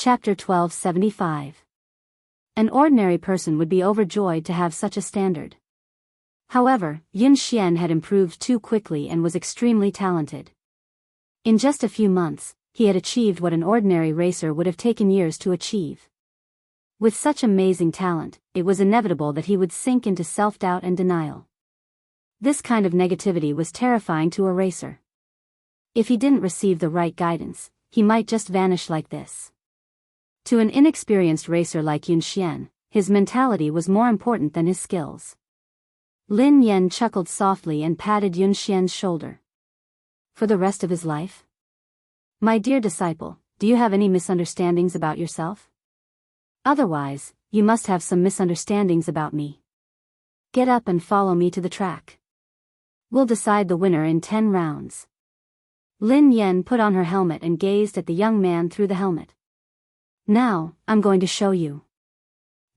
Chapter 1275. An ordinary person would be overjoyed to have such a standard. However, Yun Xian had improved too quickly and was extremely talented. In just a few months, he had achieved what an ordinary racer would have taken years to achieve. With such amazing talent, it was inevitable that he would sink into self-doubt and denial. This kind of negativity was terrifying to a racer. If he didn't receive the right guidance, he might just vanish like this. To an inexperienced racer like Yun Xian, his mentality was more important than his skills. Lin Yan chuckled softly and patted Yun Xian's shoulder. For the rest of his life? My dear disciple, do you have any misunderstandings about yourself? Otherwise, you must have some misunderstandings about me. Get up and follow me to the track. We'll decide the winner in 10 rounds. Lin Yan put on her helmet and gazed at the young man through the helmet. Now, I'm going to show you.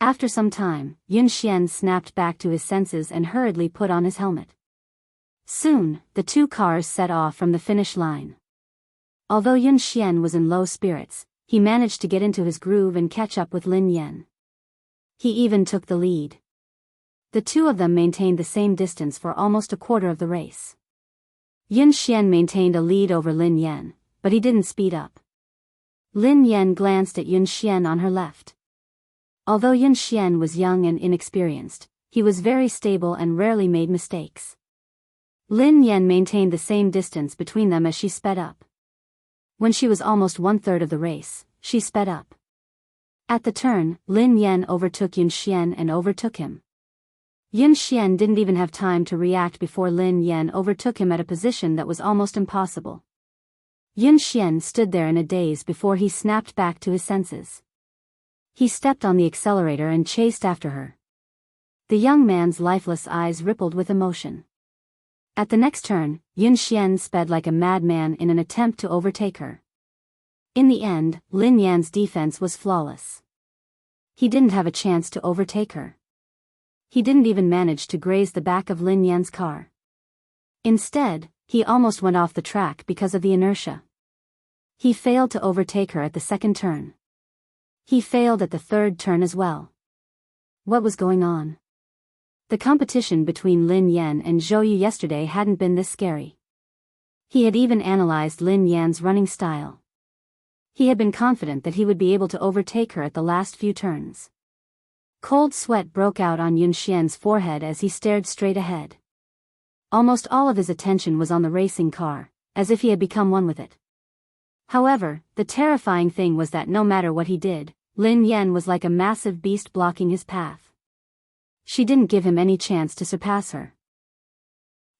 After some time, Yun Xian snapped back to his senses and hurriedly put on his helmet. Soon, the two cars set off from the finish line. Although Yun Xian was in low spirits, he managed to get into his groove and catch up with Lin Yan. He even took the lead. The two of them maintained the same distance for almost a quarter of the race. Yun Xian maintained a lead over Lin Yan, but he didn't speed up. Lin Yan glanced at Yun Xian on her left. Although Yun Xian was young and inexperienced, he was very stable and rarely made mistakes. Lin Yan maintained the same distance between them as she sped up. When she was almost 1/3 of the race, she sped up. At the turn, Lin Yan overtook Yun Xian and overtook him. Yun Xian didn't even have time to react before Lin Yan overtook him at a position that was almost impossible. Yun Xian stood there in a daze before he snapped back to his senses. He stepped on the accelerator and chased after her. The young man's lifeless eyes rippled with emotion. At the next turn, Yun Xian sped like a madman in an attempt to overtake her. In the end, Lin Yan's defense was flawless. He didn't have a chance to overtake her. He didn't even manage to graze the back of Lin Yan's car. Instead, he almost went off the track because of the inertia. He failed to overtake her at the second turn. He failed at the third turn as well. What was going on? The competition between Lin Yan and Zhou Yu yesterday hadn't been this scary. He had even analyzed Lin Yan's running style. He had been confident that he would be able to overtake her at the last few turns. Cold sweat broke out on Yun Xian's forehead as he stared straight ahead. Almost all of his attention was on the racing car, as if he had become one with it. However, the terrifying thing was that no matter what he did, Lin Yan was like a massive beast blocking his path. She didn't give him any chance to surpass her.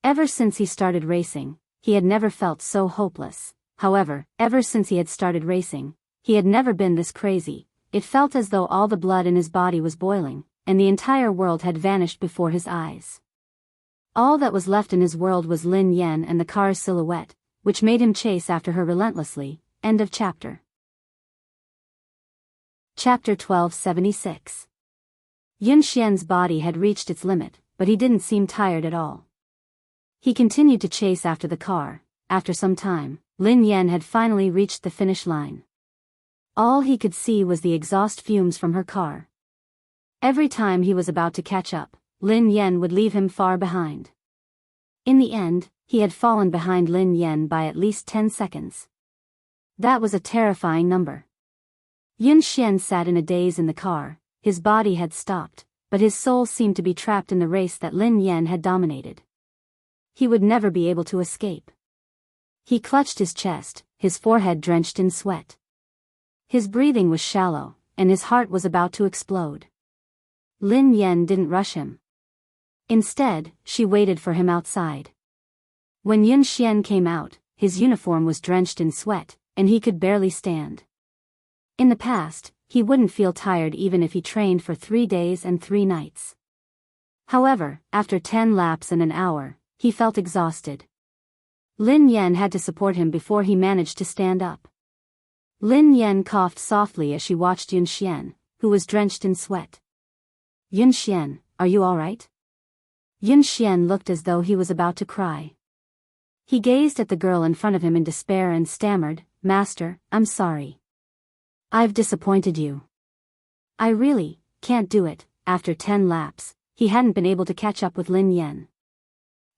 Ever since he started racing, he had never felt so hopeless. However, ever since he had started racing, he had never been this crazy. It felt as though all the blood in his body was boiling, and the entire world had vanished before his eyes. All that was left in his world was Lin Yan and the car's silhouette, which made him chase after her relentlessly. End of chapter. Chapter 1276. Yun Xian's body had reached its limit, but he didn't seem tired at all. He continued to chase after the car. After some time, Lin Yan had finally reached the finish line. All he could see was the exhaust fumes from her car. Every time he was about to catch up, Lin Yan would leave him far behind. In the end, he had fallen behind Lin Yan by at least 10 seconds. That was a terrifying number. Yun Xian sat in a daze in the car. His body had stopped, but his soul seemed to be trapped in the race that Lin Yan had dominated. He would never be able to escape. He clutched his chest, his forehead drenched in sweat. His breathing was shallow, and his heart was about to explode. Lin Yan didn't rush him. Instead, she waited for him outside. When Yun Xian came out, his uniform was drenched in sweat, and he could barely stand. In the past, he wouldn't feel tired even if he trained for 3 days and 3 nights. However, after 10 laps and an hour, he felt exhausted. Lin Yan had to support him before he managed to stand up. Lin Yan coughed softly as she watched Yun Xian, who was drenched in sweat. Yun Xian, are you all right? Yun Xian looked as though he was about to cry. He gazed at the girl in front of him in despair and stammered, "Master, I'm sorry." I've disappointed you. I really can't do it. After 10 laps, he hadn't been able to catch up with Lin Yan.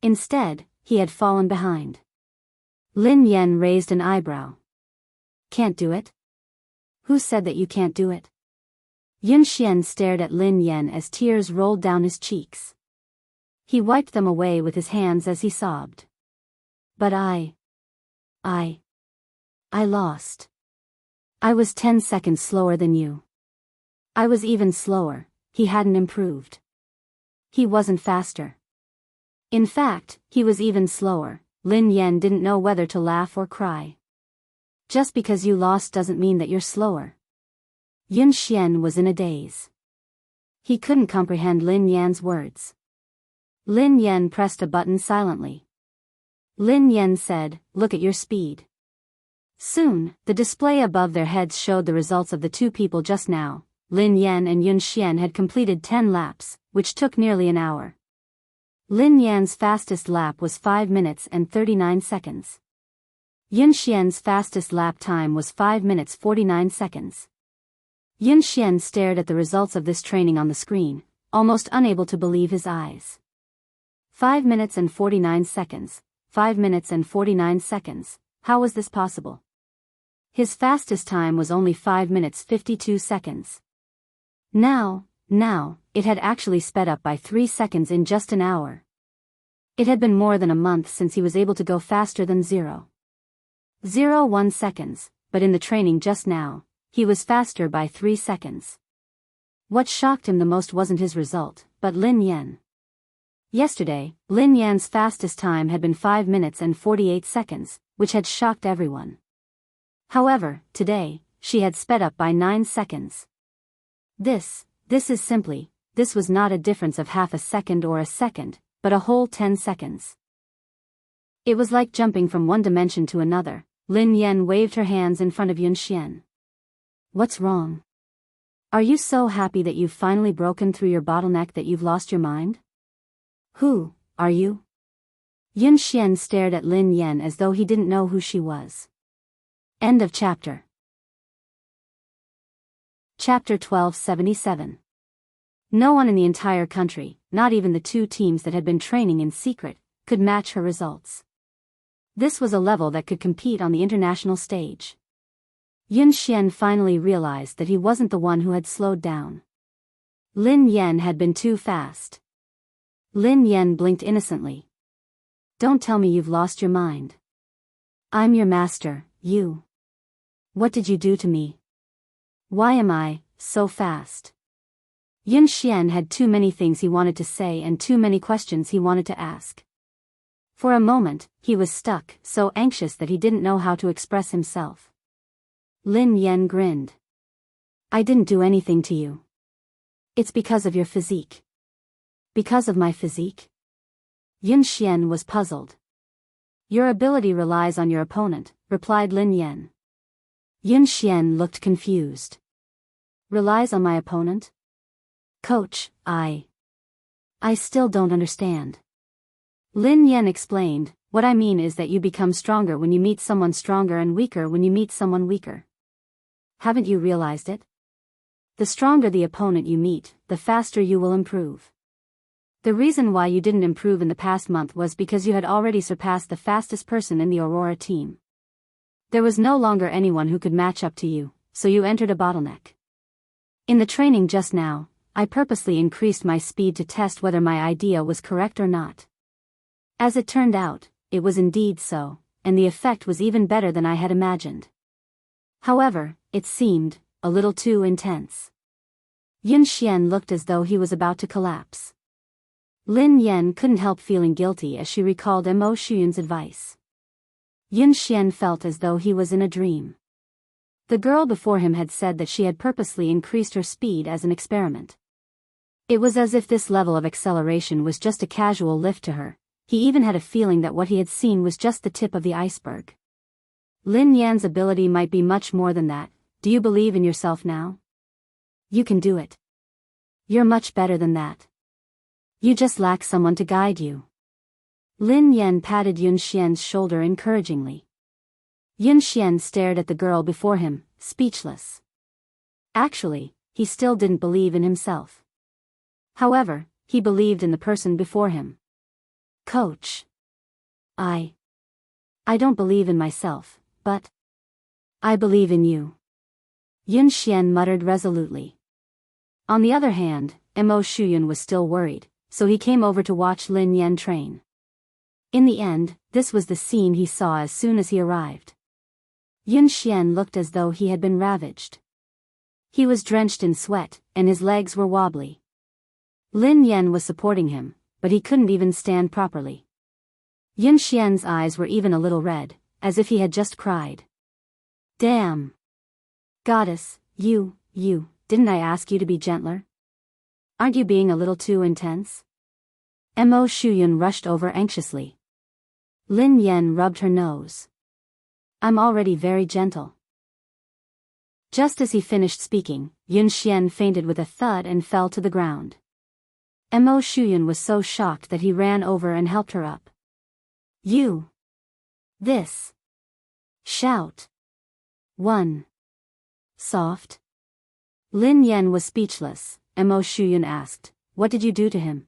Instead, he had fallen behind. Lin Yan raised an eyebrow. Can't do it? Who said that you can't do it? Yun Xian stared at Lin Yan as tears rolled down his cheeks. He wiped them away with his hands as he sobbed. But I lost. I was 10 seconds slower than you. I was even slower. He hadn't improved. He wasn't faster. In fact, he was even slower. Lin Yan didn't know whether to laugh or cry. Just because you lost doesn't mean that you're slower. Yun Xian was in a daze. He couldn't comprehend Lin Yan's words. Lin Yan pressed a button silently. Lin Yan said, "Look at your speed." Soon, the display above their heads showed the results of the two people just now. Lin Yan and Yun Xian had completed 10 laps, which took nearly an hour. Lin Yan's fastest lap was 5 minutes and 39 seconds. Yun Xian's fastest lap time was 5 minutes 49 seconds. Yun Xian stared at the results of this training on the screen, almost unable to believe his eyes. 5 minutes and 49 seconds, 5 minutes and 49 seconds, how was this possible? His fastest time was only 5 minutes 52 seconds. Now, it had actually sped up by 3 seconds in just an hour. It had been more than a month since he was able to go faster than 0.01 seconds, but in the training just now, he was faster by 3 seconds. What shocked him the most wasn't his result, but Lin Yan. Yesterday, Lin Yan's fastest time had been 5 minutes and 48 seconds, which had shocked everyone. However, today, she had sped up by 9 seconds. This was not a difference of half a second or a second, but a whole 10 seconds. It was like jumping from one dimension to another. Lin Yan waved her hands in front of Yun Xian. What's wrong? Are you so happy that you've finally broken through your bottleneck that you've lost your mind? Who are you? Yun Xian stared at Lin Yan as though he didn't know who she was. End of chapter. Chapter 1277. No one in the entire country, not even the two teams that had been training in secret, could match her results. This was a level that could compete on the international stage. Yun Xian finally realized that he wasn't the one who had slowed down. Lin Yan had been too fast. Lin Yan blinked innocently. Don't tell me you've lost your mind. I'm your master, you. What did you do to me? Why am I so fast? Yun Xian had too many things he wanted to say and too many questions he wanted to ask. For a moment, he was stuck, so anxious that he didn't know how to express himself. Lin Yan grinned. I didn't do anything to you. It's because of your physique. Because of my physique? Yun Xian was puzzled. Your ability relies on your opponent, replied Lin Yan. Yun Xian looked confused. Relies on my opponent? Coach, I still don't understand. Lin Yan explained, what I mean is that you become stronger when you meet someone stronger and weaker when you meet someone weaker. Haven't you realized it? The stronger the opponent you meet, the faster you will improve. The reason why you didn't improve in the past month was because you had already surpassed the fastest person in the Aurora team. There was no longer anyone who could match up to you, so you entered a bottleneck. In the training just now, I purposely increased my speed to test whether my idea was correct or not. As it turned out, it was indeed so, and the effect was even better than I had imagined. However, it seemed a little too intense. Yun Xian looked as though he was about to collapse. Lin Yan couldn't help feeling guilty as she recalled Mo Shuyun's advice. Yun Xian felt as though he was in a dream. The girl before him had said that she had purposely increased her speed as an experiment. It was as if this level of acceleration was just a casual lift to her. He even had a feeling that what he had seen was just the tip of the iceberg. Lin Yan's ability might be much more than that. Do you believe in yourself now? You can do it. You're much better than that. You just lack someone to guide you. Lin Yan patted Yun Xian's shoulder encouragingly. Yun Xian stared at the girl before him, speechless. Actually, he still didn't believe in himself. However, he believed in the person before him. Coach. I don't believe in myself, but I believe in you. Yun Xian muttered resolutely. On the other hand, Mo Shuyun was still worried, so he came over to watch Lin Yan train. In the end, this was the scene he saw as soon as he arrived. Yun Xian looked as though he had been ravaged. He was drenched in sweat, and his legs were wobbly. Lin Yan was supporting him, but he couldn't even stand properly. Yun Xian's eyes were even a little red, as if he had just cried. Damn! Goddess, you, didn't I ask you to be gentler? Aren't you being a little too intense? Mo Shuyun rushed over anxiously. Lin Yan rubbed her nose. I'm already very gentle. Just as he finished speaking, Yun Xian fainted with a thud and fell to the ground. Mo Shuyun was so shocked that he ran over and helped her up. You! This! Shout! 1. Soft? Lin Yan was speechless. Mo Shuyun asked, what did you do to him?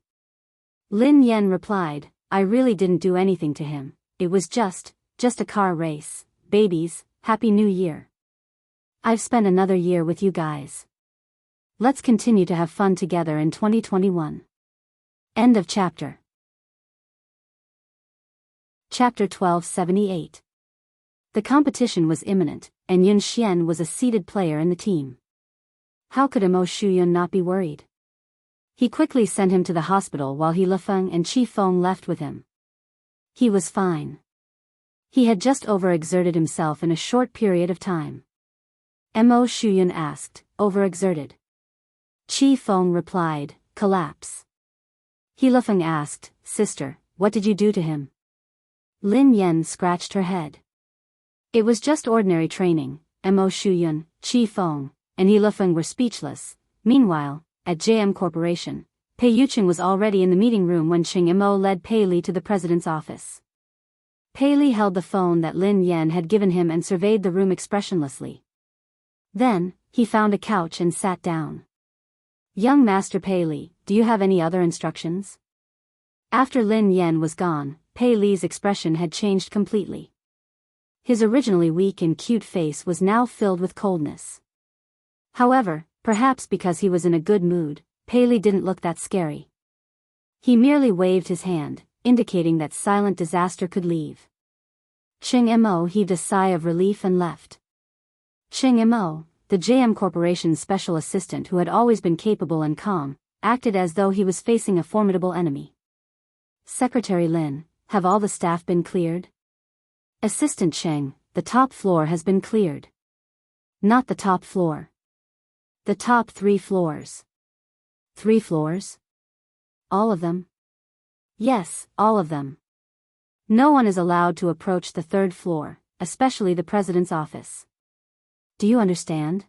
Lin Yan replied, I really didn't do anything to him, it was just a car race. Babies, Happy New Year. I've spent another year with you guys. Let's continue to have fun together in 2021. End of chapter. Chapter 1278. The competition was imminent, and Yun Xian was a seeded player in the team. How could Mo Shuyun not be worried? He quickly sent him to the hospital while He Lifeng and Qi Feng left with him. He was fine. He had just overexerted himself in a short period of time. Mo Shuyun asked, overexerted? Qi Feng replied, collapse. He Lifeng asked, sister, what did you do to him? Lin Yan scratched her head. It was just ordinary training. Mo Shuyun, Qi Feng, and He Lifeng were speechless. Meanwhile, at JM Corporation, Pei Yuqing was already in the meeting room when Ching Mo led Pei Li to the president's office. Pei Li held the phone that Lin Yan had given him and surveyed the room expressionlessly. Then, he found a couch and sat down. Young Master Pei Li, do you have any other instructions? After Lin Yan was gone, Pei Li's expression had changed completely. His originally weak and cute face was now filled with coldness. However, perhaps because he was in a good mood, Pei Li didn't look that scary. He merely waved his hand, indicating that silent disaster could leave. Ching Mo heaved a sigh of relief and left. Ching Mo, the JM Corporation's special assistant who had always been capable and calm, acted as though he was facing a formidable enemy. Secretary Lin, have all the staff been cleared? Assistant Cheng, the top floor has been cleared. Not the top floor. The top 3 floors. 3 floors? All of them? Yes, all of them. No one is allowed to approach the 3rd floor, especially the president's office. Do you understand?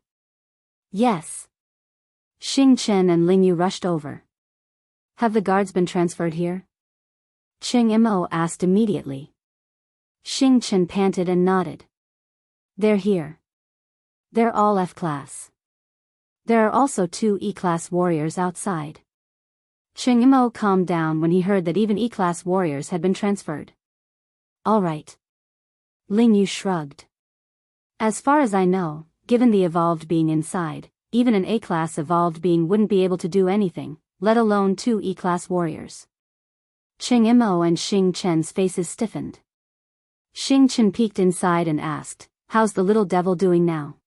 Yes. Xing Chen and Ling Yu rushed over. Have the guards been transferred here? Ching Mo asked immediately. Xing Chen panted and nodded. They're here. They're all F-class. There are also 2 E-class warriors outside. Ching Mo calmed down when he heard that even E-class warriors had been transferred. All right. Ling Yu shrugged. As far as I know, given the evolved being inside, even an A-class evolved being wouldn't be able to do anything, let alone 2 E-class warriors. Ching Mo and Xing Chen's faces stiffened. Xing Chen peeked inside and asked, how's the little devil doing now?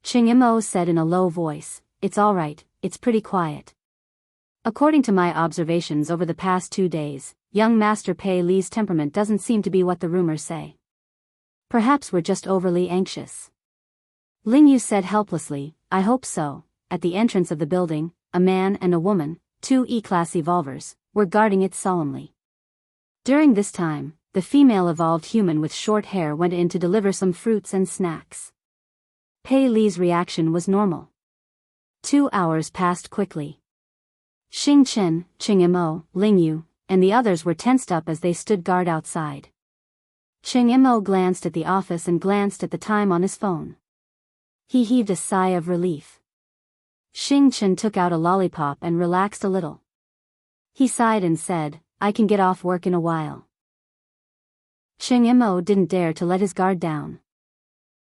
Ching Mo said in a low voice, it's all right, it's pretty quiet. According to my observations over the past 2 days, young Master Pei Li's temperament doesn't seem to be what the rumors say. Perhaps we're just overly anxious. Ling Yu said helplessly, I hope so. At the entrance of the building, a man and a woman, 2 E-class evolvers, were guarding it solemnly. During this time, the female evolved human with short hair went in to deliver some fruits and snacks. Pei Li's reaction was normal. 2 hours passed quickly. Xing Chen, Ching Mo, Ling Yu, and the others were tensed up as they stood guard outside. Ching Mo glanced at the office and glanced at the time on his phone. He heaved a sigh of relief. Xing Chen took out a lollipop and relaxed a little. He sighed and said, I can get off work in a while. Cheng Mo didn't dare to let his guard down.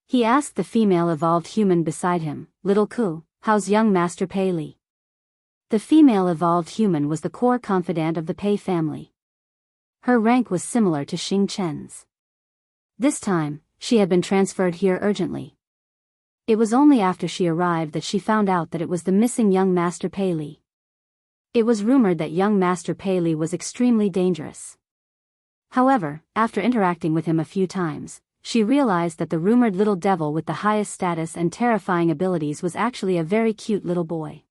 He asked the female evolved human beside him, Little Ku, how's young Master Pei Li? The female evolved human was the core confidant of the Pei family. Her rank was similar to Xing Chen's. This time, she had been transferred here urgently. It was only after she arrived that she found out that it was the missing young Master Pei Li. It was rumored that young Master Pei Li was extremely dangerous. However, after interacting with him a few times, she realized that the rumored little devil with the highest status and terrifying abilities was actually a very cute little boy.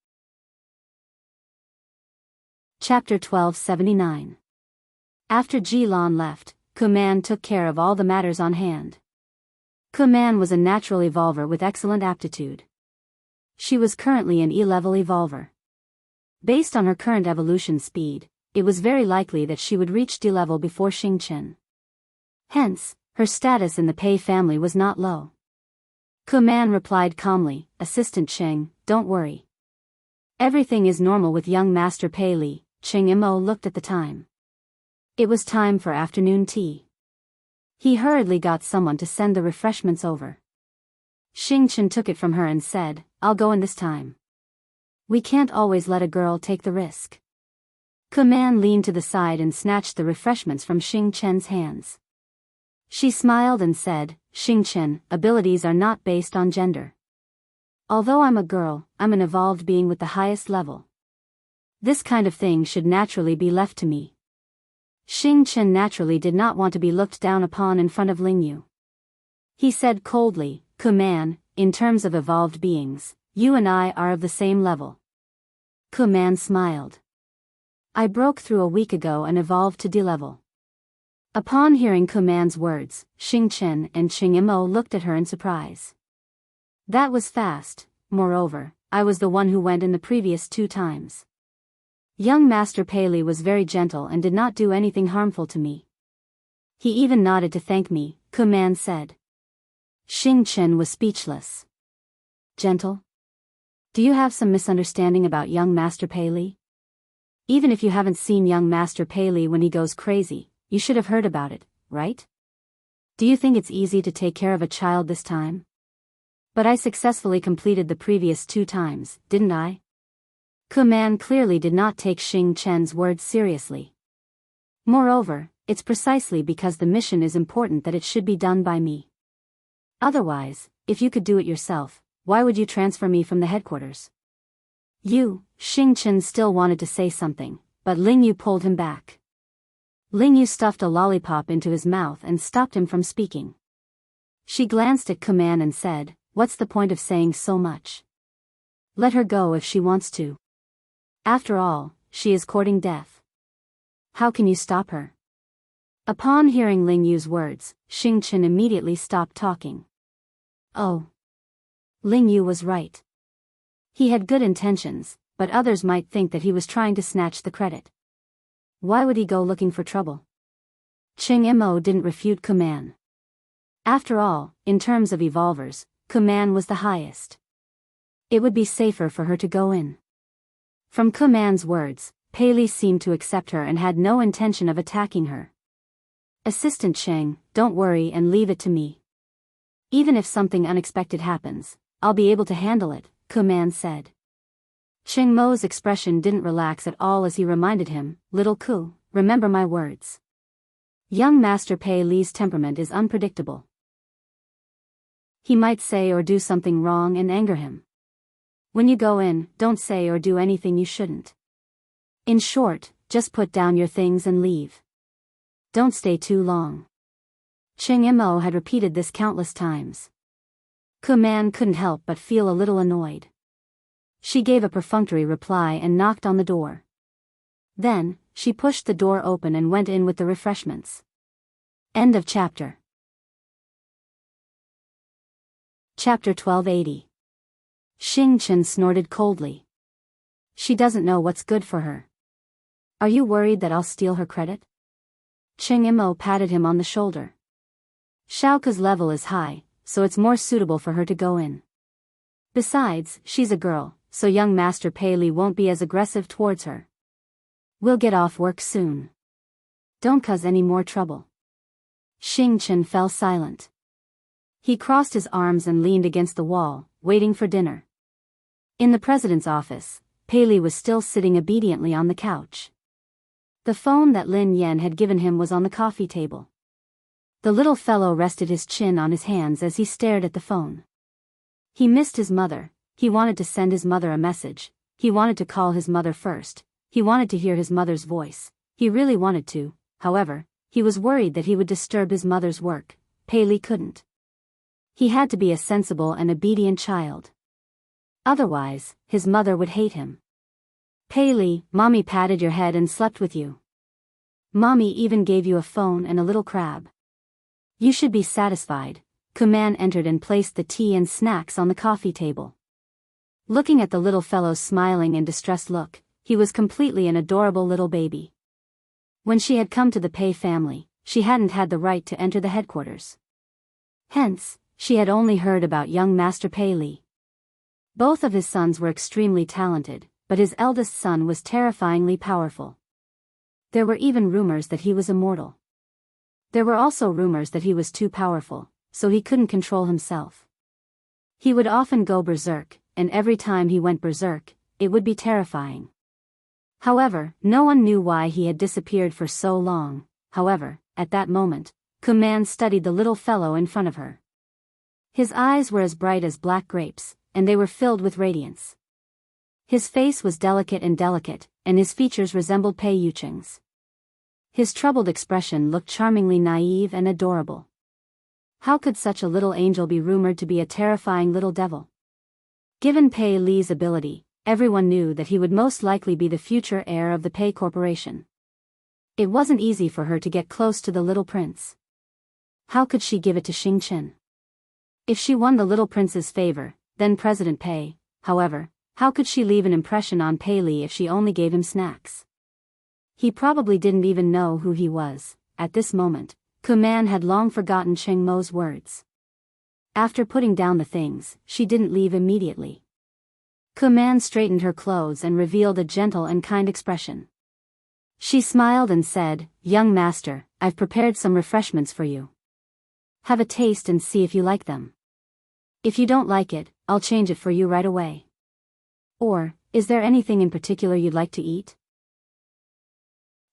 Chapter 1279. After Ji Lan left, Kuman took care of all the matters on hand. Kuman was a natural evolver with excellent aptitude. She was currently an E-level evolver. Based on her current evolution speed, it was very likely that she would reach D-level before Xing Chen. Hence, her status in the Pei family was not low. Kuman replied calmly, Assistant Cheng, don't worry. Everything is normal with young Master Pei Li. Cheng Mo looked at the time. It was time for afternoon tea. He hurriedly got someone to send the refreshments over. Xing Chen took it from her and said, I'll go in this time. We can't always let a girl take the risk. Kuman leaned to the side and snatched the refreshments from Xing Chen's hands. She smiled and said, Xing Chen, abilities are not based on gender. Although I'm a girl, I'm an evolved being with the highest level. This kind of thing should naturally be left to me. Xing Chen naturally did not want to be looked down upon in front of Lingyu. He said coldly, Kuman, in terms of evolved beings, you and I are of the same level. Kuman smiled. I broke through a week ago and evolved to D-level. Upon hearing Kuman's words, Xing Chen and Cheng Mo looked at her in surprise. That was fast. Moreover, I was the one who went in the previous 2 times. Young Master Pei Li was very gentle and did not do anything harmful to me. He even nodded to thank me, Kuman said. Xing Chen was speechless. Gentle? Do you have some misunderstanding about young Master Pei Li? Even if you haven't seen young Master Pei Li when he goes crazy, you should have heard about it, right? Do you think it's easy to take care of a child this time? But I successfully completed the previous 2 times, didn't I? Kuman clearly did not take Xing Chen's words seriously. Moreover, it's precisely because the mission is important that it should be done by me. Otherwise, if you could do it yourself, why would you transfer me from the headquarters? Xing Chen still wanted to say something, but Lingyu pulled him back. Lingyu stuffed a lollipop into his mouth and stopped him from speaking. She glanced at Kuman and said, what's the point of saying so much? Let her go if she wants to. After all, she is courting death. How can you stop her? Upon hearing Lingyu's words, Xing Chen immediately stopped talking. Oh. Lingyu was right. He had good intentions, but others might think that he was trying to snatch the credit. Why would he go looking for trouble? Cheng Mo didn't refute Kuman. After all, in terms of evolvers, Kuman was the highest. It would be safer for her to go in. From Kuman's words, Pei Li seemed to accept her and had no intention of attacking her. Assistant Cheng, don't worry and leave it to me. Even if something unexpected happens, I'll be able to handle it, Kuman said. Cheng Mo's expression didn't relax at all as he reminded him, Little Ku, remember my words. Young Master Pei Li's temperament is unpredictable. He might say or do something wrong and anger him. When you go in, don't say or do anything you shouldn't. In short, just put down your things and leave. Don't stay too long. Cheng Mo had repeated this countless times. Kuman couldn't help but feel a little annoyed. She gave a perfunctory reply and knocked on the door. Then, she pushed the door open and went in with the refreshments. End of chapter. Chapter 1280. Xing Chen snorted coldly. She doesn't know what's good for her. Are you worried that I'll steal her credit? Cheng Mo patted him on the shoulder. Xiaoke's level is high, so it's more suitable for her to go in. Besides, she's a girl, so young Master Pei Li won't be as aggressive towards her. We'll get off work soon. Don't cause any more trouble. Xing Chen fell silent. He crossed his arms and leaned against the wall, waiting for dinner. In the president's office, Pei Li was still sitting obediently on the couch. The phone that Lin Yan had given him was on the coffee table. The little fellow rested his chin on his hands as he stared at the phone. He missed his mother, he wanted to send his mother a message, he wanted to call his mother first, he wanted to hear his mother's voice, he really wanted to, however, he was worried that he would disturb his mother's work. Pei Li couldn't. He had to be a sensible and obedient child. Otherwise, his mother would hate him. Pei Li, Mommy patted your head and slept with you. Mommy even gave you a phone and a little crab. You should be satisfied. Kuman entered and placed the tea and snacks on the coffee table. Looking at the little fellow's smiling and distressed look, he was completely an adorable little baby. When she had come to the Pei family, she hadn't had the right to enter the headquarters. Hence, she had only heard about young Master Pei Li. Both of his sons were extremely talented, but his eldest son was terrifyingly powerful. There were even rumors that he was immortal. There were also rumors that he was too powerful, so he couldn't control himself. He would often go berserk, and every time he went berserk, it would be terrifying. However, no one knew why he had disappeared for so long. However, at that moment, Kuman studied the little fellow in front of her. His eyes were as bright as black grapes, and they were filled with radiance. His face was delicate, and his features resembled Pei Yucheng's. His troubled expression looked charmingly naive and adorable. How could such a little angel be rumored to be a terrifying little devil? Given Pei Li's ability, everyone knew that he would most likely be the future heir of the Pei Corporation. It wasn't easy for her to get close to the little prince. How could she give it to Xing Chen? If she won the little prince's favor, then President Pei, however, how could she leave an impression on Pei Li if she only gave him snacks? He probably didn't even know who he was. At this moment, Kuman had long forgotten Cheng Mo's words. After putting down the things, she didn't leave immediately. Kuman straightened her clothes and revealed a gentle and kind expression. She smiled and said, "Young master, I've prepared some refreshments for you. Have a taste and see if you like them. If you don't like it, I'll change it for you right away. Or, is there anything in particular you'd like to eat?"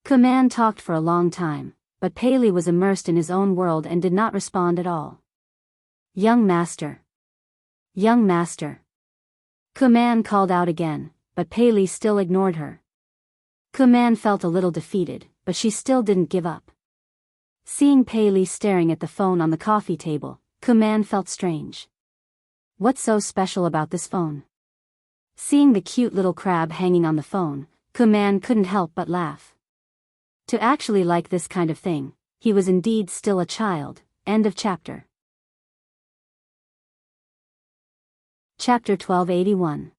Kuman talked for a long time, but Pei Li was immersed in his own world and did not respond at all. "Young master. Young master." Kuman called out again, but Pei Li still ignored her. Kuman felt a little defeated, but she still didn't give up. Seeing Pei Li staring at the phone on the coffee table, Kuman felt strange. What's so special about this phone? Seeing the cute little crab hanging on the phone, Kuman couldn't help but laugh. To actually like this kind of thing, he was indeed still a child. End of chapter. Chapter 1281.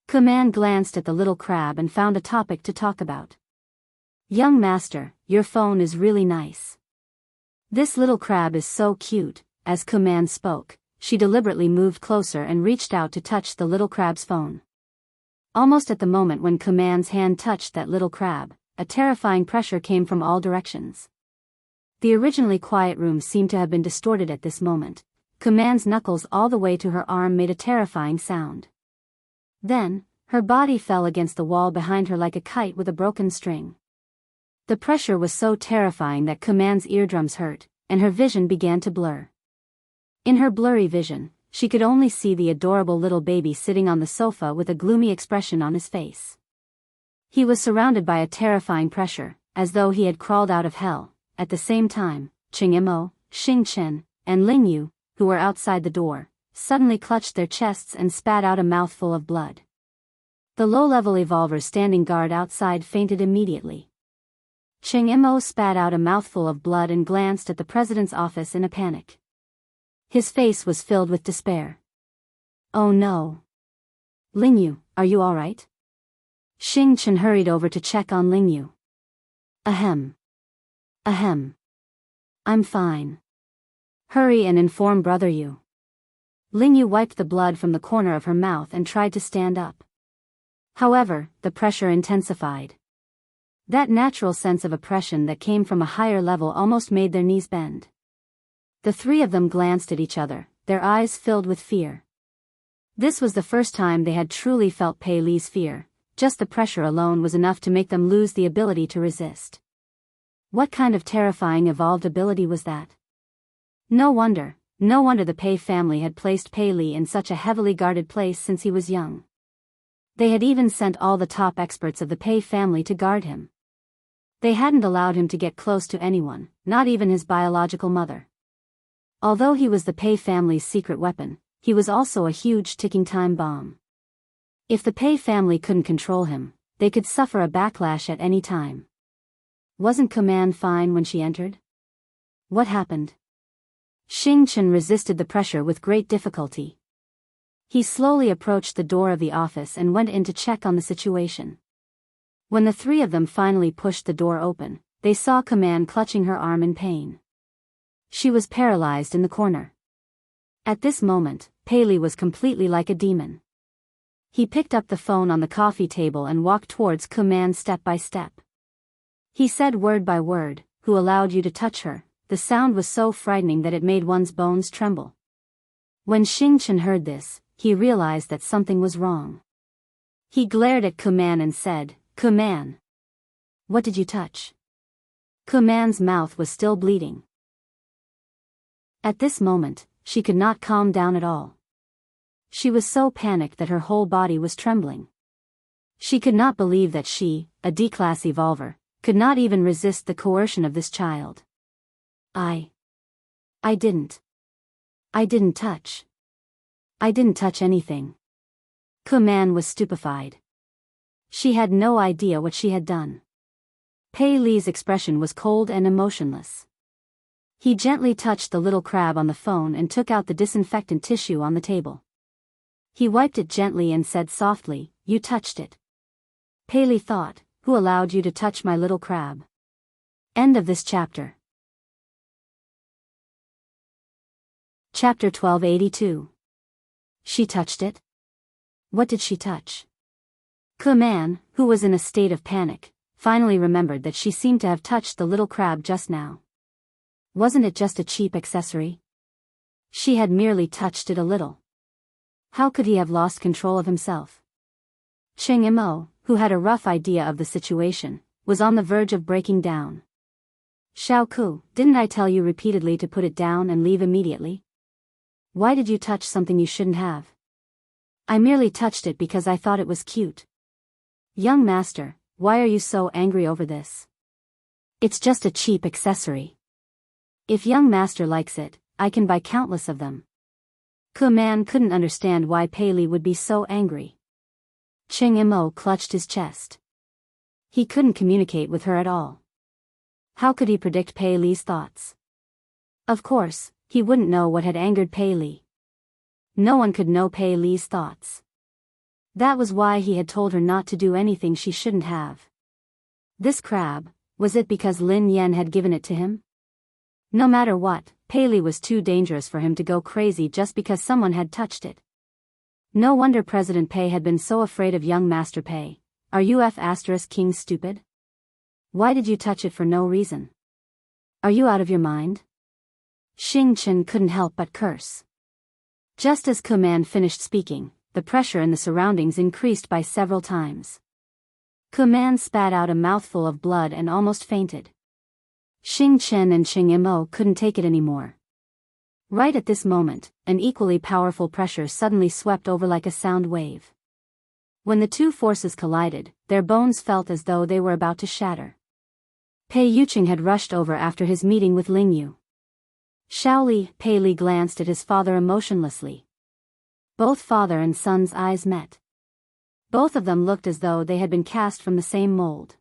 Kuman glanced at the little crab and found a topic to talk about. "Young master, your phone is really nice." "This little crab is so cute." As Kuman spoke, she deliberately moved closer and reached out to touch the little crab's phone. Almost at the moment when Kuman's hand touched that little crab, a terrifying pressure came from all directions. The originally quiet room seemed to have been distorted at this moment. Kuman's knuckles all the way to her arm made a terrifying sound. Then, her body fell against the wall behind her like a kite with a broken string. The pressure was so terrifying that Kuman's eardrums hurt, and her vision began to blur. In her blurry vision, she could only see the adorable little baby sitting on the sofa with a gloomy expression on his face. He was surrounded by a terrifying pressure, as though he had crawled out of hell. At the same time, Cheng Mo, Xing Chen, and Ling Yu, who were outside the door, suddenly clutched their chests and spat out a mouthful of blood. The low-level evolver standing guard outside fainted immediately. Cheng Mo spat out a mouthful of blood and glanced at the president's office in a panic. His face was filled with despair. "Oh no. Ling Yu, are you all right?" Xing Chen hurried over to check on Ling Yu. Ahem. Ahem. I'm fine. Hurry and inform Brother Yu. Lingyu wiped the blood from the corner of her mouth and tried to stand up. However, the pressure intensified. That natural sense of oppression that came from a higher level almost made their knees bend. The three of them glanced at each other, their eyes filled with fear. This was the first time they had truly felt Pei Li's fear. Just the pressure alone was enough to make them lose the ability to resist. What kind of terrifying evolved ability was that? No wonder the Pei family had placed Pei Li in such a heavily guarded place since he was young. They had even sent all the top experts of the Pei family to guard him. They hadn't allowed him to get close to anyone, not even his biological mother. Although he was the Pei family's secret weapon, he was also a huge ticking time bomb. If the Pei family couldn't control him, they could suffer a backlash at any time. Wasn't Kuman fine when she entered? What happened? Xing Chen resisted the pressure with great difficulty. He slowly approached the door of the office and went in to check on the situation. When the three of them finally pushed the door open, they saw Kuman clutching her arm in pain. She was paralyzed in the corner. At this moment, Pei Li was completely like a demon. He picked up the phone on the coffee table and walked towards Kuman step by step. He said word by word, "Who allowed you to touch her?" The sound was so frightening that it made one's bones tremble. When Xing Chen heard this, he realized that something was wrong. He glared at Kuman and said, "Kuman, what did you touch?" Kuman's mouth was still bleeding. At this moment, she could not calm down at all. She was so panicked that her whole body was trembling. She could not believe that she, a D-class evolver, could not even resist the coercion of this child. I didn't touch. I didn't touch anything. Kuman was stupefied. She had no idea what she had done. Pei Li's expression was cold and emotionless. He gently touched the little crab on the phone and took out the disinfectant tissue on the table. He wiped it gently and said softly, "You touched it." Pei Li thought, "Who allowed you to touch my little crab?" End of this chapter. Chapter 1282. She touched it? What did she touch? Kuman, who was in a state of panic, finally remembered that she seemed to have touched the little crab just now. Wasn't it just a cheap accessory? She had merely touched it a little. How could he have lost control of himself? Cheng Imo, who had a rough idea of the situation, was on the verge of breaking down. "Xiaoku, didn't I tell you repeatedly to put it down and leave immediately? Why did you touch something you shouldn't have?" "I merely touched it because I thought it was cute." "Young master, why are you so angry over this? It's just a cheap accessory. If young master likes it, I can buy countless of them." Kuman couldn't understand why Pei Li would be so angry. Cheng Imo clutched his chest. He couldn't communicate with her at all. How could he predict Pei Li's thoughts? Of course, he wouldn't know what had angered Pei Li. No one could know Pei Li's thoughts. That was why he had told her not to do anything she shouldn't have. This crab, was it because Lin Yan had given it to him? No matter what, Pei Li was too dangerous for him to go crazy just because someone had touched it. No wonder President Pei had been so afraid of young Master Pei. Are you King stupid? Why did you touch it for no reason? Are you out of your mind? Xing Chen couldn't help but curse. Just as Kuman finished speaking, the pressure in the surroundings increased by several times. Kuman spat out a mouthful of blood and almost fainted. Xing Chen and Cheng Imo couldn't take it anymore. Right at this moment, an equally powerful pressure suddenly swept over like a sound wave. When the two forces collided, their bones felt as though they were about to shatter. Pei Yuqing had rushed over after his meeting with Lingyu. Shaoli, Pei Li glanced at his father emotionlessly. Both father and son's eyes met. Both of them looked as though they had been cast from the same mold.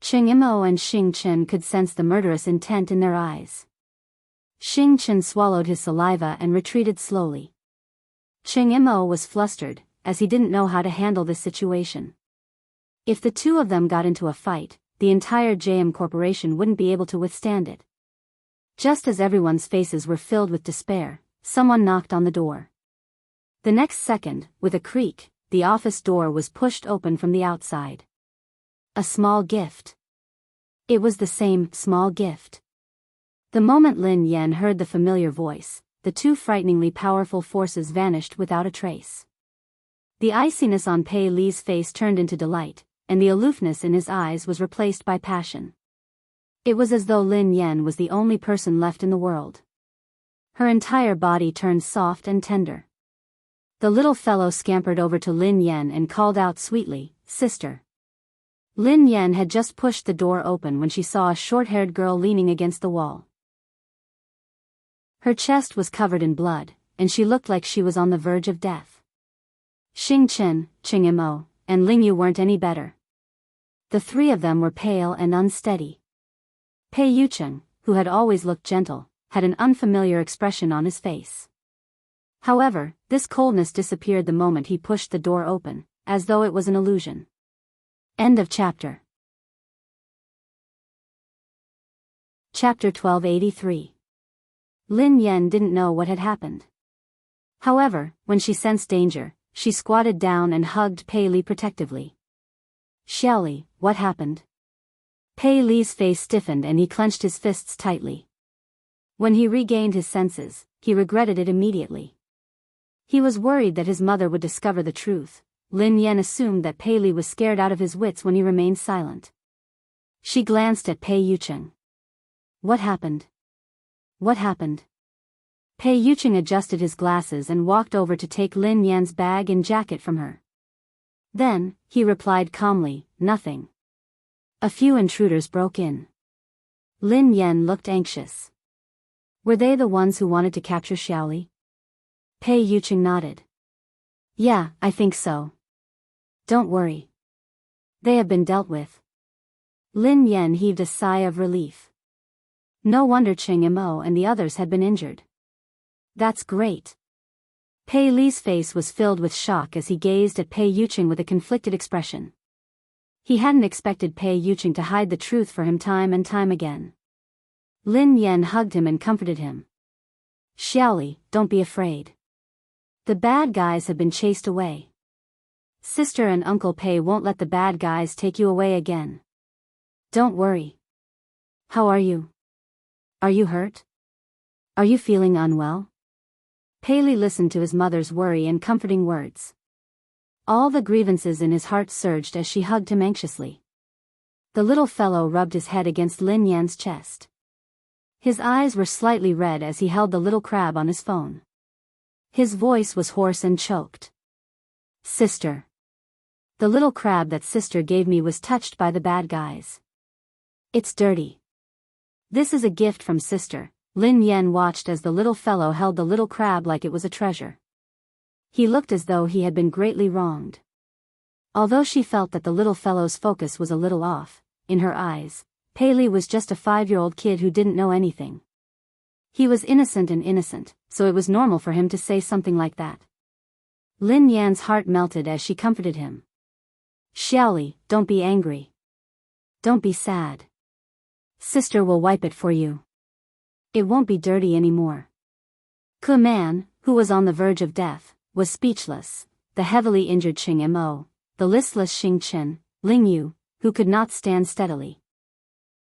Cheng Imo and Xing Chen could sense the murderous intent in their eyes. Xing Chen swallowed his saliva and retreated slowly. Cheng Imo was flustered, as he didn't know how to handle this situation. If the two of them got into a fight, the entire JM Corporation wouldn't be able to withstand it. Just as everyone's faces were filled with despair, someone knocked on the door. The next second, with a creak, the office door was pushed open from the outside. A small gift. It was the same small gift. The moment Lin Yan heard the familiar voice, the two frighteningly powerful forces vanished without a trace. The iciness on Pei Li's face turned into delight, and the aloofness in his eyes was replaced by passion. It was as though Lin Yan was the only person left in the world. Her entire body turned soft and tender. The little fellow scampered over to Lin Yan and called out sweetly, "Sister." Lin Yan had just pushed the door open when she saw a short-haired girl leaning against the wall. Her chest was covered in blood, and she looked like she was on the verge of death. Xing Chen, Qing Imo, and Ling Yu weren't any better. The three of them were pale and unsteady. Pei Yucheng, who had always looked gentle, had an unfamiliar expression on his face. However, this coldness disappeared the moment he pushed the door open, as though it was an illusion. End of chapter. Chapter 1283. Lin Yan didn't know what had happened. However, when she sensed danger, she squatted down and hugged Pei Li protectively. "Xiaoli, what happened?" Pei Li's face stiffened and he clenched his fists tightly. When he regained his senses, he regretted it immediately. He was worried that his mother would discover the truth. Lin Yan assumed that Pei Li was scared out of his wits when he remained silent. She glanced at Pei Yucheng. "What happened? What happened?" Pei Yucheng adjusted his glasses and walked over to take Lin Yan's bag and jacket from her. Then, he replied calmly, "Nothing. A few intruders broke in." Lin Yan looked anxious. "Were they the ones who wanted to capture Xiaoli?" Pei Yucheng nodded. "Yeah, I think so. Don't worry. They have been dealt with." Lin Yan heaved a sigh of relief. No wonder Qing Imo and the others had been injured. "That's great." Pei Li's face was filled with shock as he gazed at Pei Yucheng with a conflicted expression. He hadn't expected Pei Yucheng to hide the truth for him time and time again. Lin Yan hugged him and comforted him. "Xiaoli, don't be afraid. The bad guys have been chased away. Sister and Uncle Pei won't let the bad guys take you away again. Don't worry. How are you? Are you hurt? Are you feeling unwell?" Pei Li listened to his mother's worry and comforting words. All the grievances in his heart surged as she hugged him anxiously. The little fellow rubbed his head against Lin Yan's chest. His eyes were slightly red as he held the little crab on his phone. His voice was hoarse and choked. "Sister. The little crab that sister gave me was touched by the bad guys. It's dirty. This is a gift from sister." Lin Yan watched as the little fellow held the little crab like it was a treasure. He looked as though he had been greatly wronged. Although she felt that the little fellow's focus was a little off, in her eyes, Pei Li was just a 5-year-old kid who didn't know anything. He was innocent, so it was normal for him to say something like that. Lin Yan's heart melted as she comforted him. "Xiaoli, don't be angry. Don't be sad. Sister will wipe it for you. It won't be dirty anymore." Ke Man, who was on the verge of death, was speechless. The heavily injured Qing Imo, the listless Xing Chen, Ling Yu, who could not stand steadily.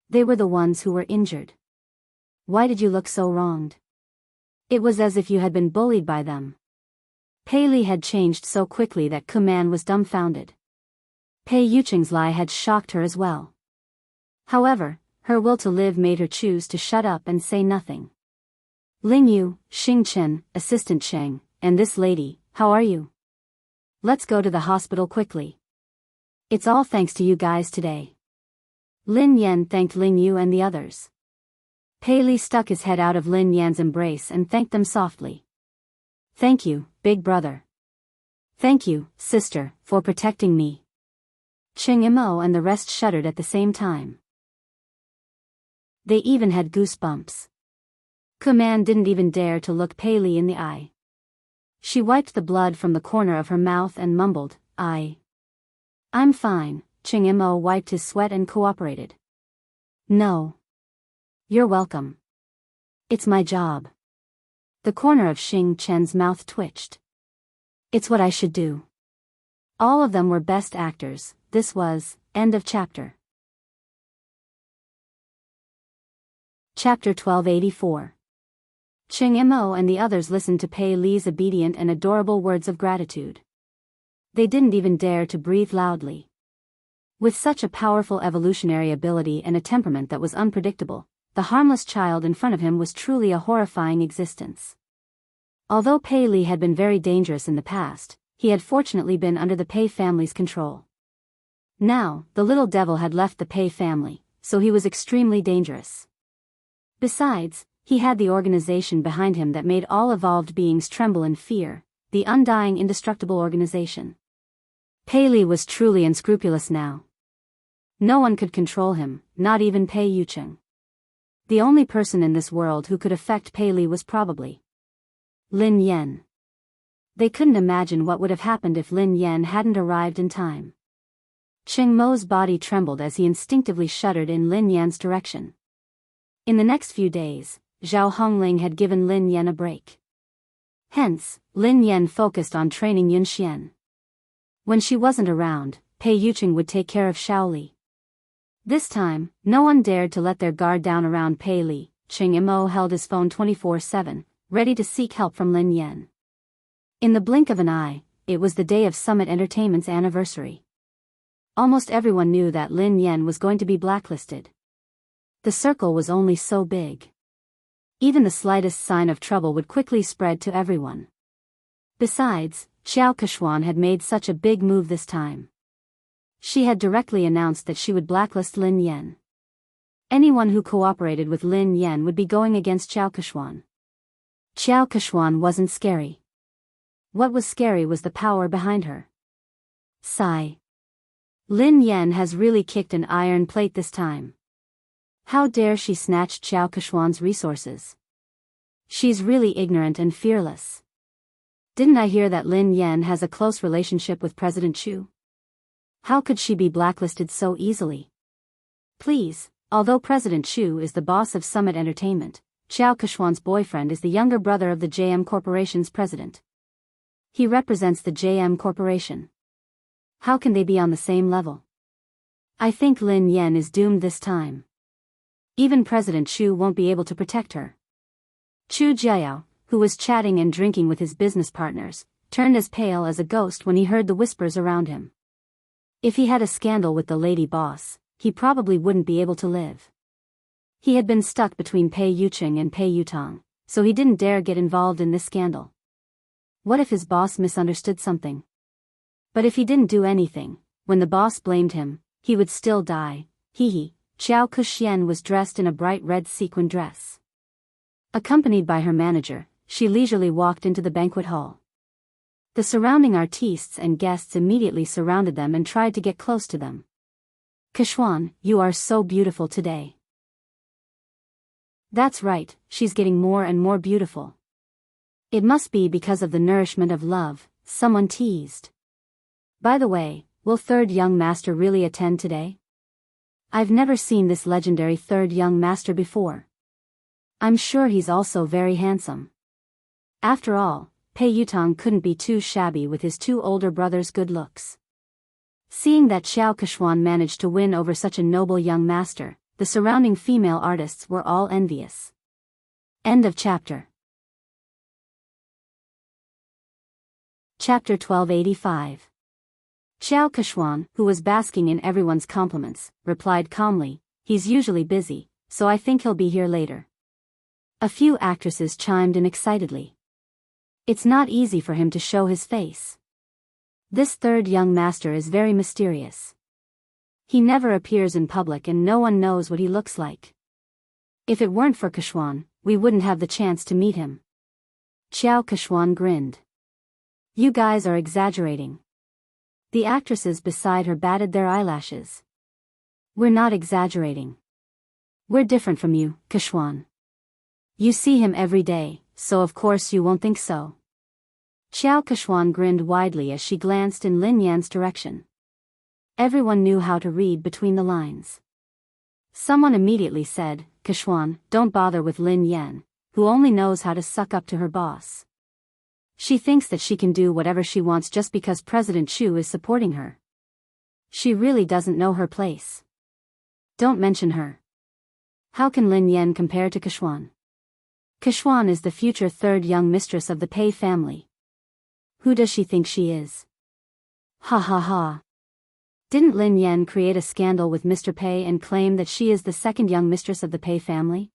They were the ones who were injured. "Why did you look so wronged? It was as if you had been bullied by them." Pei Li had changed so quickly that Ke Man was dumbfounded. Pei Yucheng's lie had shocked her as well. However, her will to live made her choose to shut up and say nothing. "Ling Yu, Xing Chen, Assistant Cheng, and this lady, how are you? Let's go to the hospital quickly. It's all thanks to you guys today." Lin Yan thanked Ling Yu and the others. Pei Li stuck his head out of Lin Yan's embrace and thanked them softly. "Thank you, big brother. Thank you, sister, for protecting me." Qing Imo and the rest shuddered at the same time. They even had goosebumps. Ke Man didn't even dare to look Pei Li in the eye. She wiped the blood from the corner of her mouth and mumbled, I'm fine." Qing Imo wiped his sweat and cooperated. "No. You're welcome. It's my job." The corner of Xing Chen's mouth twitched. It's what I should do. All of them were best actors. This was, end of chapter. Chapter 1284. Ching Mo and the others listened to Pei Li's obedient and adorable words of gratitude. They didn't even dare to breathe loudly. With such a powerful evolutionary ability and a temperament that was unpredictable, the harmless child in front of him was truly a horrifying existence. Although Pei Li had been very dangerous in the past, he had fortunately been under the Pei family's control. Now, the little devil had left the Pei family, so he was extremely dangerous. Besides, he had the organization behind him that made all evolved beings tremble in fear, the undying indestructible organization. Pei Li was truly unscrupulous now. No one could control him, not even Pei Yucheng. The only person in this world who could affect Pei Li was probably Lin Yan. They couldn't imagine what would have happened if Lin Yan hadn't arrived in time. Ching Mo's body trembled as he instinctively shuddered in Lin Yan's direction. In the next few days, Zhao Hongling had given Lin Yan a break. Hence, Lin Yan focused on training Yun Xian. When she wasn't around, Pei Yucheng would take care of Shaoli. This time, no one dared to let their guard down around Pei Li. Ching Mo held his phone 24/7, ready to seek help from Lin Yan. In the blink of an eye, it was the day of Summit Entertainment's anniversary. Almost everyone knew that Lin Yan was going to be blacklisted. The circle was only so big. Even the slightest sign of trouble would quickly spread to everyone. Besides, Xiao Kechuan had made such a big move this time. She had directly announced that she would blacklist Lin Yan. Anyone who cooperated with Lin Yan would be going against Xiao Kechuan. Xiao Kechuan wasn't scary. What was scary was the power behind her. Sigh. Lin Yan has really kicked an iron plate this time. How dare she snatch Xiao Kechuan's resources? She's really ignorant and fearless. Didn't I hear that Lin Yan has a close relationship with President Chu? How could she be blacklisted so easily? Please, although President Chu is the boss of Summit Entertainment, Xiao Kechuan's boyfriend is the younger brother of the JM Corporation's president. He represents the JM Corporation. How can they be on the same level? I think Lin Yan is doomed this time. Even President Chu won't be able to protect her. Chu Jiao, who was chatting and drinking with his business partners, turned as pale as a ghost when he heard the whispers around him. If he had a scandal with the lady boss, he probably wouldn't be able to live. He had been stuck between Pei Yucheng and Pei Yutong, so he didn't dare get involved in this scandal. What if his boss misunderstood something? But if he didn't do anything, when the boss blamed him, he would still die. Hee. Xiao Kexian was dressed in a bright red sequin dress. Accompanied by her manager, she leisurely walked into the banquet hall. The surrounding artistes and guests immediately surrounded them and tried to get close to them. Kechuan, you are so beautiful today. That's right, she's getting more and more beautiful. It must be because of the nourishment of love, someone teased. By the way, will third young master really attend today? I've never seen this legendary third young master before. I'm sure he's also very handsome. After all, Pei Yutong couldn't be too shabby with his two older brothers' good looks. Seeing that Xiao Kechuan managed to win over such a noble young master, the surrounding female artists were all envious. End of chapter. Chapter 1285. Xiao Kechuan, who was basking in everyone's compliments, replied calmly, "He's usually busy, so I think he'll be here later." A few actresses chimed in excitedly. It's not easy for him to show his face. This third young master is very mysterious. He never appears in public and no one knows what he looks like. If it weren't for Kechuan, we wouldn't have the chance to meet him. Xiao Kechuan grinned. You guys are exaggerating. The actresses beside her batted their eyelashes. We're not exaggerating. We're different from you, Kechuan. You see him every day, so of course you won't think so. Xiao Kechuan grinned widely as she glanced in Lin Yan's direction. Everyone knew how to read between the lines. Someone immediately said, Kechuan, don't bother with Lin Yan, who only knows how to suck up to her boss. She thinks that she can do whatever she wants just because President Chu is supporting her. She really doesn't know her place. Don't mention her. How can Lin Yan compare to Keshuan? Keshuan is the future third young mistress of the Pei family. Who does she think she is? Ha ha ha. Didn't Lin Yan create a scandal with Mr. Pei and claim that she is the second young mistress of the Pei family?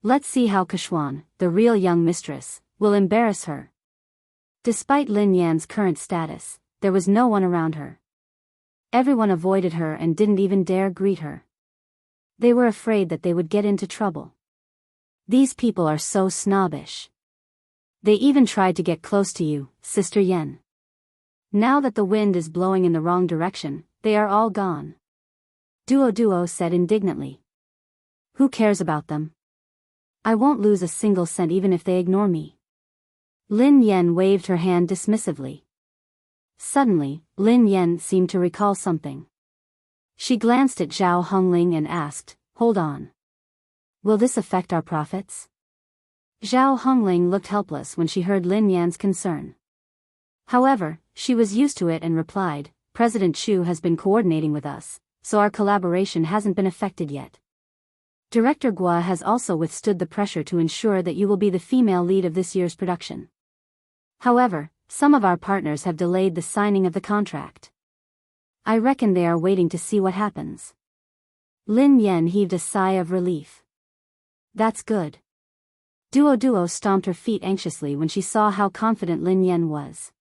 Let's see how Keshuan, the real young mistress, will embarrass her. Despite Lin Yan's current status, there was no one around her. Everyone avoided her and didn't even dare greet her. They were afraid that they would get into trouble. These people are so snobbish. They even tried to get close to you, Sister Yen. Now that the wind is blowing in the wrong direction, they are all gone. Duo said indignantly. Who cares about them? I won't lose a single cent even if they ignore me. Lin Yan waved her hand dismissively. Suddenly, Lin Yan seemed to recall something. She glanced at Zhao Hongling and asked, "Hold on. Will this affect our profits?" Zhao Hongling looked helpless when she heard Lin Yan's concern. However, she was used to it and replied, "President Chu has been coordinating with us, so our collaboration hasn't been affected yet. Director Gua has also withstood the pressure to ensure that you will be the female lead of this year's production. However, some of our partners have delayed the signing of the contract. I reckon they are waiting to see what happens." Lin Yan heaved a sigh of relief. That's good. Duo stomped her feet anxiously when she saw how confident Lin Yan was.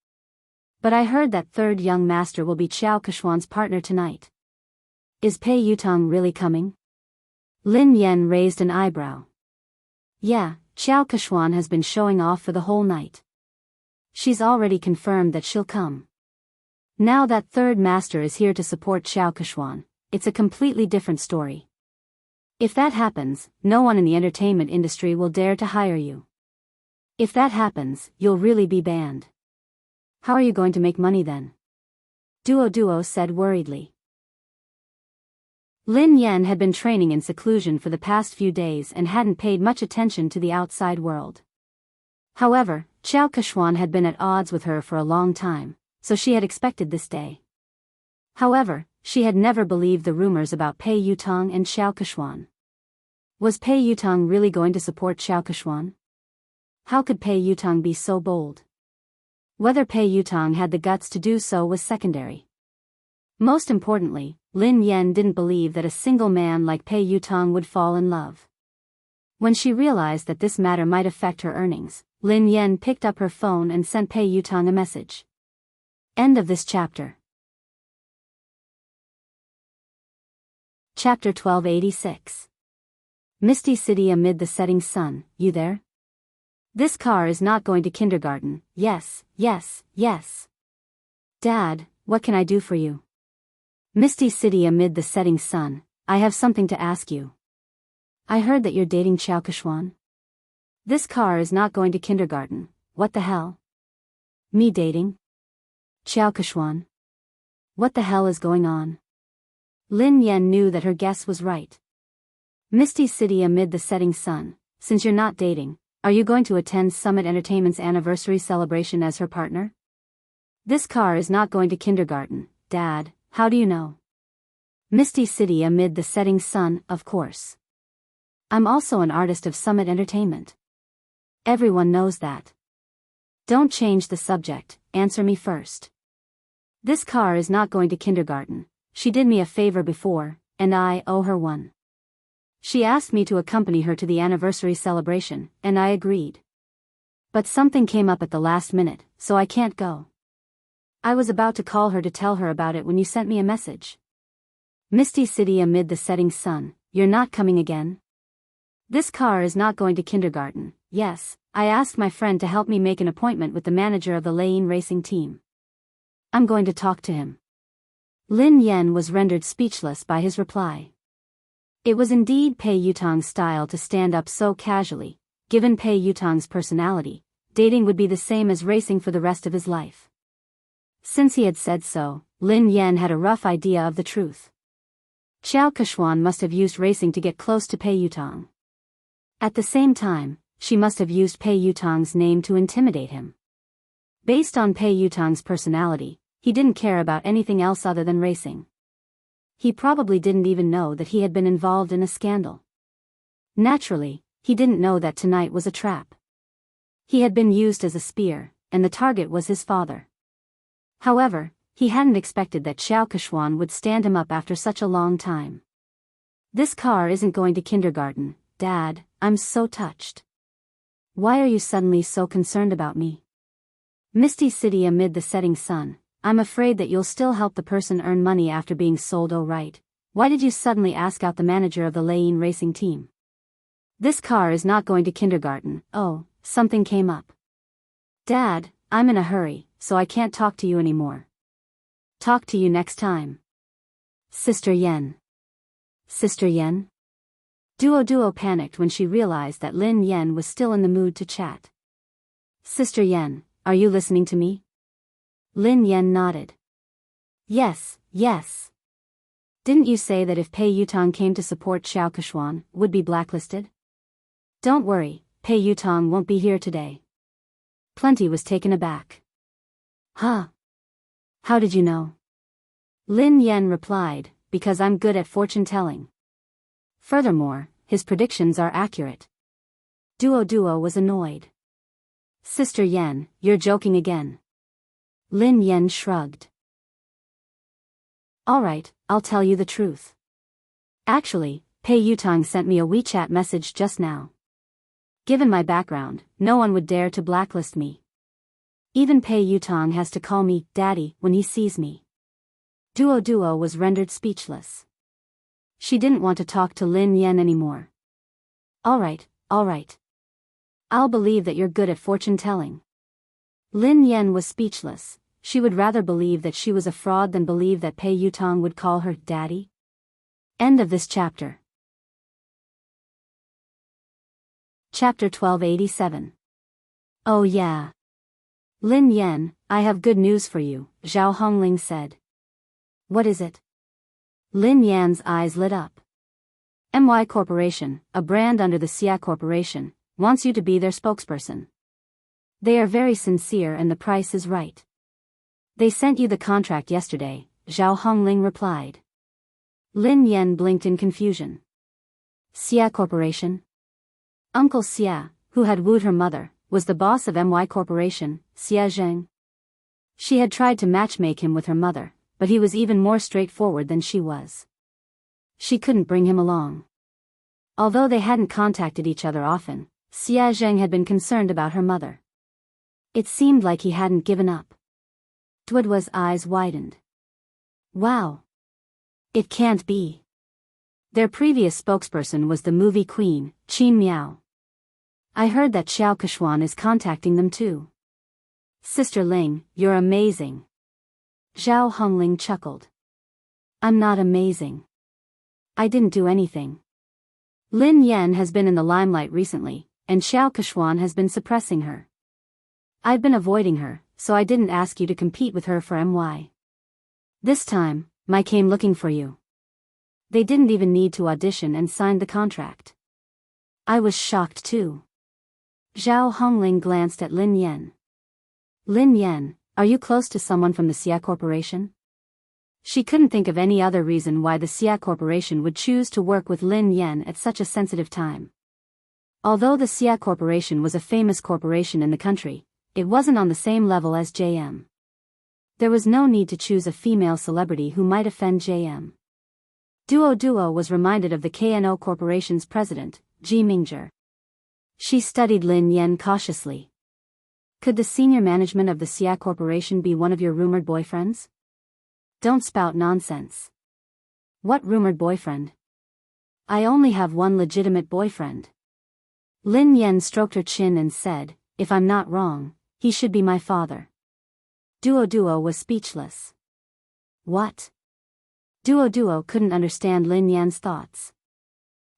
But I heard that third young master will be Qiao Keshuan's partner tonight. Is Pei Yutong really coming? Lin Yan raised an eyebrow. Yeah, Qiao Keshuan has been showing off for the whole night. She's already confirmed that she'll come. Now that third master is here to support Qiao Keshuan, it's a completely different story. If that happens, no one in the entertainment industry will dare to hire you. If that happens, you'll really be banned. How are you going to make money then? Duo said worriedly. Lin Yan had been training in seclusion for the past few days and hadn't paid much attention to the outside world. However, Qiao Keshuan had been at odds with her for a long time, so she had expected this day. However, she had never believed the rumors about Pei Yutong and Qiao Keshuan. Was Pei Yutong really going to support Qiao Keshuan? How could Pei Yutong be so bold? Whether Pei Yutong had the guts to do so was secondary. Most importantly, Lin Yan didn't believe that a single man like Pei Yutong would fall in love. When she realized that this matter might affect her earnings, Lin Yan picked up her phone and sent Pei Yutong a message. End of this chapter. Chapter 1286. Misty City amid the setting sun, you there? This car is not going to kindergarten, yes. Dad, what can I do for you? Misty City amid the setting sun, I have something to ask you. I heard that you're dating Qiao Keshuan. This car is not going to kindergarten, what the hell? Me dating? Qiao Keshuan? What the hell is going on? Lin Yan knew that her guess was right. Misty City amid the setting sun, since you're not dating, are you going to attend Summit Entertainment's anniversary celebration as her partner? This car is not going to kindergarten, Dad, how do you know? Misty City amid the setting sun, of course. I'm also an artist of Summit Entertainment. Everyone knows that. Don't change the subject, answer me first. This car is not going to kindergarten, she did me a favor before, and I owe her one. She asked me to accompany her to the anniversary celebration, and I agreed. But something came up at the last minute, so I can't go. I was about to call her to tell her about it when you sent me a message. Misty City amid the setting sun, you're not coming again? This car is not going to kindergarten, yes, I asked my friend to help me make an appointment with the manager of the Lane racing team. I'm going to talk to him. Lin Yan was rendered speechless by his reply. It was indeed Pei Yutong's style to stand up so casually. Given Pei Yutong's personality, dating would be the same as racing for the rest of his life. Since he had said so, Lin Yan had a rough idea of the truth. Qiao Keshuan must have used racing to get close to Pei Yutong. At the same time, she must have used Pei Yutong's name to intimidate him. Based on Pei Yutang's personality, he didn't care about anything else other than racing. He probably didn't even know that he had been involved in a scandal. Naturally, he didn't know that tonight was a trap. He had been used as a spear, and the target was his father. However, he hadn't expected that Xiao Keshuan would stand him up after such a long time. This car isn't going to kindergarten, Dad, I'm so touched. Why are you suddenly so concerned about me? Misty City amid the setting sun, I'm afraid that you'll still help the person earn money after being sold. Oh right, why did you suddenly ask out the manager of the Lane racing team? This car is not going to kindergarten. Oh, something came up. Dad, I'm in a hurry, so I can't talk to you anymore. Talk to you next time. Sister Yen. Sister Yen? Duo panicked when she realized that Lin Yen was still in the mood to chat. Sister Yen, are you listening to me? Lin Yen nodded. Yes. Didn't you say that if Pei Yutang came to support Xiao Keshuan, would be blacklisted? Don't worry, Pei Yutang won't be here today. Plenty was taken aback. Huh? How did you know? Lin Yen replied, because I'm good at fortune-telling. Furthermore, his predictions are accurate. Duo was annoyed. Sister Yen, you're joking again. Lin Yen shrugged. Alright, I'll tell you the truth. Actually, Pei Yutang sent me a WeChat message just now. Given my background, no one would dare to blacklist me. Even Pei Yutang has to call me Daddy when he sees me. Duo was rendered speechless. She didn't want to talk to Lin Yen anymore. Alright. I'll believe that you're good at fortune-telling. Lin Yen was speechless. She would rather believe that she was a fraud than believe that Pei Yutang would call her Daddy. End of this chapter. Chapter 1287. Oh yeah. Lin Yen, I have good news for you, Zhao Hongling said. What is it? Lin Yan's eyes lit up. MY Corporation, a brand under the Xia Corporation, wants you to be their spokesperson. They are very sincere and the price is right. They sent you the contract yesterday, Zhao Hongling replied. Lin Yen blinked in confusion. Xia Corporation? Uncle Xia, who had wooed her mother, was the boss of MY Corporation, Xia Zheng. She had tried to matchmake him with her mother, but he was even more straightforward than she was. She couldn't bring him along. Although they hadn't contacted each other often, Xia Zheng had been concerned about her mother. It seemed like he hadn't given up. Duoduo's eyes widened. Wow. It can't be. Their previous spokesperson was the movie queen, Qin Miao. I heard that Xiao Keshuan is contacting them too. Sister Ling, you're amazing. Zhao Hongling chuckled. I'm not amazing. I didn't do anything. Lin Yen has been in the limelight recently, and Xiao Keshuan has been suppressing her. I've been avoiding her, so I didn't ask you to compete with her for MY. This time, I came looking for you. They didn't even need to audition and sign the contract. I was shocked too. Zhao Hongling glanced at Lin Yen. Lin Yen, are you close to someone from the Xia Corporation? She couldn't think of any other reason why the Xia Corporation would choose to work with Lin Yen at such a sensitive time. Although the Xia Corporation was a famous corporation in the country, it wasn't on the same level as JM. There was no need to choose a female celebrity who might offend JM. Duo was reminded of the KNO Corporation's president, Ji Mingzhi. She studied Lin Yen cautiously. Could the senior management of the Xia Corporation be one of your rumored boyfriends? Don't spout nonsense. What rumored boyfriend? I only have one legitimate boyfriend. Lin Yen stroked her chin and said, if I'm not wrong, he should be my father. Duo was speechless. What? Duo couldn't understand Lin Yan's thoughts.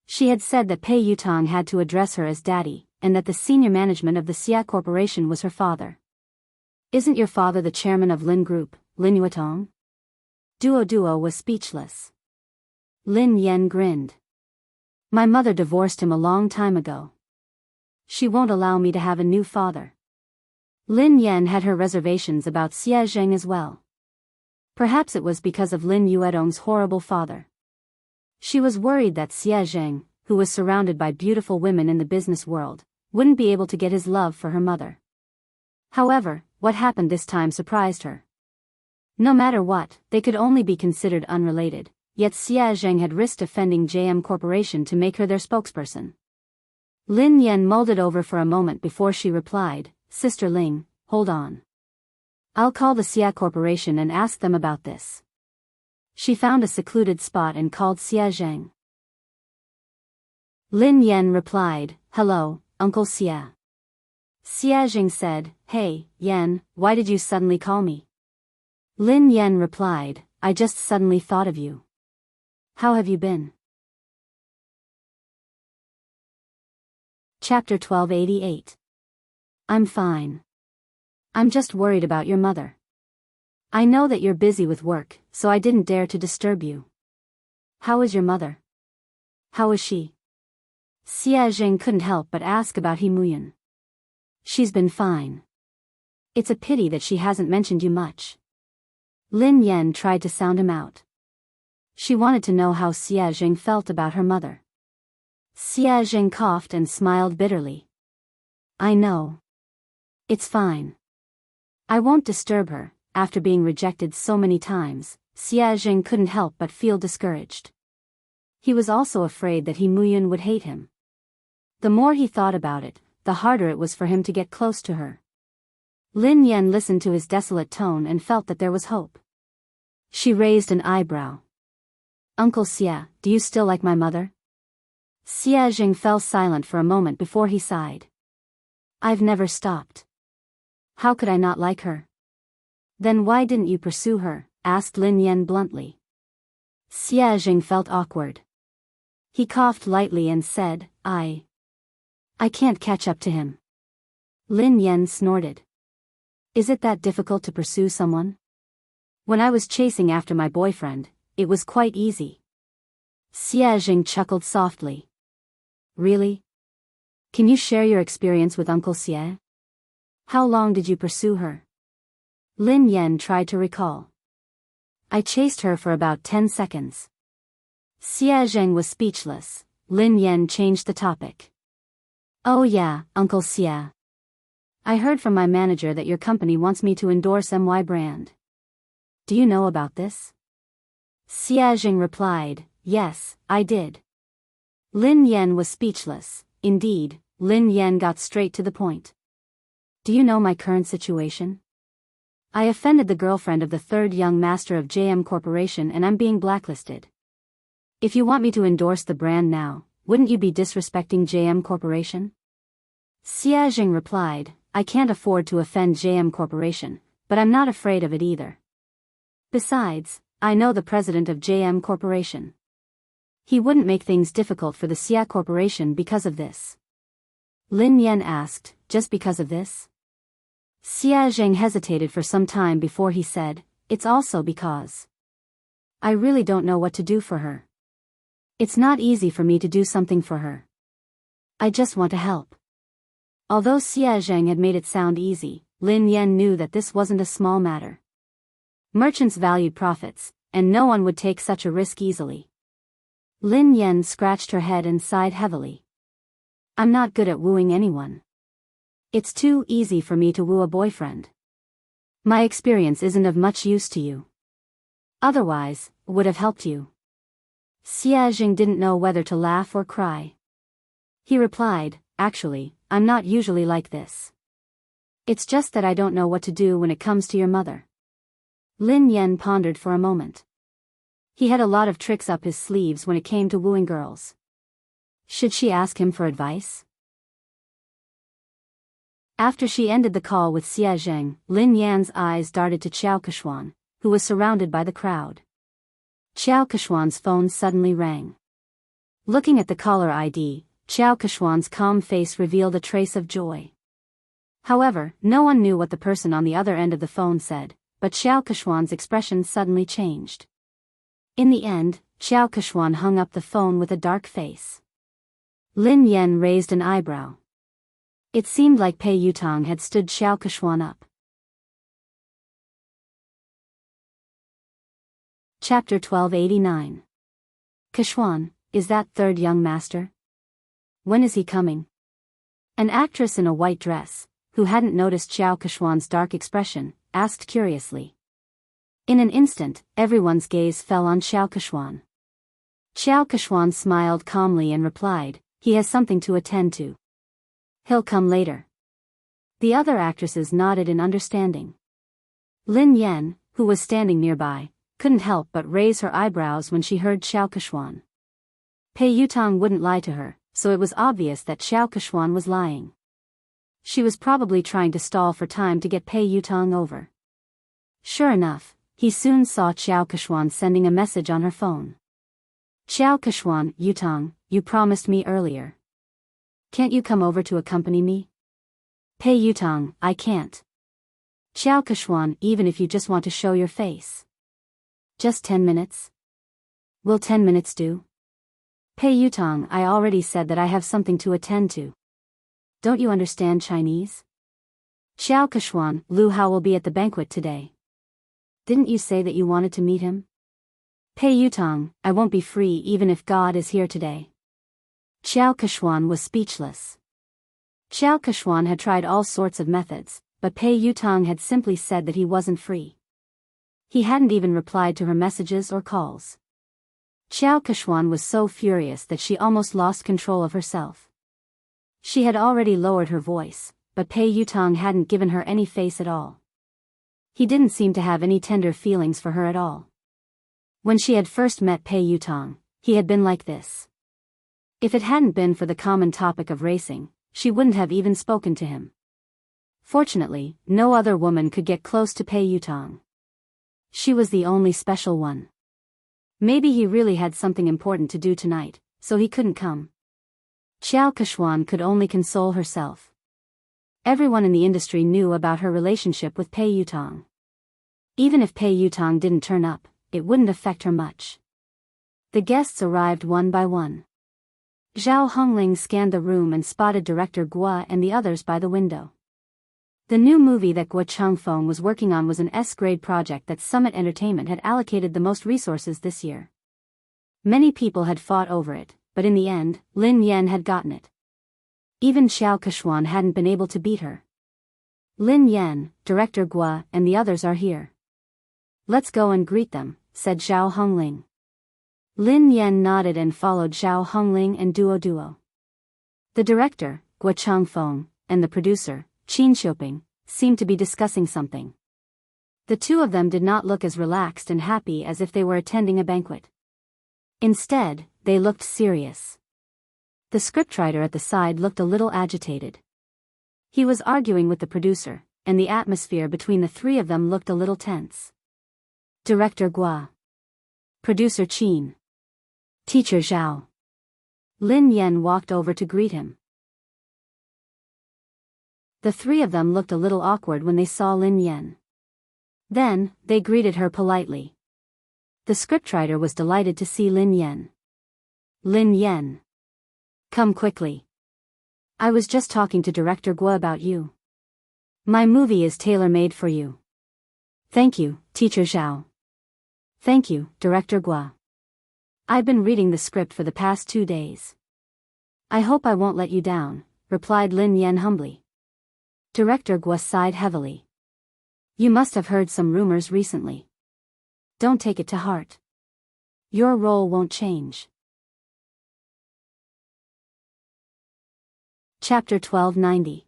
She had said that Pei Yutang had to address her as daddy, and that the senior management of the Xia Corporation was her father. Isn't your father the chairman of Lin Group, Lin Yuetong? Duo was speechless. Lin Yen grinned. My mother divorced him a long time ago. She won't allow me to have a new father. Lin Yan had her reservations about Xie Zheng as well. Perhaps it was because of Lin Yuedong's horrible father. She was worried that Xie Zheng, who was surrounded by beautiful women in the business world, wouldn't be able to get his love for her mother. However, what happened this time surprised her. No matter what, they could only be considered unrelated, yet Xie Zheng had risked offending JM Corporation to make her their spokesperson. Lin Yan mulled it over for a moment before she replied, "Sister Ling, hold on. I'll call the Xia Corporation and ask them about this." She found a secluded spot and called Xie Zheng. Lin Yan replied, "Hello, Uncle Xie." Xie Zheng said, "Hey, Yan, why did you suddenly call me?" Lin Yan replied, "I just suddenly thought of you. How have you been?" Chapter 1288. I'm fine. I'm just worried about your mother. I know that you're busy with work, so I didn't dare to disturb you. How is your mother? How is she? Xie Zheng couldn't help but ask about He Muyan. She's been fine. It's a pity that she hasn't mentioned you much. Lin Yan tried to sound him out. She wanted to know how Xie Zheng felt about her mother. Xie Zheng coughed and smiled bitterly. I know. It's fine. I won't disturb her. After being rejected so many times, Xie Zheng couldn't help but feel discouraged. He was also afraid that He Muyan would hate him. The more he thought about it, the harder it was for him to get close to her. Lin Yan listened to his desolate tone and felt that there was hope. She raised an eyebrow. Uncle Xie, do you still like my mother? Xie Zheng fell silent for a moment before he sighed. I've never stopped. How could I not like her? Then why didn't you pursue her? Asked Lin Yan bluntly. Xie Zheng felt awkward. He coughed lightly and said, I can't catch up to him. Lin Yan snorted. Is it that difficult to pursue someone? When I was chasing after my boyfriend, it was quite easy. Xie Zheng chuckled softly. Really? Can you share your experience with Uncle Xie? How long did you pursue her? Lin Yan tried to recall. I chased her for about 10 seconds. Xie Zheng was speechless. Lin Yan changed the topic. Oh yeah, Uncle Xie. I heard from my manager that your company wants me to endorse MY brand. Do you know about this? Xie Zheng replied, yes, I did. Lin Yan was speechless. Indeed, Lin Yan got straight to the point. Do you know my current situation? I offended the girlfriend of the third young master of JM Corporation and I'm being blacklisted. If you want me to endorse the brand now, wouldn't you be disrespecting JM Corporation? Xie Zheng replied, I can't afford to offend JM Corporation, but I'm not afraid of it either. Besides, I know the president of JM Corporation. He wouldn't make things difficult for the Xia Corporation because of this. Lin Yan asked, just because of this? Xie Zheng hesitated for some time before he said, it's also because I really don't know what to do for her. It's not easy for me to do something for her. I just want to help. Although Xie Zheng had made it sound easy, Lin Yan knew that this wasn't a small matter. Merchants valued profits, and no one would take such a risk easily. Lin Yan scratched her head and sighed heavily. I'm not good at wooing anyone. It's too easy for me to woo a boyfriend. My experience isn't of much use to you. Otherwise, would have helped you. Xie Zheng didn't know whether to laugh or cry. He replied, actually, I'm not usually like this. It's just that I don't know what to do when it comes to your mother. Lin Yan pondered for a moment. He had a lot of tricks up his sleeves when it came to wooing girls. Should she ask him for advice? After she ended the call with Xie Zheng, Lin Yan's eyes darted to Qiao Keshuan, who was surrounded by the crowd. Qiao Keshuan's phone suddenly rang. Looking at the caller ID, Qiao Keshuan's calm face revealed a trace of joy. However, no one knew what the person on the other end of the phone said, but Qiao Keshuan's expression suddenly changed. In the end, Qiao Keshuan hung up the phone with a dark face. Lin Yan raised an eyebrow. It seemed like Pei Yutong had stood Xiao Keshuan up. Chapter 1289. Keshuan, is that third young master? When is he coming? An actress in a white dress, who hadn't noticed Xiao Keshuan's dark expression, asked curiously. In an instant, everyone's gaze fell on Xiao Keshuan. Xiao Keshuan smiled calmly and replied, he has something to attend to. He'll come later. The other actresses nodded in understanding. Lin Yan, who was standing nearby, couldn't help but raise her eyebrows when she heard Xiao Keshuan. Pei Yutong wouldn't lie to her, so it was obvious that Xiao Keshuan was lying. She was probably trying to stall for time to get Pei Yutong over. Sure enough, he soon saw Xiao Keshuan sending a message on her phone. Xiao Keshuan, Yutong, you promised me earlier. Can't you come over to accompany me? Pei Yutong, I can't. Xiao Keshuan, even if you just want to show your face. Just 10 minutes? Will 10 minutes do? Pei Yutong, I already said that I have something to attend to. Don't you understand Chinese? Xiao Keshuan, Lu Hao will be at the banquet today. Didn't you say that you wanted to meet him? Pei Yutong, I won't be free even if God is here today. Xiao Keshuan was speechless. Xiao Keshuan had tried all sorts of methods, but Pei Yutong had simply said that he wasn't free. He hadn't even replied to her messages or calls. Xiao Keshuan was so furious that she almost lost control of herself. She had already lowered her voice, but Pei Yutong hadn't given her any face at all. He didn't seem to have any tender feelings for her at all. When she had first met Pei Yutong, he had been like this. If it hadn't been for the common topic of racing, she wouldn't have even spoken to him. Fortunately, no other woman could get close to Pei Yutong. She was the only special one. Maybe he really had something important to do tonight, so he couldn't come. Xiao Keshuan could only console herself. Everyone in the industry knew about her relationship with Pei Yutong. Even if Pei Yutong didn't turn up, it wouldn't affect her much. The guests arrived one by one. Zhao Hongling scanned the room and spotted director Guo and the others by the window. The new movie that Guo Changfeng was working on was an S-grade project that Summit Entertainment had allocated the most resources this year. Many people had fought over it, but in the end, Lin Yan had gotten it. Even Xiao Keshuan hadn't been able to beat her. Lin Yan, director Guo, and the others are here. Let's go and greet them, said Zhao Hongling. Lin Yan nodded and followed Zhao Hongling and Duo. The director, Guo Changfeng, and the producer, Qin Xiuping, seemed to be discussing something. The two of them did not look as relaxed and happy as if they were attending a banquet. Instead, they looked serious. The scriptwriter at the side looked a little agitated. He was arguing with the producer, and the atmosphere between the three of them looked a little tense. Director Guo. Producer Qin. Teacher Zhao. Lin Yan walked over to greet him. The three of them looked a little awkward when they saw Lin Yan. Then, they greeted her politely. The scriptwriter was delighted to see Lin Yan. Lin Yan. Come quickly. I was just talking to Director Guo about you. My movie is tailor-made for you. Thank you, Teacher Zhao. Thank you, Director Guo. I've been reading the script for the past 2 days. I hope I won't let you down, replied Lin Yan humbly. Director Guo sighed heavily. You must have heard some rumors recently. Don't take it to heart. Your role won't change. Chapter 1290.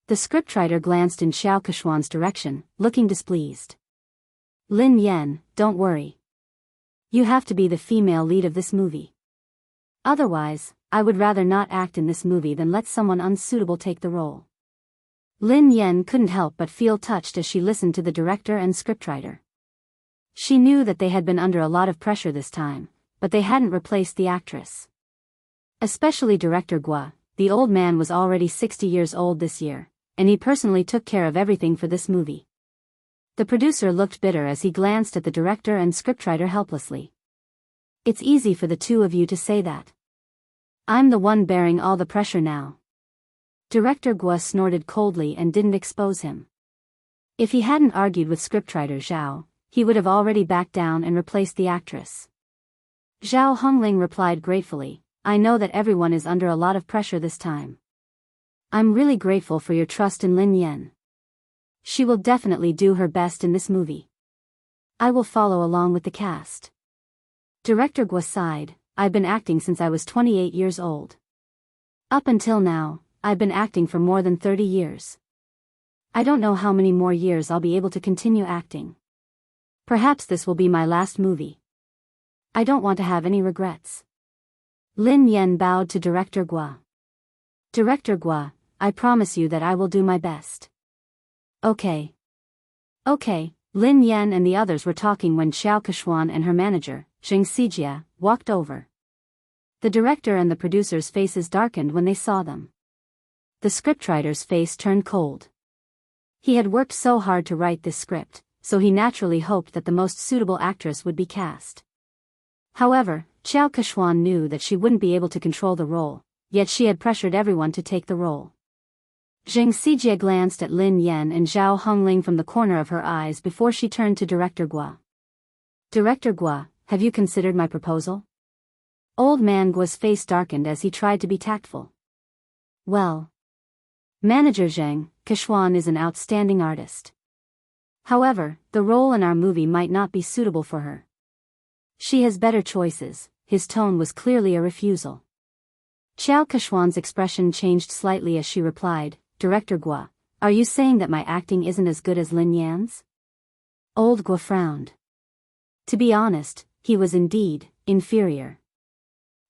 The scriptwriter glanced in Xiao Keshuan's direction, looking displeased. Lin Yan, don't worry. You have to be the female lead of this movie. Otherwise, I would rather not act in this movie than let someone unsuitable take the role. Lin Yan couldn't help but feel touched as she listened to the director and scriptwriter. She knew that they had been under a lot of pressure this time, but they hadn't replaced the actress. Especially Director Guo, the old man was already 60 years old this year, and he personally took care of everything for this movie. The producer looked bitter as he glanced at the director and scriptwriter helplessly. It's easy for the two of you to say that. I'm the one bearing all the pressure now. Director Guo snorted coldly and didn't expose him. If he hadn't argued with scriptwriter Zhao, he would have already backed down and replaced the actress. Zhao Hongling replied gratefully, I know that everyone is under a lot of pressure this time. I'm really grateful for your trust in Lin Yan. She will definitely do her best in this movie. I will follow along with the cast. Director Guo sighed, I've been acting since I was 28 years old. Up until now, I've been acting for more than 30 years. I don't know how many more years I'll be able to continue acting. Perhaps this will be my last movie. I don't want to have any regrets. Lin Yan bowed to Director Guo. Director Guo, I promise you that I will do my best. Okay. Okay, Lin Yan and the others were talking when Xiao Kechuan and her manager, Zheng Xijia, walked over. The director and the producer's faces darkened when they saw them. The scriptwriter's face turned cold. He had worked so hard to write this script, so he naturally hoped that the most suitable actress would be cast. However, Xiao Kechuan knew that she wouldn't be able to control the role, yet she had pressured everyone to take the role. Zheng Xijie glanced at Lin Yan and Zhao Hongling from the corner of her eyes before she turned to Director Guo. Director Guo, have you considered my proposal? Old man Guo's face darkened as he tried to be tactful. Well. Manager Zheng, Kechuan is an outstanding artist. However, the role in our movie might not be suitable for her. She has better choices. His tone was clearly a refusal. Xiao Kechuan's expression changed slightly as she replied, Director Guo, are you saying that my acting isn't as good as Lin Yan's? Old Guo frowned. To be honest, he was indeed inferior.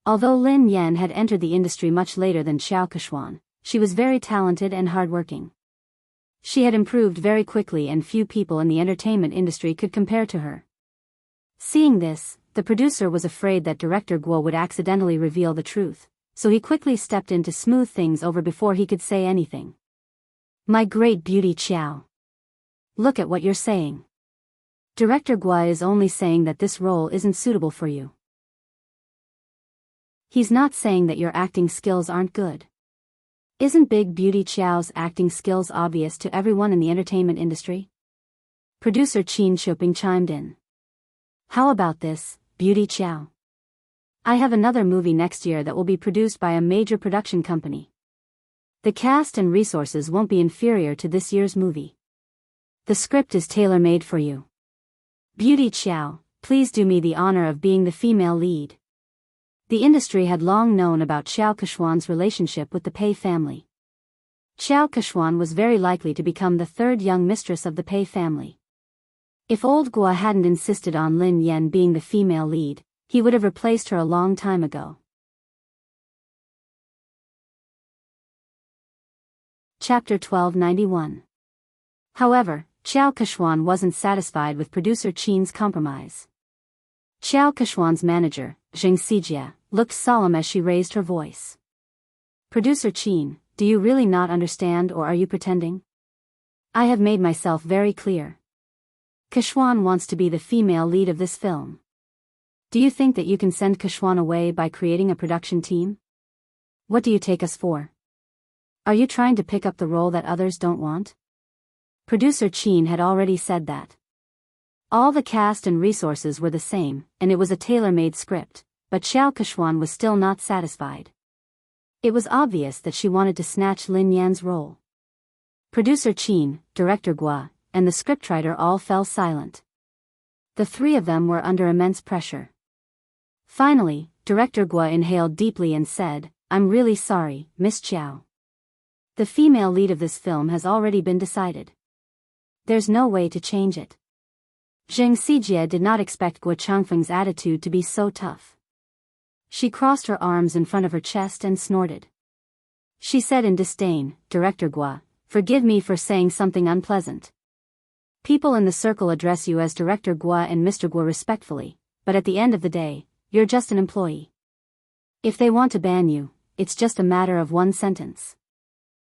Although Lin Yan had entered the industry much later than Xiao Kechuan, she was very talented and hardworking. She had improved very quickly and few people in the entertainment industry could compare to her. Seeing this, the producer was afraid that Director Guo would accidentally reveal the truth, so he quickly stepped in to smooth things over before he could say anything. My great beauty Xiao. Look at what you're saying. Director Guo is only saying that this role isn't suitable for you. He's not saying that your acting skills aren't good. Isn't Big Beauty Xiao's acting skills obvious to everyone in the entertainment industry? Producer Qin Shuping chimed in. How about this, Beauty Xiao? I have another movie next year that will be produced by a major production company. The cast and resources won't be inferior to this year's movie. The script is tailor-made for you. Beauty Xiao, please do me the honor of being the female lead. The industry had long known about Xiao Kechuan's relationship with the Pei family. Xiao Kechuan was very likely to become the third young mistress of the Pei family. If old Guo hadn't insisted on Lin Yan being the female lead, he would have replaced her a long time ago. Chapter 1291. However, Xiao Kechuan wasn't satisfied with producer Qin's compromise. Xiao Kechuan's manager, Zheng Xijia, looked solemn as she raised her voice. Producer Qin, do you really not understand or are you pretending? I have made myself very clear. Kechuan wants to be the female lead of this film. Do you think that you can send Kechuan away by creating a production team? What do you take us for? Are you trying to pick up the role that others don't want? Producer Qin had already said that. All the cast and resources were the same, and it was a tailor-made script, but Xiao Kechuan was still not satisfied. It was obvious that she wanted to snatch Lin Yan's role. Producer Qin, Director Guo, and the scriptwriter all fell silent. The three of them were under immense pressure. Finally, Director Guo inhaled deeply and said, I'm really sorry, Miss Xiao. The female lead of this film has already been decided. There's no way to change it. Zheng Xijie did not expect Guo Changfeng's attitude to be so tough. She crossed her arms in front of her chest and snorted. She said in disdain, Director Guo, forgive me for saying something unpleasant. People in the circle address you as Director Guo and Mr. Guo respectfully, but at the end of the day, you're just an employee. If they want to ban you, it's just a matter of one sentence.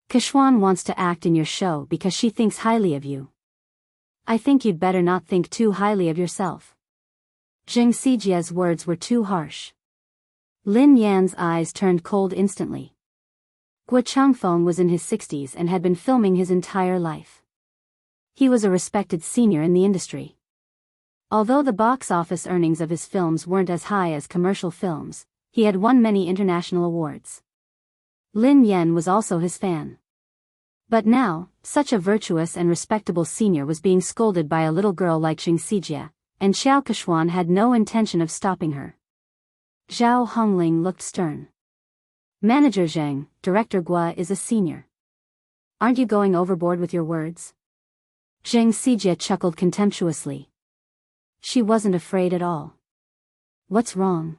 Kechuan wants to act in your show because she thinks highly of you. I think you'd better not think too highly of yourself. Zheng Xijie's words were too harsh. Lin Yan's eyes turned cold instantly. Guo Changfeng was in his 60s and had been filming his entire life. He was a respected senior in the industry. Although the box office earnings of his films weren't as high as commercial films, he had won many international awards. Lin Yan was also his fan. But now, such a virtuous and respectable senior was being scolded by a little girl like Xing Xijie, and Xiao Keshuan had no intention of stopping her. Zhao Hongling looked stern. Manager Zheng, Director Guo is a senior. Aren't you going overboard with your words? Zheng Xijie chuckled contemptuously. She wasn't afraid at all. What's wrong?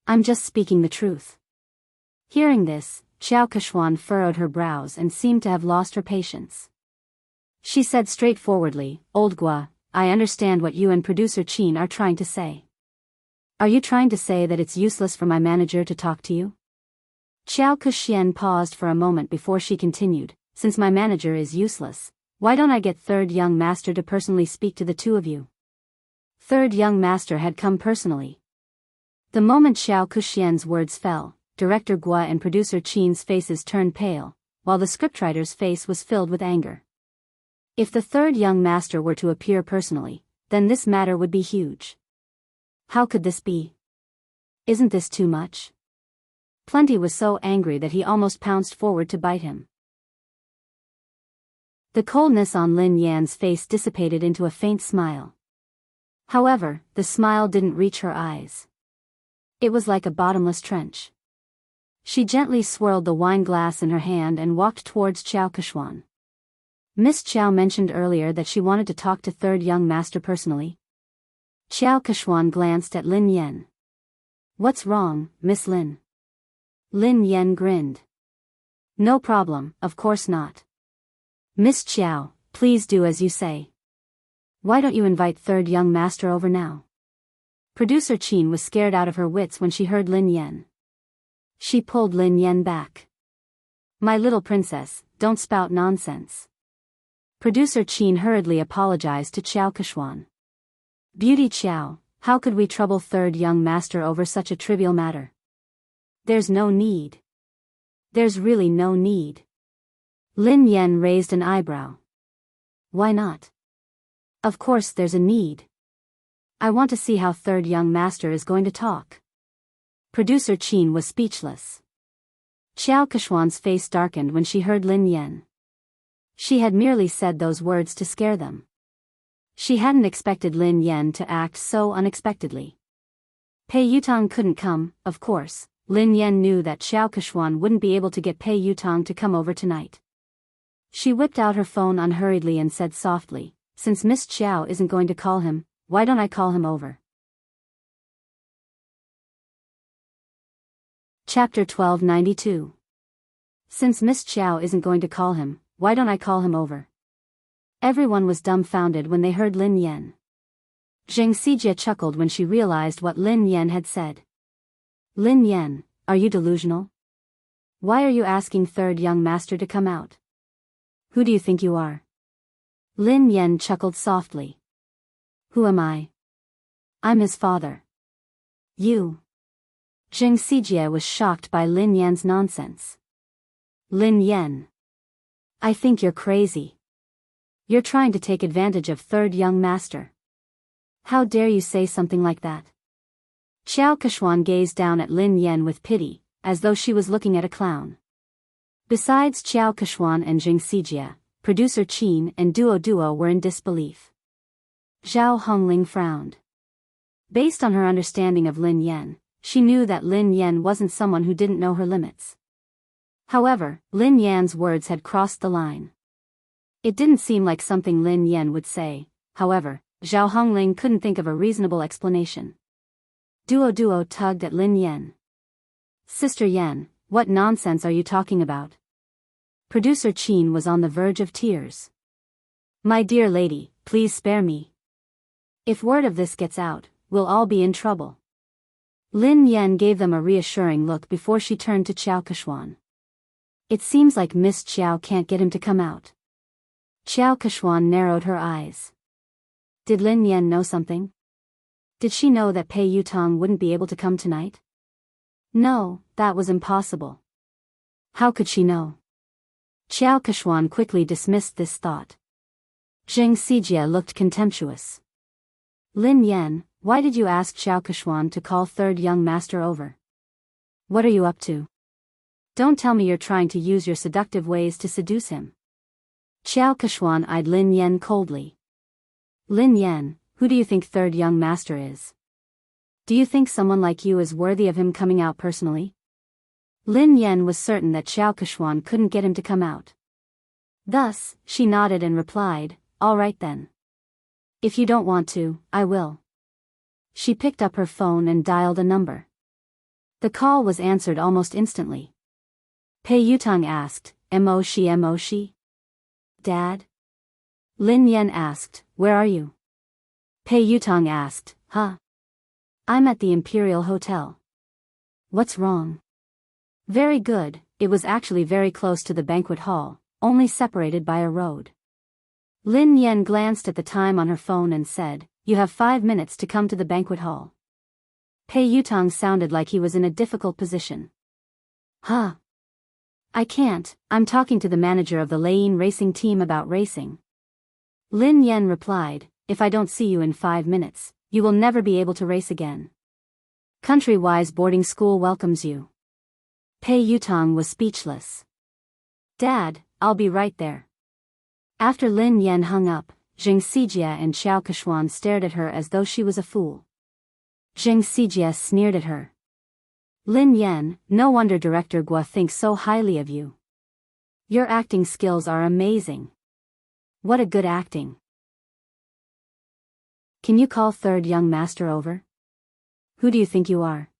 I'm just speaking the truth. Hearing this, Xiao Keshuan furrowed her brows and seemed to have lost her patience. She said straightforwardly, Old Guo, I understand what you and producer Qin are trying to say. Are you trying to say that it's useless for my manager to talk to you? Xiao Kexian paused for a moment before she continued, since my manager is useless, why don't I get third young master to personally speak to the two of you? Third young master had come personally. The moment Xiao Kexian's words fell, Director Guo and producer Qin's faces turned pale, while the scriptwriter's face was filled with anger. If the third young master were to appear personally, then this matter would be huge. How could this be? Isn't this too much? Plenty was so angry that he almost pounced forward to bite him. The coldness on Lin Yan's face dissipated into a faint smile. However, the smile didn't reach her eyes. It was like a bottomless trench. She gently swirled the wine glass in her hand and walked towards Xiao Keshuan. Miss Qiao mentioned earlier that she wanted to talk to third young master personally. Xiao Keshuan glanced at Lin Yan. What's wrong, Miss Lin? Lin Yan grinned. No problem, of course not. Miss Qiao, please do as you say. Why don't you invite third young master over now? Producer Qin was scared out of her wits when she heard Lin Yan. She pulled Lin Yan back. My little princess, don't spout nonsense. Producer Qin hurriedly apologized to Xiao Keshuan. Beauty Qiao, how could we trouble third young master over such a trivial matter? There's no need. There's really no need. Lin Yan raised an eyebrow. Why not? Of course there's a need. I want to see how third young master is going to talk. Producer Qin was speechless. Xiao Keshuan's face darkened when she heard Lin Yan. She had merely said those words to scare them. She hadn't expected Lin Yan to act so unexpectedly. Pei Yutang couldn't come, of course. Lin Yan knew that Xiao Keshuan wouldn't be able to get Pei Yutang to come over tonight. She whipped out her phone unhurriedly and said softly, since Miss Qiao isn't going to call him, why don't I call him over? Chapter 1292. Since Miss Qiao isn't going to call him, why don't I call him over? Everyone was dumbfounded when they heard Lin Yan. Zheng Xijie chuckled when she realized what Lin Yan had said. Lin Yan, are you delusional? Why are you asking third young master to come out? Who do you think you are? Lin Yan chuckled softly. Who am I? I'm his father. You. Zheng Xijie was shocked by Lin Yan's nonsense. Lin Yan. I think you're crazy. You're trying to take advantage of third young master. How dare you say something like that? Xiao Keshuan gazed down at Lin Yan with pity, as though she was looking at a clown. Besides Xiao Keshuan and Zheng Xijie, producer Qin and Duo were in disbelief. Zhao Hongling frowned. Based on her understanding of Lin Yan, she knew that Lin Yan wasn't someone who didn't know her limits. However, Lin Yan's words had crossed the line. It didn't seem like something Lin Yan would say. However, Zhao Hongling couldn't think of a reasonable explanation. Duo tugged at Lin Yan. Sister Yan, what nonsense are you talking about? Producer Qin was on the verge of tears. My dear lady, please spare me. If word of this gets out, we'll all be in trouble. Lin Yan gave them a reassuring look before she turned to Xiao Keshuan. It seems like Miss Qiao can't get him to come out. Xiao Keshuan narrowed her eyes. Did Lin Yan know something? Did she know that Pei Yutang wouldn't be able to come tonight? No, that was impossible. How could she know? Xiao Keshuan quickly dismissed this thought. Zheng Sijie looked contemptuous. Lin Yan, why did you ask Xiao Keshuan to call third young master over? What are you up to? Don't tell me you're trying to use your seductive ways to seduce him. Xiao Keshuan eyed Lin Yan coldly. Lin Yan, who do you think third young master is? Do you think someone like you is worthy of him coming out personally? Lin Yan was certain that Xiao Keshuan couldn't get him to come out. Thus, she nodded and replied, all right then. If you don't want to, I will. She picked up her phone and dialed a number. The call was answered almost instantly. Pei Yutang asked, Mo shi? Dad? Lin Yan asked, where are you? Pei Yutang asked, huh? I'm at the Imperial Hotel. What's wrong? Very good, it was actually very close to the banquet hall, only separated by a road. Lin Yan glanced at the time on her phone and said, you have 5 minutes to come to the banquet hall. Pei Yutang sounded like he was in a difficult position. Huh? I can't, I'm talking to the manager of the Lane racing team about racing. Lin Yan replied, if I don't see you in 5 minutes, you will never be able to race again. Country-wise boarding school welcomes you. Pei Yutang was speechless. Dad, I'll be right there. After Lin Yan hung up, Zheng Sijie and Xiao Keshuan stared at her as though she was a fool. Zheng Sijie sneered at her. Lin Yan, no wonder Director Guo thinks so highly of you. Your acting skills are amazing. What a good acting. Can you call third young master over? Who do you think you are?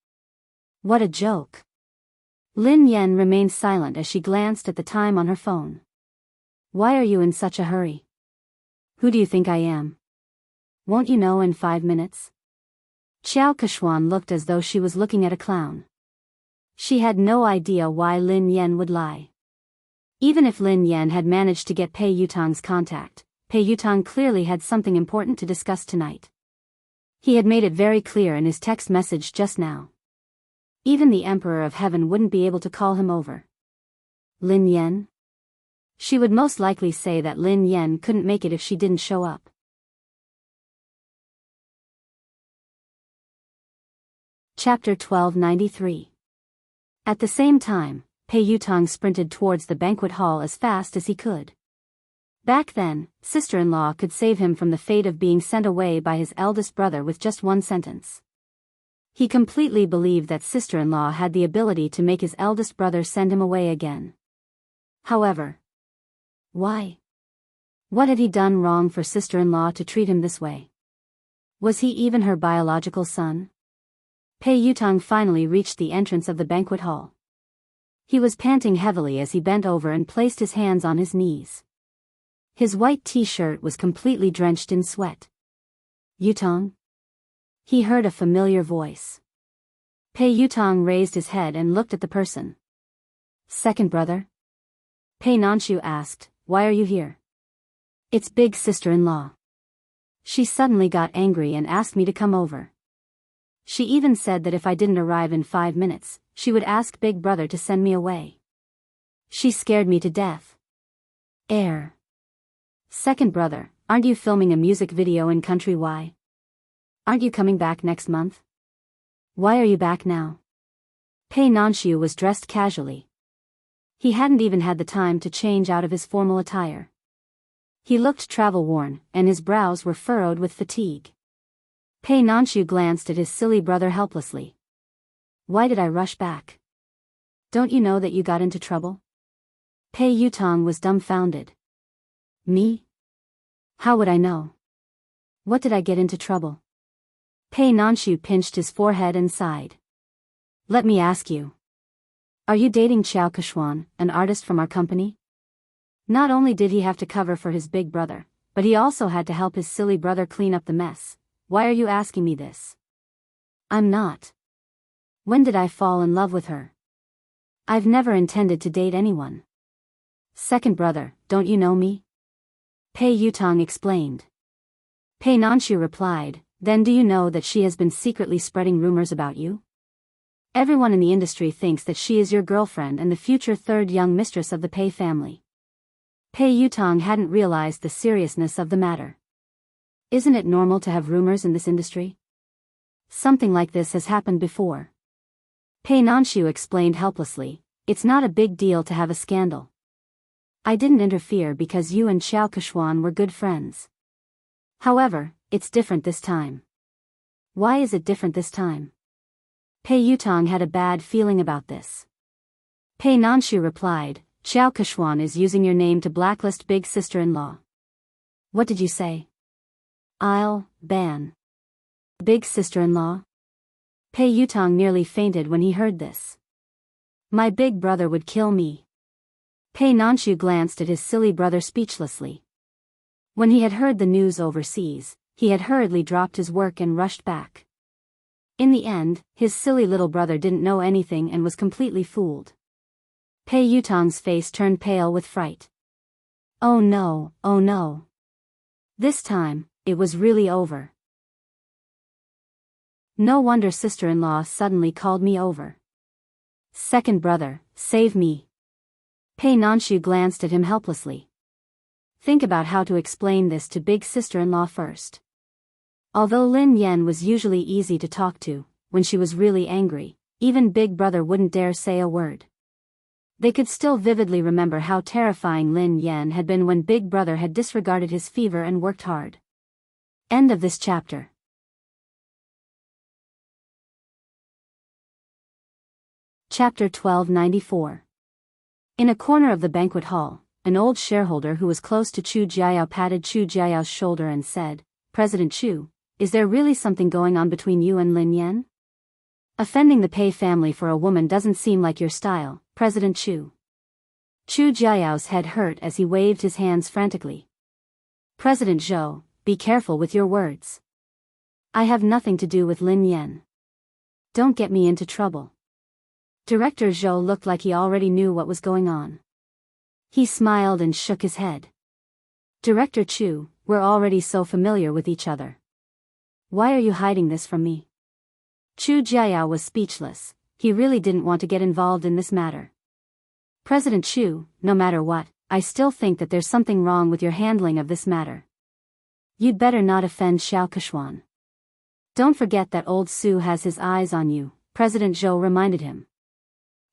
What a joke. Lin Yan remained silent as she glanced at the time on her phone. Why are you in such a hurry? Who do you think I am? Won't you know in 5 minutes? Xiao Keshuan looked as though she was looking at a clown. She had no idea why Lin Yan would lie. Even if Lin Yan had managed to get Pei Yutang's contact, Pei Yutang clearly had something important to discuss tonight. He had made it very clear in his text message just now. Even the Emperor of Heaven wouldn't be able to call him over. Lin Yan? She would most likely say that Lin Yan couldn't make it if she didn't show up. Chapter 1293. At the same time, Pei Yutang sprinted towards the banquet hall as fast as he could. Back then, sister-in-law could save him from the fate of being sent away by his eldest brother with just one sentence. He completely believed that sister-in-law had the ability to make his eldest brother send him away again. However, why? What had he done wrong for sister-in-law to treat him this way? Was he even her biological son? Pei Yutang finally reached the entrance of the banquet hall. He was panting heavily as he bent over and placed his hands on his knees. His white t-shirt was completely drenched in sweat. Yutang? He heard a familiar voice. Pei Yutang raised his head and looked at the person. Second brother? Pei Nanshu asked, why are you here? It's big sister-in-law. She suddenly got angry and asked me to come over. She even said that if I didn't arrive in 5 minutes, she would ask big brother to send me away. She scared me to death. Second brother, aren't you filming a music video in Country Y? Aren't you coming back next month? Why are you back now? Pei Nanshu was dressed casually. He hadn't even had the time to change out of his formal attire. He looked travel-worn, and his brows were furrowed with fatigue. Pei Nanshu glanced at his silly brother helplessly. Why did I rush back? Don't you know that you got into trouble? Pei Yutang was dumbfounded. Me? How would I know? What did I get into trouble? Pei Nanshu pinched his forehead and sighed. Let me ask you. Are you dating Xiao Keshuan, an artist from our company? Not only did he have to cover for his big brother, but he also had to help his silly brother clean up the mess. Why are you asking me this? I'm not. When did I fall in love with her? I've never intended to date anyone. Second brother, don't you know me? Pei Yutang explained. Pei Nanshu replied, then do you know that she has been secretly spreading rumors about you? Everyone in the industry thinks that she is your girlfriend and the future third young mistress of the Pei family. Pei Yutong hadn't realized the seriousness of the matter. Isn't it normal to have rumors in this industry? Something like this has happened before. Pei Nanshu explained helplessly, it's not a big deal to have a scandal. I didn't interfere because you and Xiao Keshuan were good friends. However, it's different this time. Why is it different this time? Pei Yutong had a bad feeling about this. Pei Nanshu replied, Xiao Keshuan is using your name to blacklist big sister-in-law. What did you say? I'll ban big sister-in-law? Pei Yutong nearly fainted when he heard this. My big brother would kill me. Pei Nanshu glanced at his silly brother speechlessly. When he had heard the news overseas, he had hurriedly dropped his work and rushed back. In the end, his silly little brother didn't know anything and was completely fooled. Pei Yutong's face turned pale with fright. Oh no, oh no. This time, it was really over. No wonder sister-in-law suddenly called me over. Second brother, save me. Pei Nanshu glanced at him helplessly. Think about how to explain this to big sister-in-law first. Although Lin Yan was usually easy to talk to, when she was really angry, even big brother wouldn't dare say a word. They could still vividly remember how terrifying Lin Yan had been when big brother had disregarded his fever and worked hard. End of this chapter. Chapter 1294. In a corner of the banquet hall, an old shareholder who was close to Chu Jiayao patted Chu Jiayao's shoulder and said, President Chu, is there really something going on between you and Lin Yan? Offending the Pei family for a woman doesn't seem like your style, President Chu. Chu Jiayao's head hurt as he waved his hands frantically. President Zhou, be careful with your words. I have nothing to do with Lin Yan. Don't get me into trouble. Director Zhou looked like he already knew what was going on. He smiled and shook his head. Director Chu, we're already so familiar with each other. Why are you hiding this from me? Chu Jiayao was speechless. He really didn't want to get involved in this matter. President Chu, no matter what, I still think that there's something wrong with your handling of this matter. You'd better not offend Xiao Keshuan. Don't forget that old Su has his eyes on you, President Zhou reminded him.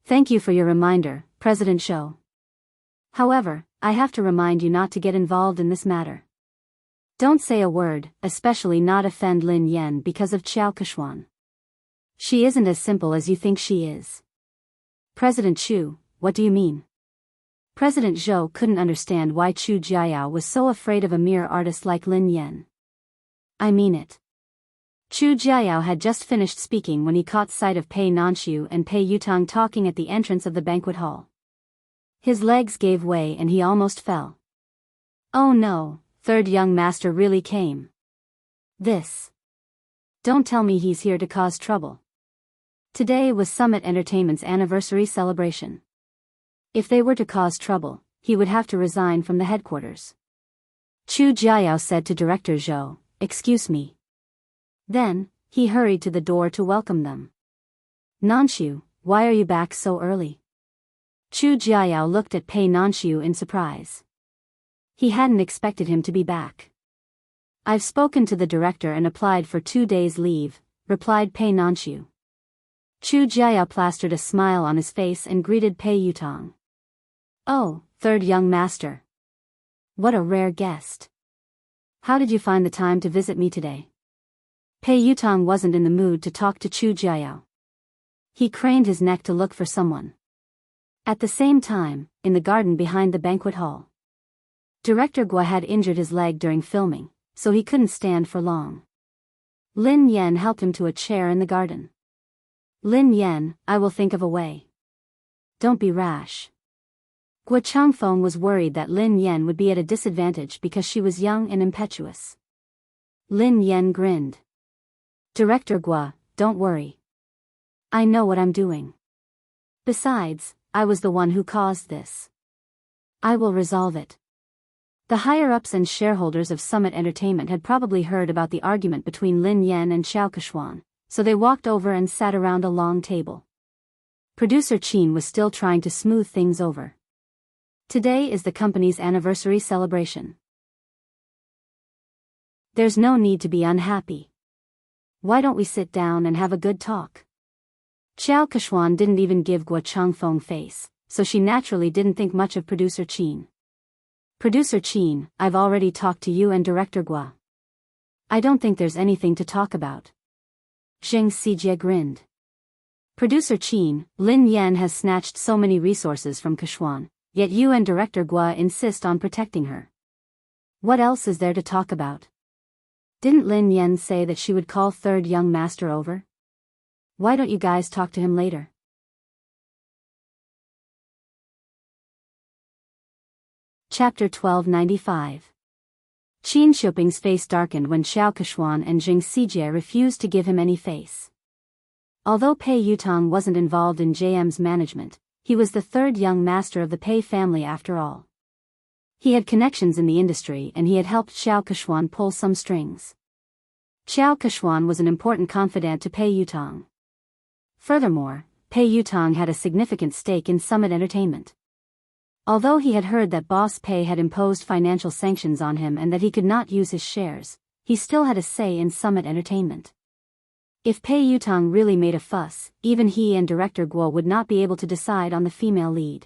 Thank you for your reminder, President Zhou. However, I have to remind you not to get involved in this matter. Don't say a word, especially not offend Lin Yan because of Xiao Keshuan. She isn't as simple as you think she is. President Chu, what do you mean? President Zhou couldn't understand why Chu Jiayao was so afraid of a mere artist like Lin Yan. I mean it. Chu Jiayao had just finished speaking when he caught sight of Pei Nanshu and Pei Yutong talking at the entrance of the banquet hall. His legs gave way and he almost fell. Oh no, third young master really came. This. Don't tell me he's here to cause trouble. Today was Summit Entertainment's anniversary celebration. If they were to cause trouble, he would have to resign from the headquarters. Chu Jiayao said to Director Zhou, Excuse me. Then, he hurried to the door to welcome them. Nanshu, why are you back so early? Chu Jiayao looked at Pei Nanshu in surprise. He hadn't expected him to be back. I've spoken to the director and applied for 2 days leave, replied Pei Nanshu. Chu Jiayao plastered a smile on his face and greeted Pei Yutong. Oh, third young master. What a rare guest. How did you find the time to visit me today? Pei Yutong wasn't in the mood to talk to Chu Jiayao. He craned his neck to look for someone. At the same time, in the garden behind the banquet hall, Director Gua had injured his leg during filming, so he couldn't stand for long. Lin Yan helped him to a chair in the garden. Lin Yan, I will think of a way. Don't be rash. Gua Changfeng was worried that Lin Yan would be at a disadvantage because she was young and impetuous. Lin Yan grinned. Director Gua, don't worry. I know what I'm doing. Besides, I was the one who caused this. I will resolve it. The higher-ups and shareholders of Summit Entertainment had probably heard about the argument between Lin Yan and Xiao Keshuan, so they walked over and sat around a long table. Producer Qin was still trying to smooth things over. Today is the company's anniversary celebration. There's no need to be unhappy. Why don't we sit down and have a good talk? Xiao Keshuan didn't even give Guo Changfeng face, so she naturally didn't think much of Producer Qin. Producer Qin, I've already talked to you and Director Guo. I don't think there's anything to talk about. Zheng Xijie grinned. Producer Qin, Lin Yan has snatched so many resources from Keshuan, yet you and Director Guo insist on protecting her. What else is there to talk about? Didn't Lin Yan say that she would call third young master over? Why don't you guys talk to him later? Chapter 1295. Qin Shuping's face darkened when Xiao Keshuan and Zheng Xijie refused to give him any face. Although Pei Yutong wasn't involved in JM's management, he was the third young master of the Pei family after all. He had connections in the industry and he had helped Xiao Keshuan pull some strings. Xiao Keshuan was an important confidant to Pei Yutong. Furthermore, Pei Yutong had a significant stake in Summit Entertainment. Although he had heard that Boss Pei had imposed financial sanctions on him and that he could not use his shares, he still had a say in Summit Entertainment. If Pei Yutong really made a fuss, even he and Director Guo would not be able to decide on the female lead.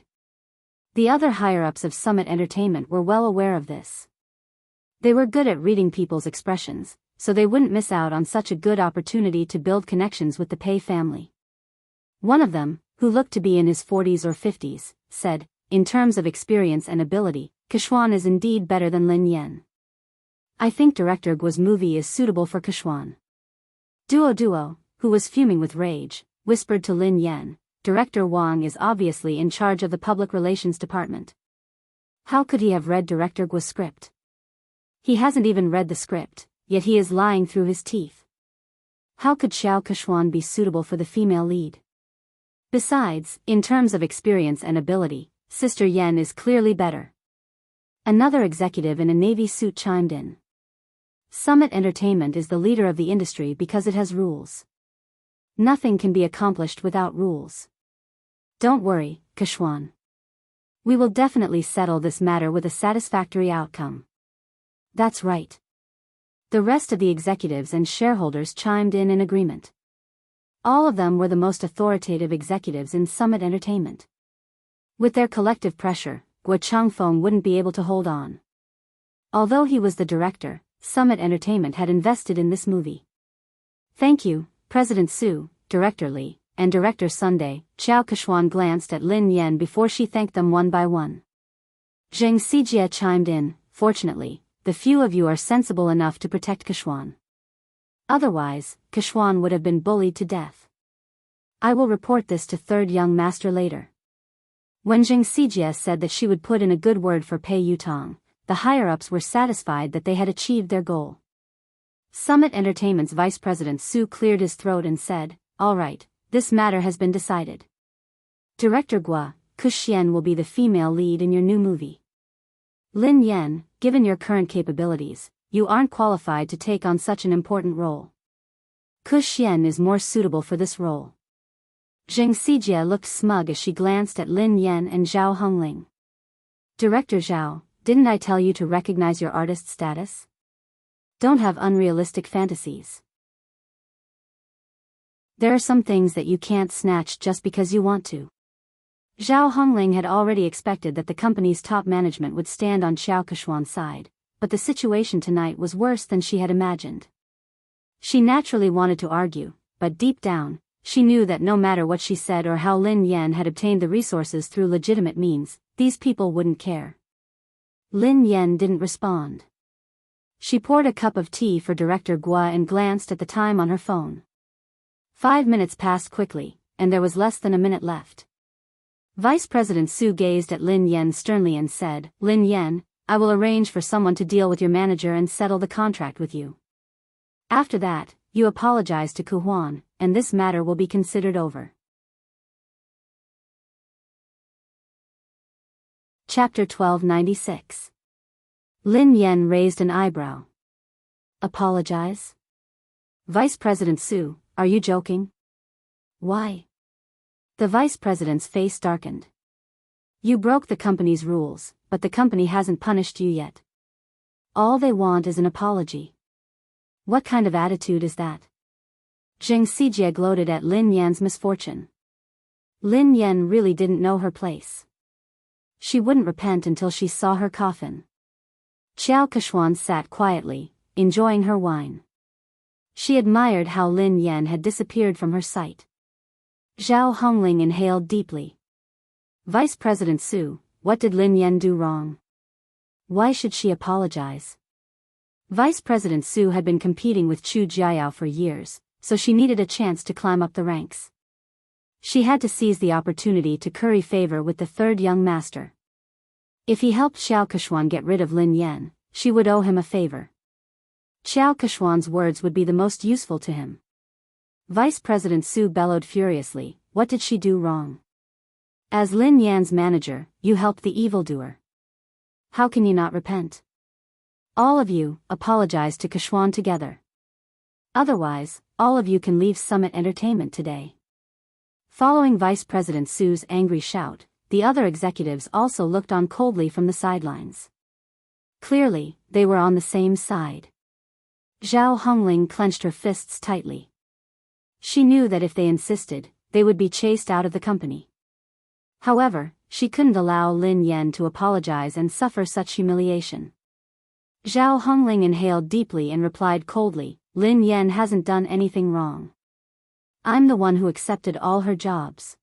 The other higher-ups of Summit Entertainment were well aware of this. They were good at reading people's expressions, so they wouldn't miss out on such a good opportunity to build connections with the Pei family. One of them, who looked to be in his 40s or 50s, said, in terms of experience and ability, Keshuan is indeed better than Lin Yan. I think Director Guo's movie is suitable for Keshuan. Duo, who was fuming with rage, whispered to Lin Yan, Director Wang is obviously in charge of the public relations department. How could he have read Director Guo's script? He hasn't even read the script, yet he is lying through his teeth. How could Xiao Keshuan be suitable for the female lead? Besides, in terms of experience and ability, Sister Yen is clearly better. Another executive in a navy suit chimed in. Summit Entertainment is the leader of the industry because it has rules. Nothing can be accomplished without rules. Don't worry, Keshuan. We will definitely settle this matter with a satisfactory outcome. That's right. The rest of the executives and shareholders chimed in agreement. All of them were the most authoritative executives in Summit Entertainment. With their collective pressure, Guo Changfeng wouldn't be able to hold on. Although he was the director, Summit Entertainment had invested in this movie. Thank you, President Su, Director Li, and Director Sunday. Xiao Keshuan glanced at Lin Yan before she thanked them one by one. Zheng Xijie chimed in, fortunately, the few of you are sensible enough to protect Keshuan. Otherwise, Keshuan would have been bullied to death. I will report this to third young master later. When Zheng Xijie said that she would put in a good word for Pei Yutong, the higher-ups were satisfied that they had achieved their goal. Summit Entertainment's Vice President Su cleared his throat and said, all right, this matter has been decided. Director Guo, Kuxian will be the female lead in your new movie. Lin Yan, given your current capabilities, you aren't qualified to take on such an important role. Kuxian is more suitable for this role. Zheng Xijie looked smug as she glanced at Lin Yan and Zhao Hongling. Director Zhao, didn't I tell you to recognize your artist status? Don't have unrealistic fantasies. There are some things that you can't snatch just because you want to. Zhao Hongling had already expected that the company's top management would stand on Xiao Keshuan's side, but the situation tonight was worse than she had imagined. She naturally wanted to argue, but deep down, she knew that no matter what she said or how Lin Yan had obtained the resources through legitimate means, these people wouldn't care. Lin Yan didn't respond. She poured a cup of tea for Director Guo and glanced at the time on her phone. 5 minutes passed quickly, and there was less than a minute left. Vice President Su gazed at Lin Yan sternly and said, Lin Yan, I will arrange for someone to deal with your manager and settle the contract with you. After that, you apologize to Ku Huan, and this matter will be considered over. Chapter 1296. Lin Yan raised an eyebrow. Apologize? Vice President Su, are you joking? Why? The vice president's face darkened. You broke the company's rules, but the company hasn't punished you yet. All they want is an apology. What kind of attitude is that? Zheng Xijie gloated at Lin Yan's misfortune. Lin Yan really didn't know her place. She wouldn't repent until she saw her coffin. Xiao Kechuan sat quietly, enjoying her wine. She admired how Lin Yan had disappeared from her sight. Zhao Hongling inhaled deeply. Vice President Su, what did Lin Yan do wrong? Why should she apologize? Vice President Su had been competing with Chu Jiayao for years, so she needed a chance to climb up the ranks. She had to seize the opportunity to curry favor with the third young master. If he helped Xiao Kechuan get rid of Lin Yan, she would owe him a favor. Xiao Kechuan's words would be the most useful to him. Vice President Su bellowed furiously, what did she do wrong? As Lin Yan's manager, you helped the evildoer. How can you not repent? All of you, apologize to Kechuan together. Otherwise, all of you can leave Summit Entertainment today. Following Vice President Su's angry shout, the other executives also looked on coldly from the sidelines. Clearly, they were on the same side. Zhao Hongling clenched her fists tightly. She knew that if they insisted, they would be chased out of the company. However, she couldn't allow Lin Yan to apologize and suffer such humiliation. Zhao Hongling inhaled deeply and replied coldly, Lin Yan hasn't done anything wrong. I'm the one who accepted all her jobs.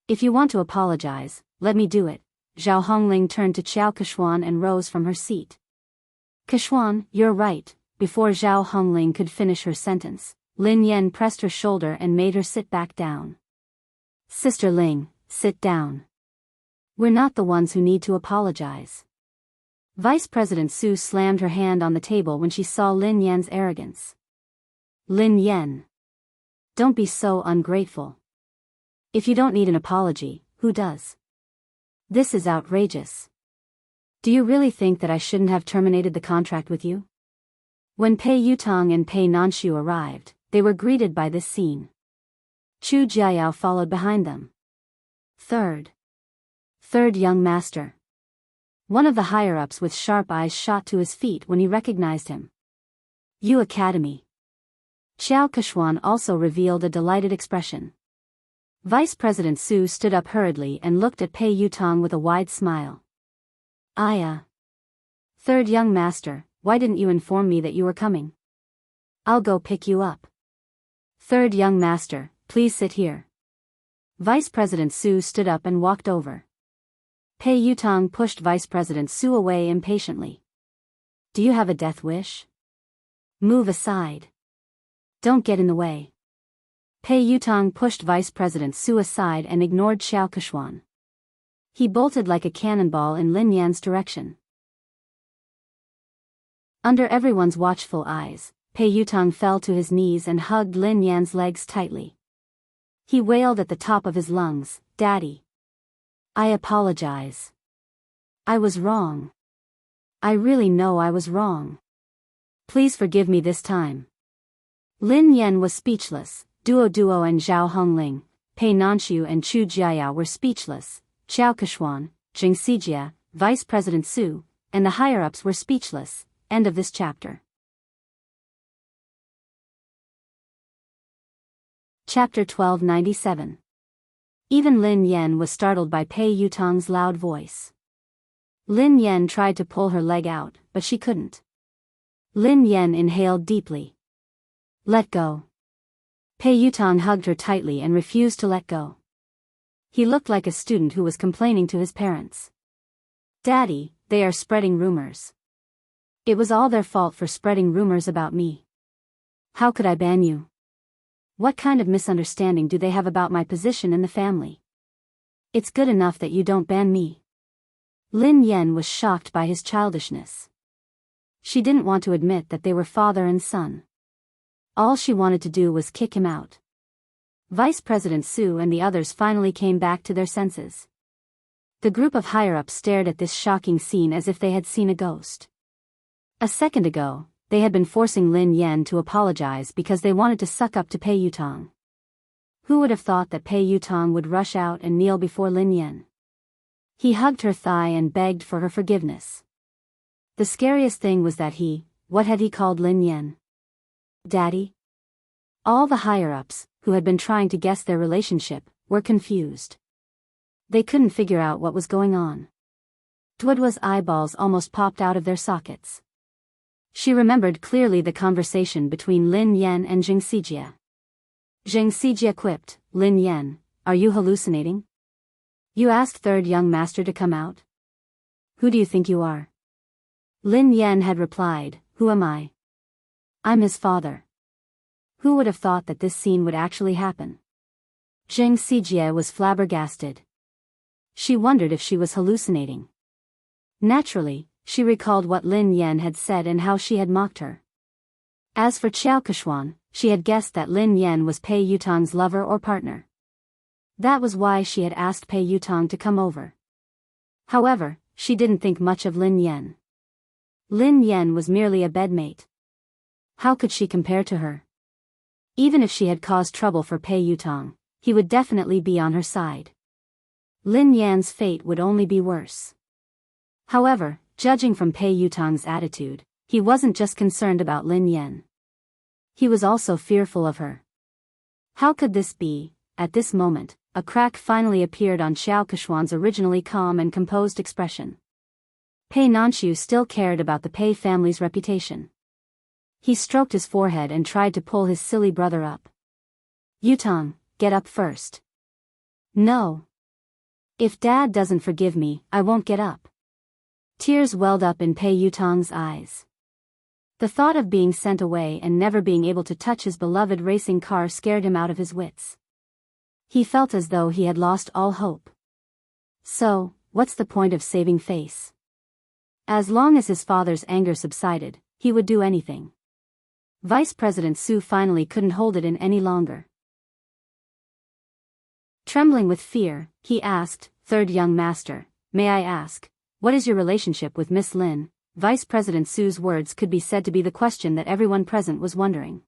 If you want to apologize, let me do it. Zhao Hongling turned to Xiao Kechuan and rose from her seat. Kechuan, you're right. Before Zhao Hongling could finish her sentence, Lin Yan pressed her shoulder and made her sit back down. Sister Ling, sit down. We're not the ones who need to apologize. Vice President Su slammed her hand on the table when she saw Lin Yan's arrogance. Lin Yan. Don't be so ungrateful. If you don't need an apology, who does? This is outrageous. Do you really think that I shouldn't have terminated the contract with you? When Pei Yutong and Pei Nanshu arrived, they were greeted by this scene. Chu Jiayao followed behind them. Third young master. One of the higher-ups with sharp eyes shot to his feet when he recognized him. Yu Academy. Xiao Kechuan also revealed a delighted expression. Vice President Su stood up hurriedly and looked at Pei Yutong with a wide smile. Third young master, why didn't you inform me that you were coming? I'll go pick you up. Third young master, please sit here. Vice President Su stood up and walked over. Pei Yutong pushed Vice President Su away impatiently. Do you have a death wish? Move aside. Don't get in the way. Pei Yutong pushed Vice President Su aside and ignored Xiao Kechuan. He bolted like a cannonball in Lin Yan's direction. Under everyone's watchful eyes, Pei Yutong fell to his knees and hugged Lin Yan's legs tightly. He wailed at the top of his lungs, Daddy. I apologize. I was wrong. I really know I was wrong. Please forgive me this time. Lin Yan was speechless. Duo and Zhao Hongling, Pei Nanshu and Chu Jiayao were speechless. Xiao Kechuan, Zheng Xijie, Vice President Su, and the higher-ups were speechless. End of this chapter. Chapter 1297. Even Lin Yan was startled by Pei Yutong's loud voice. Lin Yan tried to pull her leg out, but she couldn't. Lin Yan inhaled deeply. Let go. Pei Yutong hugged her tightly and refused to let go. He looked like a student who was complaining to his parents. Daddy, they are spreading rumors. It was all their fault for spreading rumors about me. How could I ban you? What kind of misunderstanding do they have about my position in the family? It's good enough that you don't ban me. Lin Yan was shocked by his childishness. She didn't want to admit that they were father and son. All she wanted to do was kick him out. Vice President Su and the others finally came back to their senses. The group of higher-ups stared at this shocking scene as if they had seen a ghost. A second ago, they had been forcing Lin Yan to apologize because they wanted to suck up to Pei Yutong. Who would have thought that Pei Yutong would rush out and kneel before Lin Yan? He hugged her thigh and begged for her forgiveness. The scariest thing was that what had he called Lin Yan? Daddy? All the higher-ups, who had been trying to guess their relationship, were confused. They couldn't figure out what was going on. Duoduo's eyeballs almost popped out of their sockets. She remembered clearly the conversation between Lin Yan and Jing Sijie. Jing Sijie quipped, "Lin Yan, are you hallucinating? You asked third young master to come out? Who do you think you are?" Lin Yan had replied, "Who am I? I'm his father." Who would have thought that this scene would actually happen? Jing Sijie was flabbergasted. She wondered if she was hallucinating. Naturally, she recalled what Lin Yan had said and how she had mocked her. As for Xiao Keshuan, she had guessed that Lin Yan was Pei Yutong's lover or partner. That was why she had asked Pei Yutong to come over. However, she didn't think much of Lin Yan. Lin Yan was merely a bedmate. How could she compare to her? Even if she had caused trouble for Pei Yutong, he would definitely be on her side. Lin Yan's fate would only be worse. However, judging from Pei Yutong's attitude, he wasn't just concerned about Lin Yan. He was also fearful of her. How could this be? At this moment, a crack finally appeared on Xiao Keshuan's originally calm and composed expression. Pei Nanxiu still cared about the Pei family's reputation. He stroked his forehead and tried to pull his silly brother up. "Yutong, get up first." "No. If Dad doesn't forgive me, I won't get up." Tears welled up in Pei Yutong's eyes. The thought of being sent away and never being able to touch his beloved racing car scared him out of his wits. He felt as though he had lost all hope. So, what's the point of saving face? As long as his father's anger subsided, he would do anything. Vice President Su finally couldn't hold it in any longer. Trembling with fear, he asked, "Third young master, may I ask, what is your relationship with Miss Lin?" Vice President Su's words could be said to be the question that everyone present was wondering.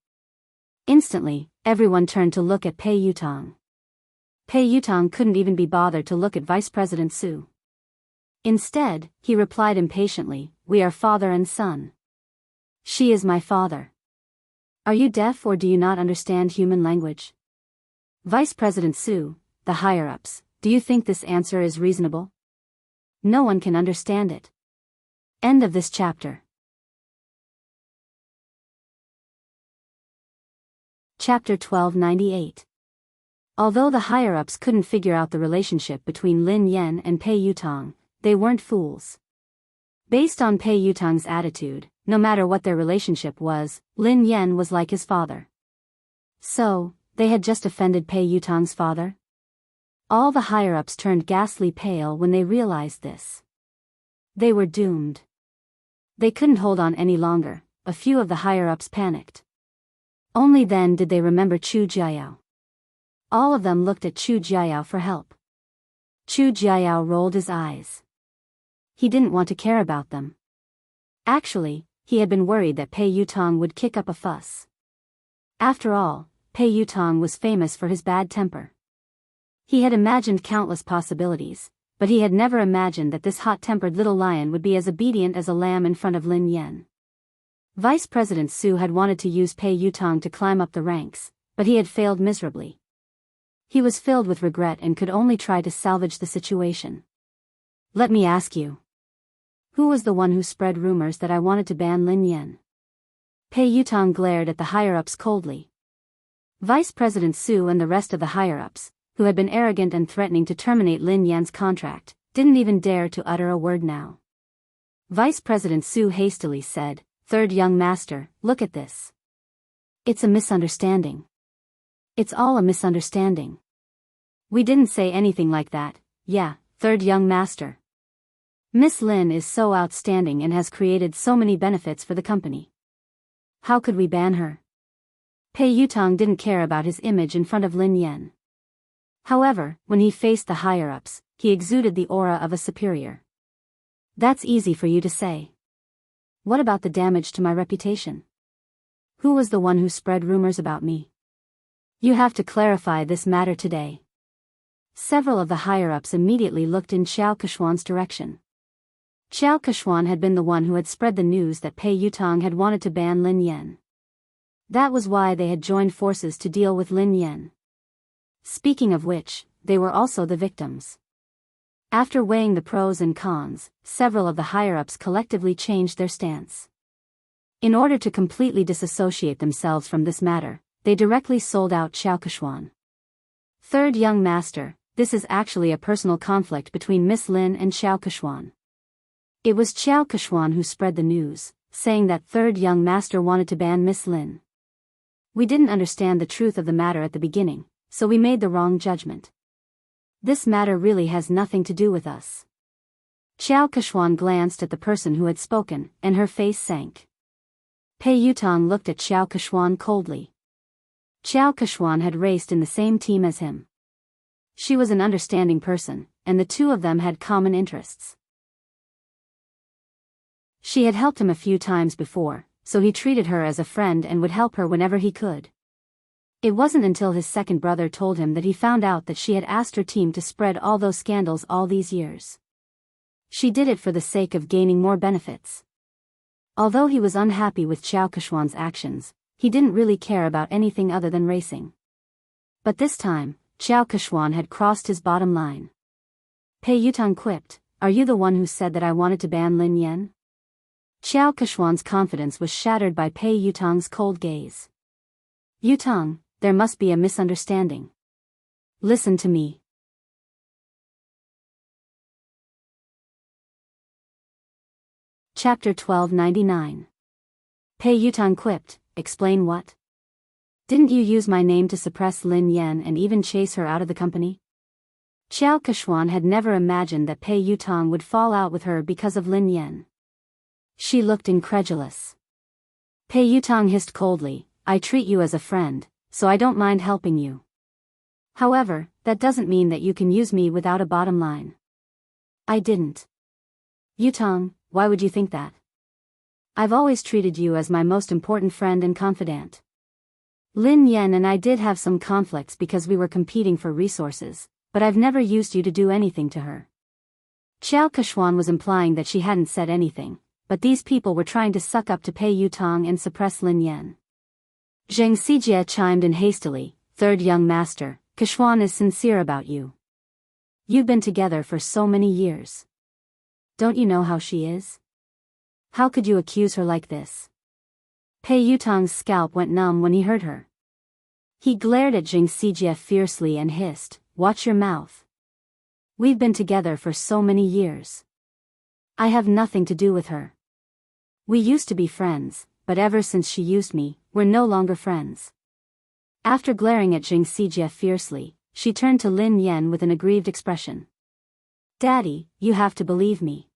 Instantly, everyone turned to look at Pei Yutong. Pei Yutong couldn't even be bothered to look at Vice President Su. Instead, he replied impatiently, "We are father and son. She is my father. Are you deaf or do you not understand human language?" Vice President Su, the higher-ups, do you think this answer is reasonable? No one can understand it. End of this chapter. Chapter 1298. Although the higher-ups couldn't figure out the relationship between Lin Yan and Pei Yutong, they weren't fools. Based on Pei Yutong's attitude, no matter what their relationship was, Lin Yan was like his father. So, they had just offended Pei Yutong's father? All the higher-ups turned ghastly pale when they realized this. They were doomed. They couldn't hold on any longer. A few of the higher-ups panicked. Only then did they remember Chu Jiayao. All of them looked at Chu Jiayao for help. Chu Jiayao rolled his eyes. He didn't want to care about them. Actually, he had been worried that Pei Yutong would kick up a fuss. After all, Pei Yutong was famous for his bad temper. He had imagined countless possibilities, but he had never imagined that this hot-tempered little lion would be as obedient as a lamb in front of Lin Yan. Vice President Su had wanted to use Pei Yutong to climb up the ranks, but he had failed miserably. He was filled with regret and could only try to salvage the situation. "Let me ask you. Who was the one who spread rumors that I wanted to ban Lin Yan?" Pei Yutong glared at the higher-ups coldly. Vice President Su and the rest of the higher-ups, who had been arrogant and threatening to terminate Lin Yan's contract, didn't even dare to utter a word now. Vice President Su hastily said, "Third young master, look at this. It's a misunderstanding. It's all a misunderstanding. We didn't say anything like that, yeah, third young master. Miss Lin is so outstanding and has created so many benefits for the company. How could we ban her?" Pei Yutong didn't care about his image in front of Lin Yan. However, when he faced the higher-ups, he exuded the aura of a superior. "That's easy for you to say. What about the damage to my reputation? Who was the one who spread rumors about me?" You have to clarify this matter today. Several of the higher-ups immediately looked in Xiao Keshuan's direction. Xiao Keshuan had been the one who had spread the news that Pei Yutang had wanted to ban Lin Yan. That was why they had joined forces to deal with Lin Yan. Speaking of which, they were also the victims. After weighing the pros and cons, several of the higher-ups collectively changed their stance. In order to completely disassociate themselves from this matter, they directly sold out Xiao Keshuan. Third young master, this is actually a personal conflict between Miss Lin and Xiao Keshuan. It was Xiao Keshuan who spread the news, saying that third young master wanted to ban Miss Lin. We didn't understand the truth of the matter at the beginning, so we made the wrong judgment. This matter really has nothing to do with us. Xiao Keshuan glanced at the person who had spoken, and her face sank. Pei Yutang looked at Xiao Keshuan coldly. Xiao Keshuan had raced in the same team as him. She was an understanding person, and the two of them had common interests. She had helped him a few times before, so he treated her as a friend and would help her whenever he could. It wasn't until his second brother told him that he found out that she had asked her team to spread all those scandals all these years. She did it for the sake of gaining more benefits. Although he was unhappy with Xiao Keshuan's actions, he didn't really care about anything other than racing. But this time, Xiao Keshuan had crossed his bottom line. Pei Yutang quipped, "Are you the one who said that I wanted to ban Lin Yan?" Xiao Keshuan's confidence was shattered by Pei Yutang's cold gaze. "Yutang, there must be a misunderstanding. Listen to me." Chapter 1299. Pei Yutang quipped, "Explain what? Didn't you use my name to suppress Lin Yan and even chase her out of the company?" Xiao Keshuan had never imagined that Pei Yutang would fall out with her because of Lin Yan. She looked incredulous. Pei Yutang hissed coldly, "I treat you as a friend, so I don't mind helping you. However, that doesn't mean that you can use me without a bottom line." "I didn't." "Yutang, why would you think that? I've always treated you as my most important friend and confidant. Lin Yan and I did have some conflicts because we were competing for resources, but I've never used you to do anything to her." Xiao Keshuan was implying that she hadn't said anything, but these people were trying to suck up to Pei Yutang and suppress Lin Yan. Zheng Xijie chimed in hastily, "Third young master, Keshuan is sincere about you. You've been together for so many years. Don't you know how she is? How could you accuse her like this?" Pei Yutang's scalp went numb when he heard her. He glared at Zheng Xijie fiercely and hissed, "Watch your mouth. We've been together for so many years. I have nothing to do with her. We used to be friends, but ever since she used me, we're no longer friends." After glaring at Zheng Xijie fiercely, she turned to Lin Yan with an aggrieved expression. "Daddy, you have to believe me.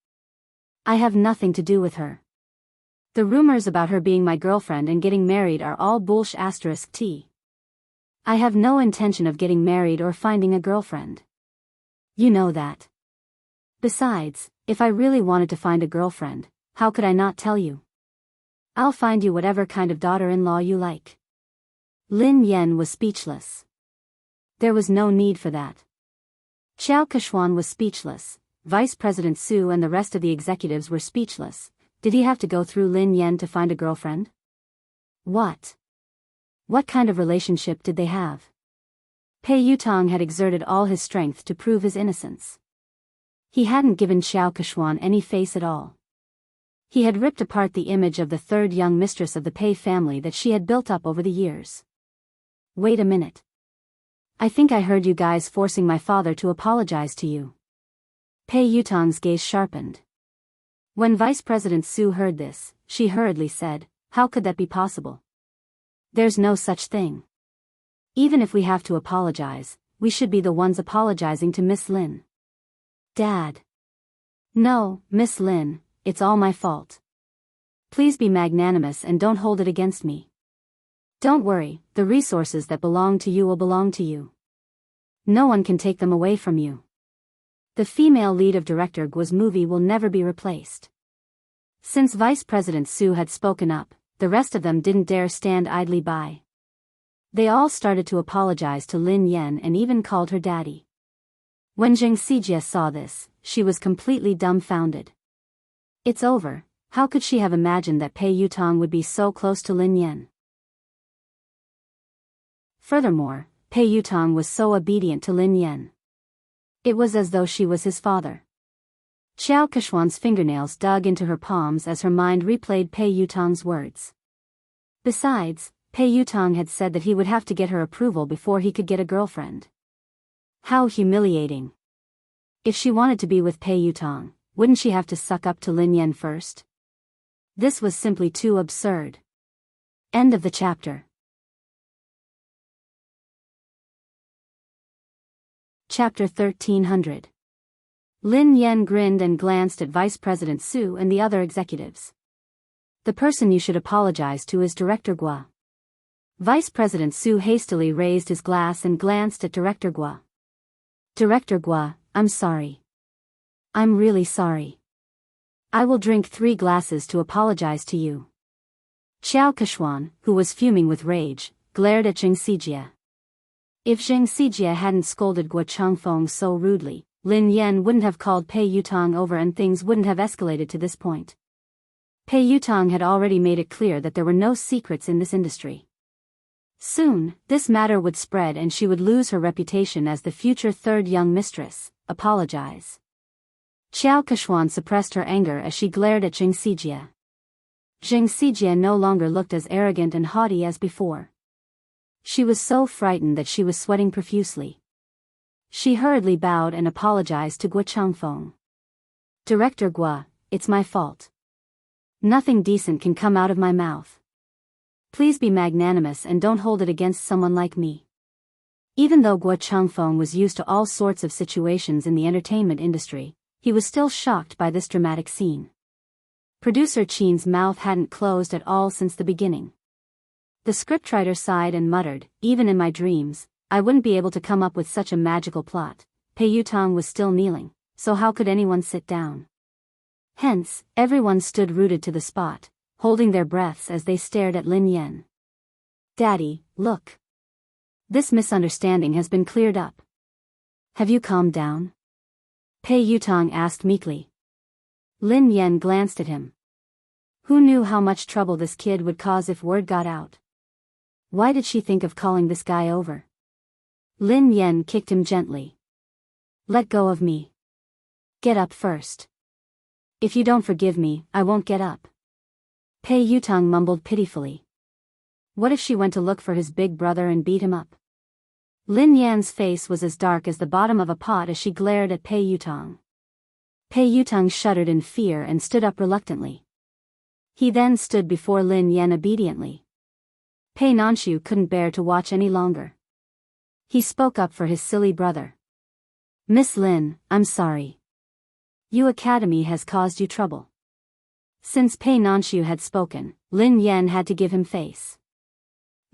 I have nothing to do with her. The rumors about her being my girlfriend and getting married are all bullsh*t. I have no intention of getting married or finding a girlfriend. You know that. Besides, if I really wanted to find a girlfriend, how could I not tell you? I'll find you whatever kind of daughter-in-law you like." Lin Yan was speechless. There was no need for that. Xiao Keshuan was speechless. Vice President Su and the rest of the executives were speechless. Did he have to go through Lin Yan to find a girlfriend? What kind of relationship did they have? Pei Yutang had exerted all his strength to prove his innocence. He hadn't given Xiao Keshuan any face at all. He had ripped apart the image of the third young mistress of the Pei family that she had built up over the years. "Wait a minute. I think I heard you guys forcing my father to apologize to you." Pei Yutang's gaze sharpened. When Vice President Su heard this, she hurriedly said, "How could that be possible? There's no such thing. Even if we have to apologize, we should be the ones apologizing to Miss Lin." "Dad." "No, Miss Lin, it's all my fault. Please be magnanimous and don't hold it against me. Don't worry, the resources that belong to you will belong to you. No one can take them away from you. The female lead of Director Guo's movie will never be replaced." Since Vice President Su had spoken up, the rest of them didn't dare stand idly by. They all started to apologize to Lin Yan and even called her daddy. When Zheng Xijie saw this, she was completely dumbfounded. It's over. How could she have imagined that Pei Yutong would be so close to Lin Yan? Furthermore, Pei Yutong was so obedient to Lin Yan. It was as though she was his father. Xiao Keshuan's fingernails dug into her palms as her mind replayed Pei Yutong's words. Besides, Pei Yutong had said that he would have to get her approval before he could get a girlfriend. How humiliating. If she wanted to be with Pei Yutong, wouldn't she have to suck up to Lin Yan first? This was simply too absurd. End of the chapter. Chapter 1300. Lin Yan grinned and glanced at Vice President Su and the other executives. The person you should apologize to is Director Gua. Vice President Su hastily raised his glass and glanced at Director Gua. Director Gua, I'm sorry. I'm really sorry. I will drink 3 glasses to apologize to you. Xiao Keshuan, who was fuming with rage, glared at Zheng Xijie. If Zheng Xijie hadn't scolded Guo Changfeng so rudely, Lin Yan wouldn't have called Pei Yutong over and things wouldn't have escalated to this point. Pei Yutong had already made it clear that there were no secrets in this industry. Soon, this matter would spread and she would lose her reputation as the future third young mistress. Apologize. Xiao Keshuan suppressed her anger as she glared at Zheng Xijie. Zheng Xijie no longer looked as arrogant and haughty as before. She was so frightened that she was sweating profusely. She hurriedly bowed and apologized to Guo Changfeng. Director Gua, it's my fault. Nothing decent can come out of my mouth. Please be magnanimous and don't hold it against someone like me. Even though Guo Changfeng was used to all sorts of situations in the entertainment industry, he was still shocked by this dramatic scene. Producer Qin's mouth hadn't closed at all since the beginning. The scriptwriter sighed and muttered, even in my dreams, I wouldn't be able to come up with such a magical plot. Pei Yutong was still kneeling, so how could anyone sit down? Hence, everyone stood rooted to the spot, holding their breaths as they stared at Lin Yan. Daddy, look. This misunderstanding has been cleared up. Have you calmed down? Pei Yutong asked meekly. Lin Yan glanced at him. Who knew how much trouble this kid would cause if word got out? Why did she think of calling this guy over? Lin Yan kicked him gently. Let go of me. Get up first. If you don't forgive me, I won't get up. Pei Yutong mumbled pitifully. What if she went to look for his big brother and beat him up? Lin Yan's face was as dark as the bottom of a pot as she glared at Pei Yutong. Pei Yutong shuddered in fear and stood up reluctantly. He then stood before Lin Yan obediently. Pei Nanshu couldn't bear to watch any longer. He spoke up for his silly brother. Miss Lin, I'm sorry. Yu Academy has caused you trouble. Since Pei Nanshu had spoken, Lin Yan had to give him face.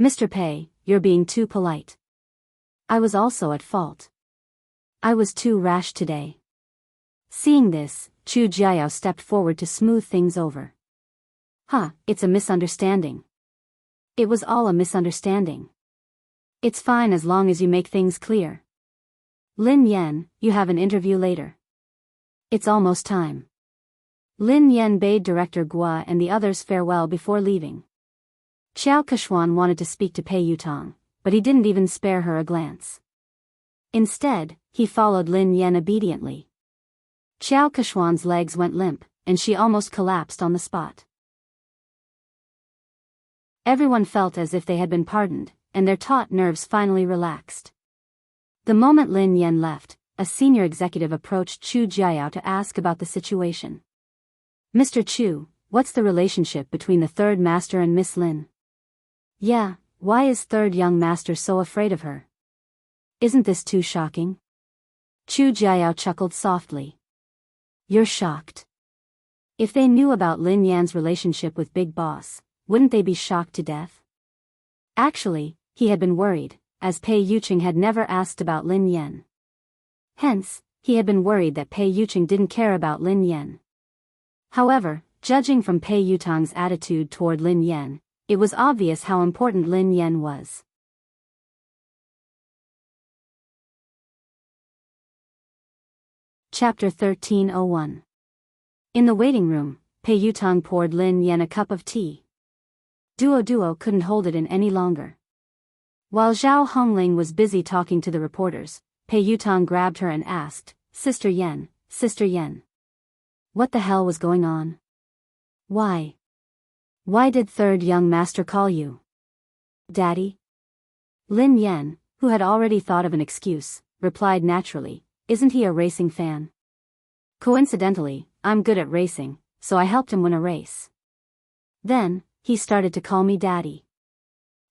Mr. Pei, you're being too polite. I was also at fault. I was too rash today. Seeing this, Chu Jiao stepped forward to smooth things over. It's a misunderstanding. It was all a misunderstanding. It's fine as long as you make things clear. Lin Yan, you have an interview later. It's almost time. Lin Yan bade Director Gua and the others farewell before leaving. Xiao Keshuan wanted to speak to Pei Yutong, but he didn't even spare her a glance. Instead, he followed Lin Yan obediently. Xiao Keshuan's legs went limp, and she almost collapsed on the spot. Everyone felt as if they had been pardoned, and their taut nerves finally relaxed. The moment Lin Yan left, a senior executive approached Chu Jiao to ask about the situation. Mr. Chu, what's the relationship between the third master and Miss Lin? Yeah, why is third young master so afraid of her? Isn't this too shocking? Chu Jiao chuckled softly. You're shocked. If they knew about Lin Yan's relationship with Big Boss, wouldn't they be shocked to death? Actually, he had been worried, as Pei Yuqing had never asked about Lin Yan. Hence, he had been worried that Pei Yuqing didn't care about Lin Yan. However, judging from Pei Yutong's attitude toward Lin Yan, it was obvious how important Lin Yan was. Chapter 1301. In the waiting room, Pei Yutong poured Lin Yan a cup of tea. Duo couldn't hold it in any longer. While Zhao Hongling was busy talking to the reporters, Pei Yutong grabbed her and asked, Sister Yen. What the hell was going on? Why did third young master call you? Daddy? Lin Yan, who had already thought of an excuse, replied naturally, isn't he a racing fan? Coincidentally, I'm good at racing, so I helped him win a race. Then, he started to call me daddy.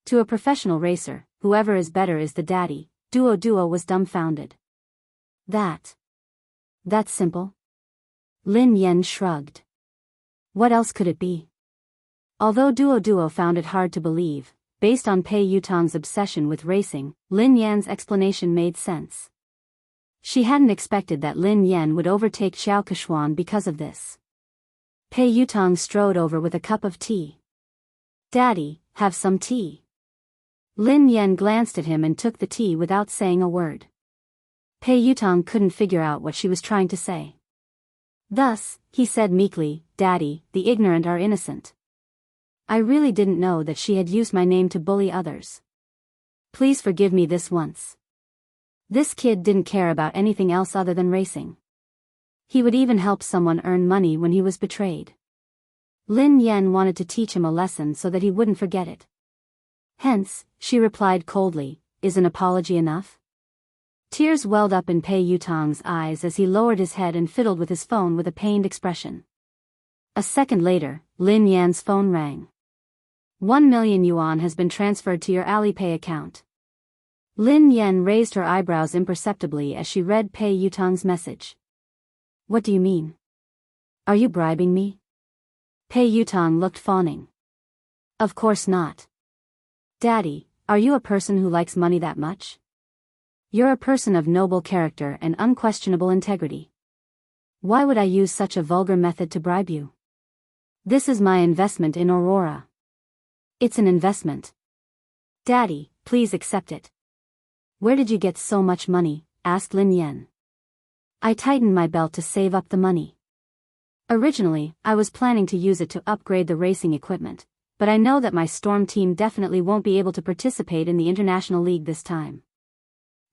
To a professional racer, whoever is better is the daddy. Duo was dumbfounded. That's simple? Lin Yan shrugged. What else could it be? Although Duo found it hard to believe, based on Pei Yutong's obsession with racing, Lin Yan's explanation made sense. She hadn't expected that Lin Yan would overtake Xiao Keshuan because of this. Pei Yutong strode over with a cup of tea. Daddy, have some tea. Lin Yan glanced at him and took the tea without saying a word. Pei Yutong couldn't figure out what she was trying to say. Thus, he said meekly, Daddy, the ignorant are innocent. I really didn't know that she had used my name to bully others. Please forgive me this once. This kid didn't care about anything else other than racing. He would even help someone earn money when he was betrayed. Lin Yan wanted to teach him a lesson so that he wouldn't forget it. Hence, she replied coldly, is an apology enough? Tears welled up in Pei Yutong's eyes as he lowered his head and fiddled with his phone with a pained expression. A second later, Lin Yan's phone rang. 1 million yuan has been transferred to your Alipay account. Lin Yan raised her eyebrows imperceptibly as she read Pei Yutong's message. What do you mean? Are you bribing me? Pei Yutong looked fawning. Of course not. Daddy, are you a person who likes money that much? You're a person of noble character and unquestionable integrity. Why would I use such a vulgar method to bribe you? This is my investment in Aurora. It's an investment. Daddy, please accept it. Where did you get so much money? Asked Lin Yan. I tightened my belt to save up the money. Originally, I was planning to use it to upgrade the racing equipment, but I know that my Storm team definitely won't be able to participate in the International League this time.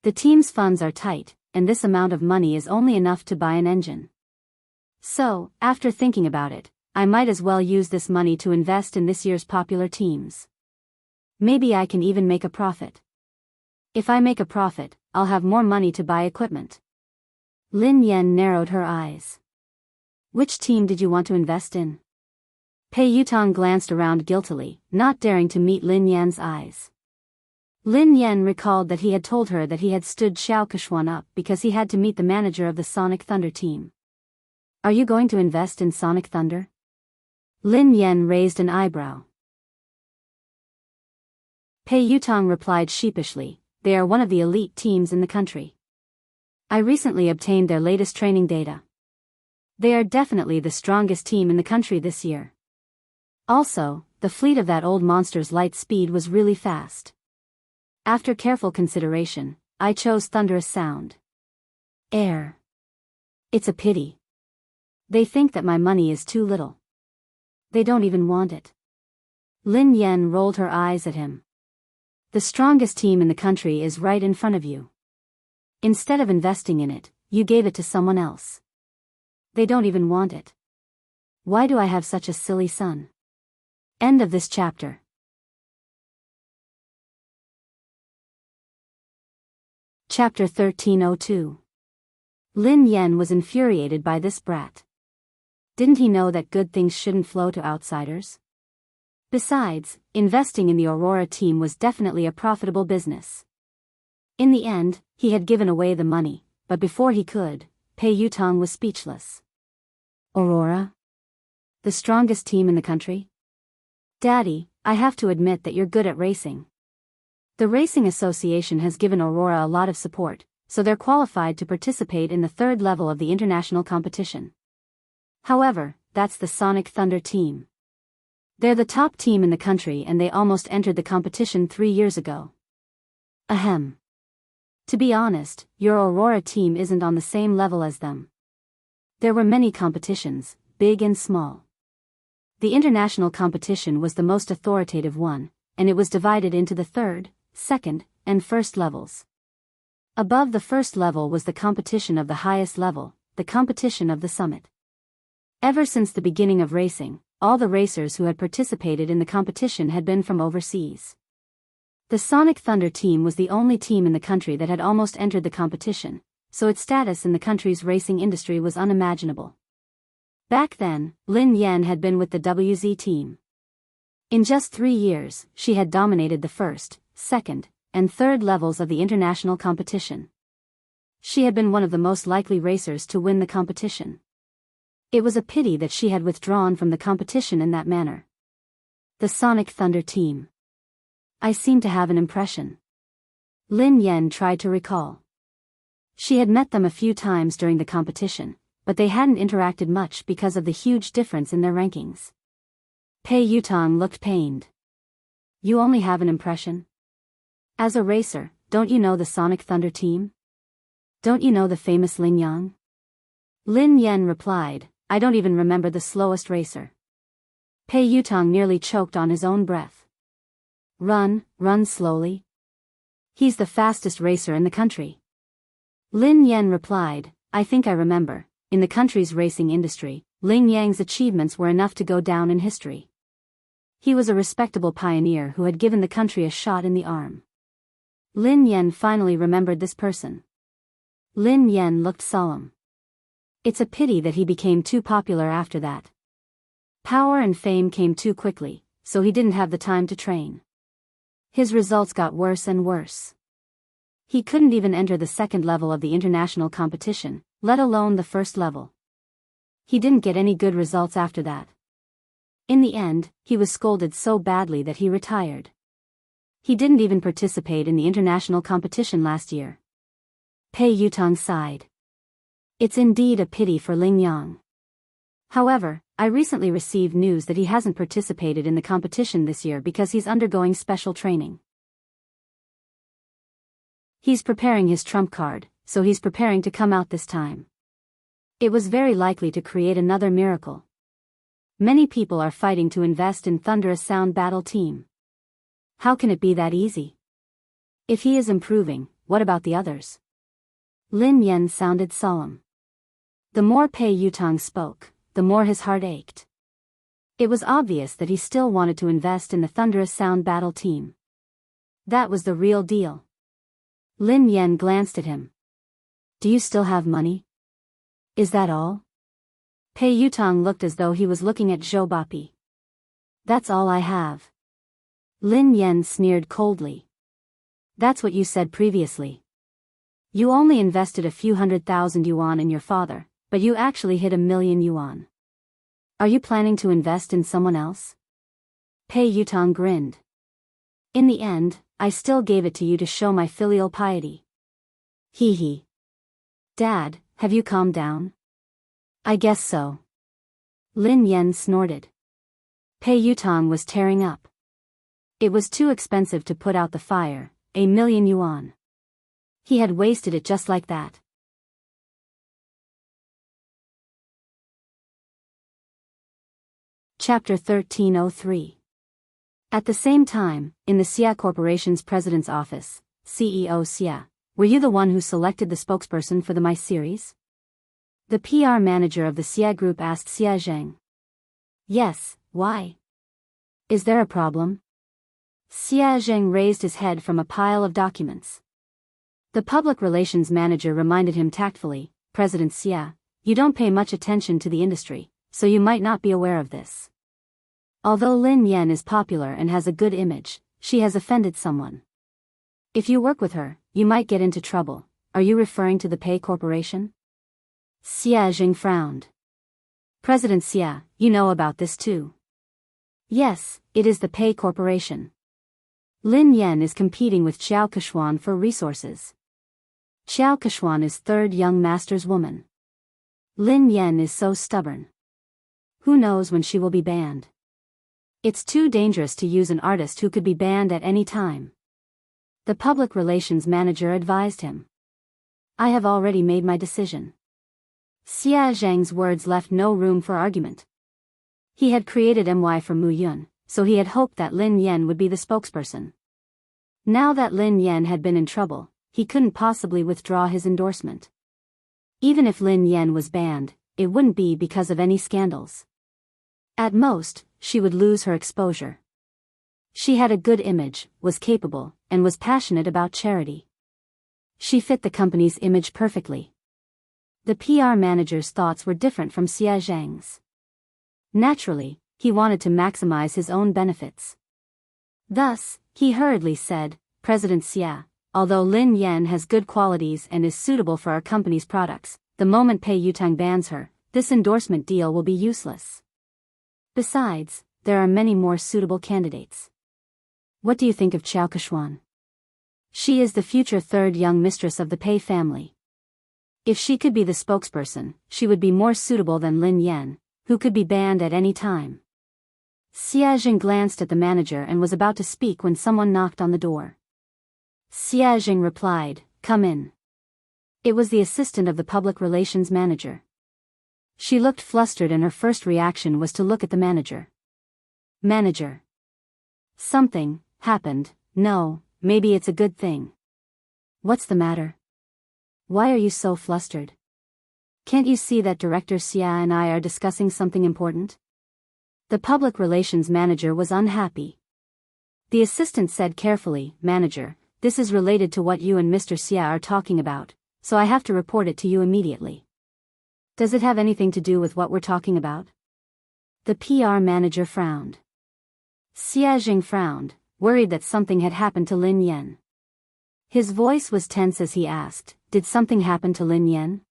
The team's funds are tight, and this amount of money is only enough to buy an engine. So, after thinking about it, I might as well use this money to invest in this year's popular teams. Maybe I can even make a profit. If I make a profit, I'll have more money to buy equipment. Lin Yan narrowed her eyes. Which team did you want to invest in? Pei Yutong glanced around guiltily, not daring to meet Lin Yan's eyes. Lin Yan recalled that he had told her that he had stood Xiao Keshuan up because he had to meet the manager of the Sonic Thunder team. Are you going to invest in Sonic Thunder? Lin Yan raised an eyebrow. Pei Yutong replied sheepishly, they are one of the elite teams in the country. I recently obtained their latest training data. They are definitely the strongest team in the country this year. Also, the fleet of that old monster's light speed was really fast. After careful consideration, I chose Thunderous Sound. Air. It's a pity. They think that my money is too little. They don't even want it. Lin Yan rolled her eyes at him. The strongest team in the country is right in front of you. Instead of investing in it, you gave it to someone else. They don't even want it. Why do I have such a silly son? End of this chapter. Chapter 1302. Lin Yan was infuriated by this brat. Didn't he know that good things shouldn't flow to outsiders? Besides, investing in the Aurora team was definitely a profitable business. In the end, he had given away the money, but before he could, Pei Yutong was speechless. Aurora? The strongest team in the country? Daddy, I have to admit that you're good at racing. The Racing Association has given Aurora a lot of support, so they're qualified to participate in the third level of the international competition. However, that's the Sonic Thunder team. They're the top team in the country and they almost entered the competition 3 years ago. Ahem. To be honest, your Aurora team isn't on the same level as them. There were many competitions, big and small. The international competition was the most authoritative one, and it was divided into the third, second, and first levels. Above the first level was the competition of the highest level, the competition of the summit. Ever since the beginning of racing, all the racers who had participated in the competition had been from overseas. The Sonic Thunder team was the only team in the country that had almost entered the competition, so its status in the country's racing industry was unimaginable. Back then, Lin Yan had been with the WZ team. In just 3 years, she had dominated the first, second, and third levels of the international competition. She had been one of the most likely racers to win the competition. It was a pity that she had withdrawn from the competition in that manner. The Sonic Thunder team. I seem to have an impression. Lin Yan tried to recall. She had met them a few times during the competition, but they hadn't interacted much because of the huge difference in their rankings. Pei Yutong looked pained. You only have an impression? As a racer, don't you know the Sonic Thunder team? Don't you know the famous Lin Yang? Lin Yan replied, I don't even remember the slowest racer. Pei Yutong nearly choked on his own breath. Run slowly. He's the fastest racer in the country. Lin Yan replied, I think I remember, in the country's racing industry, Lin Yang's achievements were enough to go down in history. He was a respectable pioneer who had given the country a shot in the arm. Lin Yan finally remembered this person. Lin Yan looked solemn. It's a pity that he became too popular after that. Power and fame came too quickly, so he didn't have the time to train. His results got worse and worse. He couldn't even enter the second level of the international competition, let alone the first level. He didn't get any good results after that. In the end, he was scolded so badly that he retired. He didn't even participate in the international competition last year. Pei Yutong sighed. It's indeed a pity for Lin Yang. However, I recently received news that he hasn't participated in the competition this year because he's undergoing special training. He's preparing his trump card, so he's preparing to come out this time. It was very likely to create another miracle. Many people are fighting to invest in Thunderous Sound Battle Team. How can it be that easy? If he is improving, what about the others? Lin Yan sounded solemn. The more Pei Yutong spoke, the more his heart ached. It was obvious that he still wanted to invest in the Thunderous Sound Battle Team. That was the real deal. Lin Yan glanced at him. Do you still have money? Is that all? Pei Yutong looked as though he was looking at Zhou Bapi. That's all I have. Lin Yan sneered coldly. That's what you said previously. You only invested a few 100,000 yuan in your father, but you actually hit 1,000,000 yuan. Are you planning to invest in someone else? Pei Yutong grinned. In the end, I still gave it to you to show my filial piety. Hee hee. Dad, have you calmed down? I guess so. Lin Yan snorted. Pei Yutong was tearing up. It was too expensive to put out the fire, 1,000,000 yuan. He had wasted it just like that. Chapter 1303. At the same time, in the Xia Corporation's president's office, CEO Xia, were you the one who selected the spokesperson for the My series? The PR manager of the Xia Group asked Xia Zheng. Yes, why? Is there a problem? Xia Zheng raised his head from a pile of documents. The public relations manager reminded him tactfully, President Xia, you don't pay much attention to the industry, so you might not be aware of this. Although Lin Yan is popular and has a good image, she has offended someone. If you work with her, you might get into trouble. Are you referring to the Pei Corporation? Xia Zheng frowned. President Xia, you know about this too. Yes, it is the Pei Corporation. Lin Yan is competing with Xiao Keshuan for resources. Xiao Keshuan is third young master's woman. Lin Yan is so stubborn. Who knows when she will be banned? It's too dangerous to use an artist who could be banned at any time. The public relations manager advised him. I have already made my decision. Xia Zhang's words left no room for argument. He had created MY for Mu Yun, so he had hoped that Lin Yan would be the spokesperson. Now that Lin Yan had been in trouble, he couldn't possibly withdraw his endorsement. Even if Lin Yan was banned, it wouldn't be because of any scandals. At most, she would lose her exposure. She had a good image, was capable, and was passionate about charity. She fit the company's image perfectly. The PR manager's thoughts were different from Xia Zhang's. Naturally, he wanted to maximize his own benefits. Thus, he hurriedly said, President Xia, although Lin Yan has good qualities and is suitable for our company's products, the moment Pei Yutang bans her, this endorsement deal will be useless. Besides, there are many more suitable candidates. What do you think of Qiao Kechuan? She is the future third young mistress of the Pei family. If she could be the spokesperson, she would be more suitable than Lin Yan, who could be banned at any time. Xia Jing glanced at the manager and was about to speak when someone knocked on the door. Xia Jing replied, "Come in." It was the assistant of the public relations manager. She looked flustered and her first reaction was to look at the manager. Manager. Something happened. No, maybe it's a good thing. What's the matter? Why are you so flustered? Can't you see that Director Xia and I are discussing something important? The public relations manager was unhappy. The assistant said carefully, Manager, this is related to what you and Mr. Xia are talking about, so I have to report it to you immediately. Does it have anything to do with what we're talking about? The PR manager frowned. Xia Jing frowned, worried that something had happened to Lin Yan. His voice was tense as he asked, Did something happen to Lin Yan?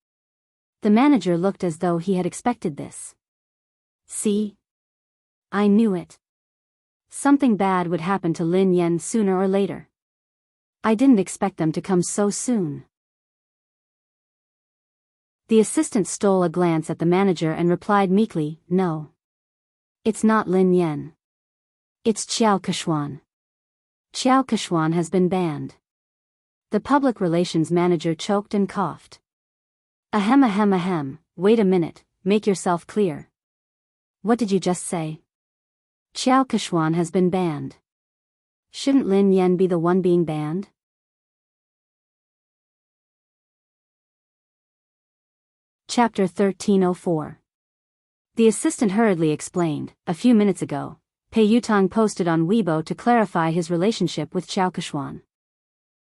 The manager looked as though he had expected this. See? I knew it. Something bad would happen to Lin Yan sooner or later. I didn't expect them to come so soon. The assistant stole a glance at the manager and replied meekly, No. It's not Lin Yan. It's Qiao Kechuan. Qiao Kechuan has been banned. The public relations manager choked and coughed. Ahem ahem ahem, wait a minute, make yourself clear. What did you just say? Qiao Kechuan has been banned. Shouldn't Lin Yan be the one being banned? Chapter 1304. The assistant hurriedly explained, a few minutes ago, Pei Yutang posted on Weibo to clarify his relationship with Qiao Kechuan.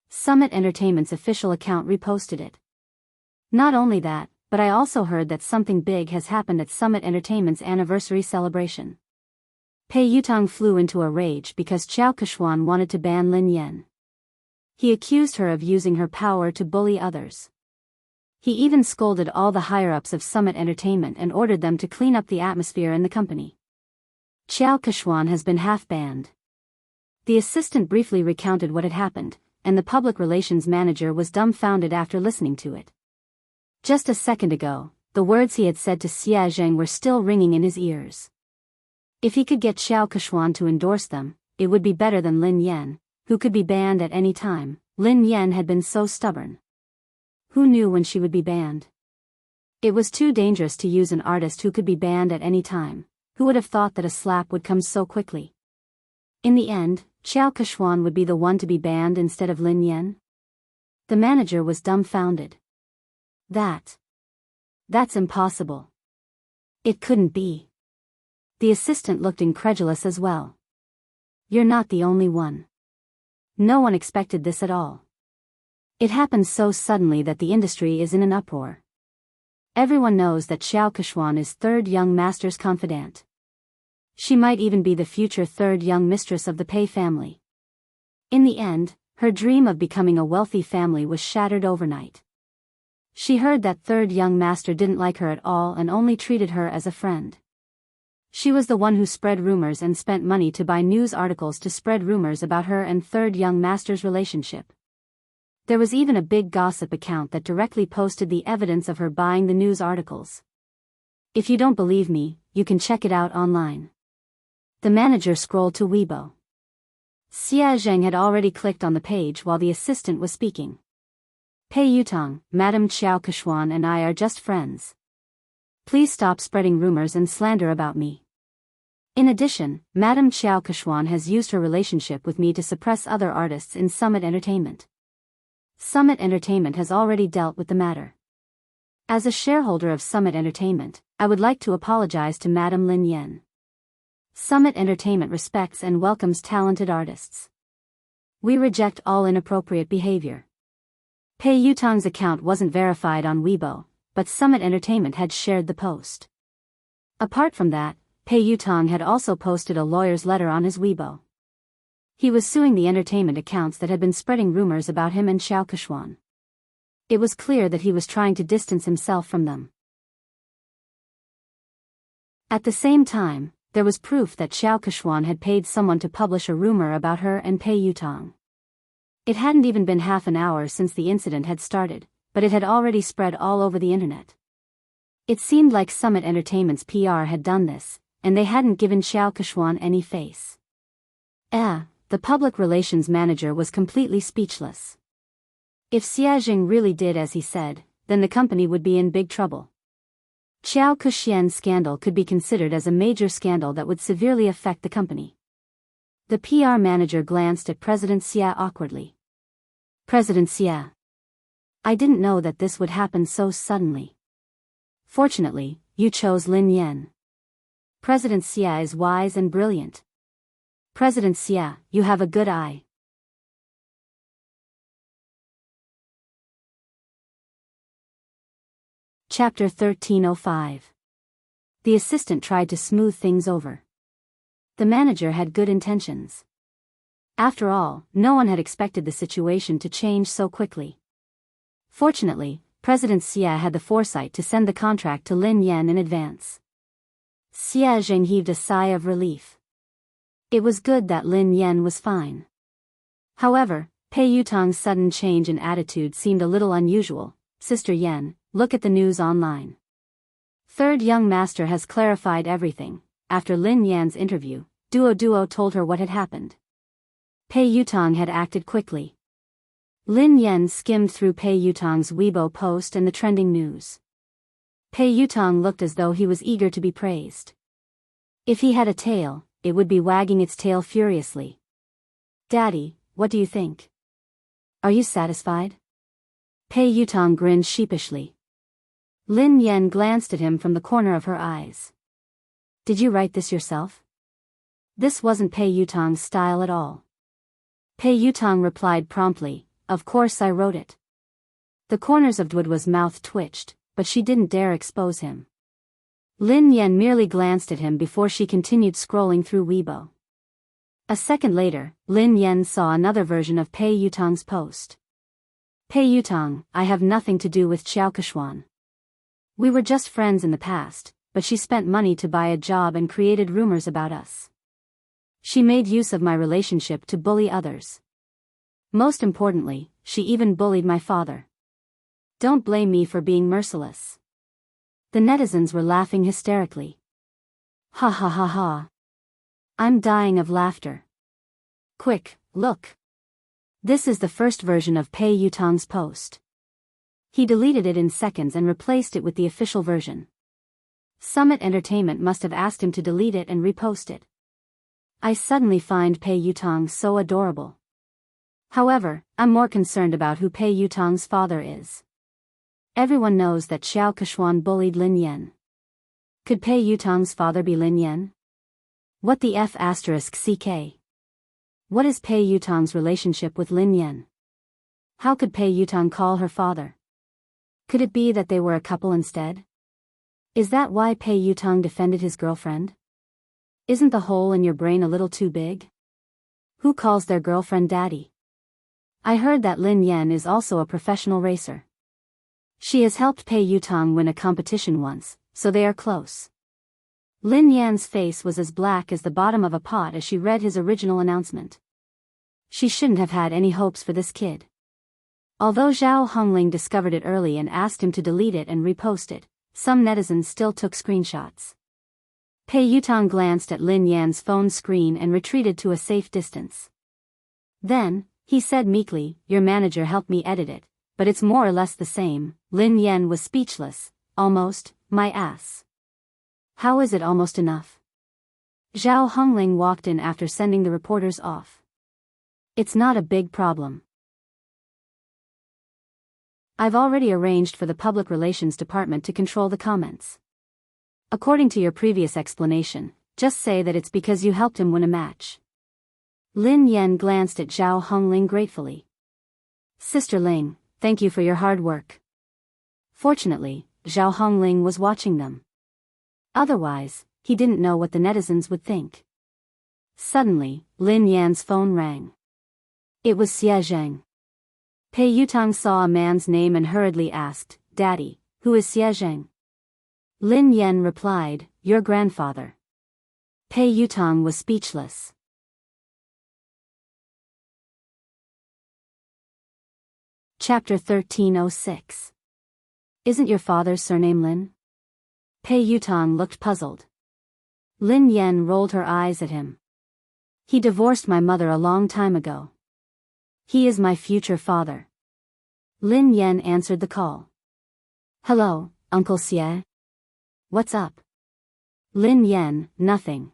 Summit Entertainment's official account reposted it. Not only that, but I also heard that something big has happened at Summit Entertainment's anniversary celebration. Pei Yutang flew into a rage because Qiao Kechuan wanted to ban Lin Yan. He accused her of using her power to bully others. He even scolded all the higher-ups of Summit Entertainment and ordered them to clean up the atmosphere in the company. Qiao Kechuan has been half-banned. The assistant briefly recounted what had happened, and the public relations manager was dumbfounded after listening to it. Just a second ago, the words he had said to Xia Zheng were still ringing in his ears. If he could get Qiao Kechuan to endorse them, it would be better than Lin Yan, who could be banned at any time. Lin Yan had been so stubborn. Who knew when she would be banned? It was too dangerous to use an artist who could be banned at any time. Who would have thought that a slap would come so quickly? In the end, Qiao Kechuan would be the one to be banned instead of Lin Yan? The manager was dumbfounded. That's impossible. It couldn't be. The assistant looked incredulous as well. You're not the only one. No one expected this at all. It happened so suddenly that the industry is in an uproar. Everyone knows that Qiao Kechuan is third young master's confidant. She might even be the future third young mistress of the Pei family. In the end, her dream of becoming a wealthy family was shattered overnight. She heard that third young master didn't like her at all and only treated her as a friend. She was the one who spread rumors and spent money to buy news articles to spread rumors about her and third young master's relationship. There was even a big gossip account that directly posted the evidence of her buying the news articles. If you don't believe me, you can check it out online. The manager scrolled to Weibo. Xia Zheng had already clicked on the page while the assistant was speaking. Pei Yutang, Madame Qiao Kechuan and I are just friends. Please stop spreading rumors and slander about me. In addition, Madame Xiao Keshuan has used her relationship with me to suppress other artists in Summit Entertainment. Summit Entertainment has already dealt with the matter. As a shareholder of Summit Entertainment, I would like to apologize to Madame Lin Yan. Summit Entertainment respects and welcomes talented artists. We reject all inappropriate behavior. Pei Yutong's account wasn't verified on Weibo, but Summit Entertainment had shared the post. Apart from that, Pei Yutong had also posted a lawyer's letter on his Weibo. He was suing the entertainment accounts that had been spreading rumors about him and Xiao Keshuan. It was clear that he was trying to distance himself from them. At the same time, there was proof that Xiao Keshuan had paid someone to publish a rumor about her and Pei Yutong. It hadn't even been half an hour since the incident had started, but it had already spread all over the internet. It seemed like Summit Entertainment's PR had done this, and they hadn't given Xiao Keshuan any face. The public relations manager was completely speechless. If Xia Jing really did as he said, then the company would be in big trouble. Xiao Kexian's scandal could be considered as a major scandal that would severely affect the company. The PR manager glanced at President Xia awkwardly. President Xia. I didn't know that this would happen so suddenly. Fortunately, you chose Lin Yan. President Xia is wise and brilliant. President Xia, you have a good eye. Chapter 1305. The assistant tried to smooth things over. The manager had good intentions. After all, no one had expected the situation to change so quickly. Fortunately, President Xia had the foresight to send the contract to Lin Yan in advance. Xia Jing heaved a sigh of relief. It was good that Lin Yan was fine. However, Pei Yutong's sudden change in attitude seemed a little unusual. Sister Yan, look at the news online. Third young master has clarified everything. After Lin Yan's interview, Duo told her what had happened. Pei Yutong had acted quickly. Lin Yan skimmed through Pei Yutong's Weibo post and the trending news. Pei Yutong looked as though he was eager to be praised. If he had a tail, it would be wagging its tail furiously. Daddy, what do you think? Are you satisfied? Pei Yutong grinned sheepishly. Lin Yan glanced at him from the corner of her eyes. Did you write this yourself? This wasn't Pei Yutong's style at all. Pei Yutong replied promptly, of course I wrote it. The corners of Duo's mouth twitched, but she didn't dare expose him. Lin Yan merely glanced at him before she continued scrolling through Weibo. A second later, Lin Yan saw another version of Pei Yutong's post. Pei Yutong, I have nothing to do with Xiao Keshuan. We were just friends in the past, but she spent money to buy a job and created rumors about us. She made use of my relationship to bully others. Most importantly, she even bullied my father. Don't blame me for being merciless. The netizens were laughing hysterically. Ha ha ha ha. I'm dying of laughter. Quick, look. This is the first version of Pei Yutong's post. He deleted it in seconds and replaced it with the official version. Summit Entertainment must have asked him to delete it and repost it. I suddenly find Pei Yutong so adorable. However, I'm more concerned about who Pei Yutong's father is. Everyone knows that Xiao Keshuan bullied Lin Yan. Could Pei Yutong's father be Lin Yan? What the F***CK? What is Pei Yutong's relationship with Lin Yan? How could Pei Yutong call her father? Could it be that they were a couple instead? Is that why Pei Yutong defended his girlfriend? Isn't the hole in your brain a little too big? Who calls their girlfriend daddy? I heard that Lin Yan is also a professional racer. She has helped Pei Yutong win a competition once, so they are close. Lin Yan's face was as black as the bottom of a pot as she read his original announcement. She shouldn't have had any hopes for this kid. Although Zhao Hongling discovered it early and asked him to delete it and repost it, some netizens still took screenshots. Pei Yutong glanced at Lin Yan's phone screen and retreated to a safe distance. Then, he said meekly, your manager helped me edit it, but it's more or less the same. Lin Yan was speechless. almost, my ass. How is it almost enough? Zhao Hongling walked in after sending the reporters off. It's not a big problem. I've already arranged for the public relations department to control the comments. According to your previous explanation, just say that it's because you helped him win a match. Lin Yan glanced at Zhao Hongling gratefully. Sister Ling, thank you for your hard work. Fortunately, Zhao Hongling was watching them. Otherwise, he didn't know what the netizens would think. Suddenly, Lin Yan's phone rang. It was Xie Zheng. Pei Yutang saw a man's name and hurriedly asked, Daddy, who is Xie Zheng? Lin Yan replied, your grandfather. Pei Yutang was speechless. Chapter 1306. Isn't your father's surname Lin? Pei Yutang looked puzzled. Lin Yan rolled her eyes at him. He divorced my mother a long time ago. He is my future father. Lin Yan answered the call. Hello, Uncle Xie. What's up? Lin Yan, nothing.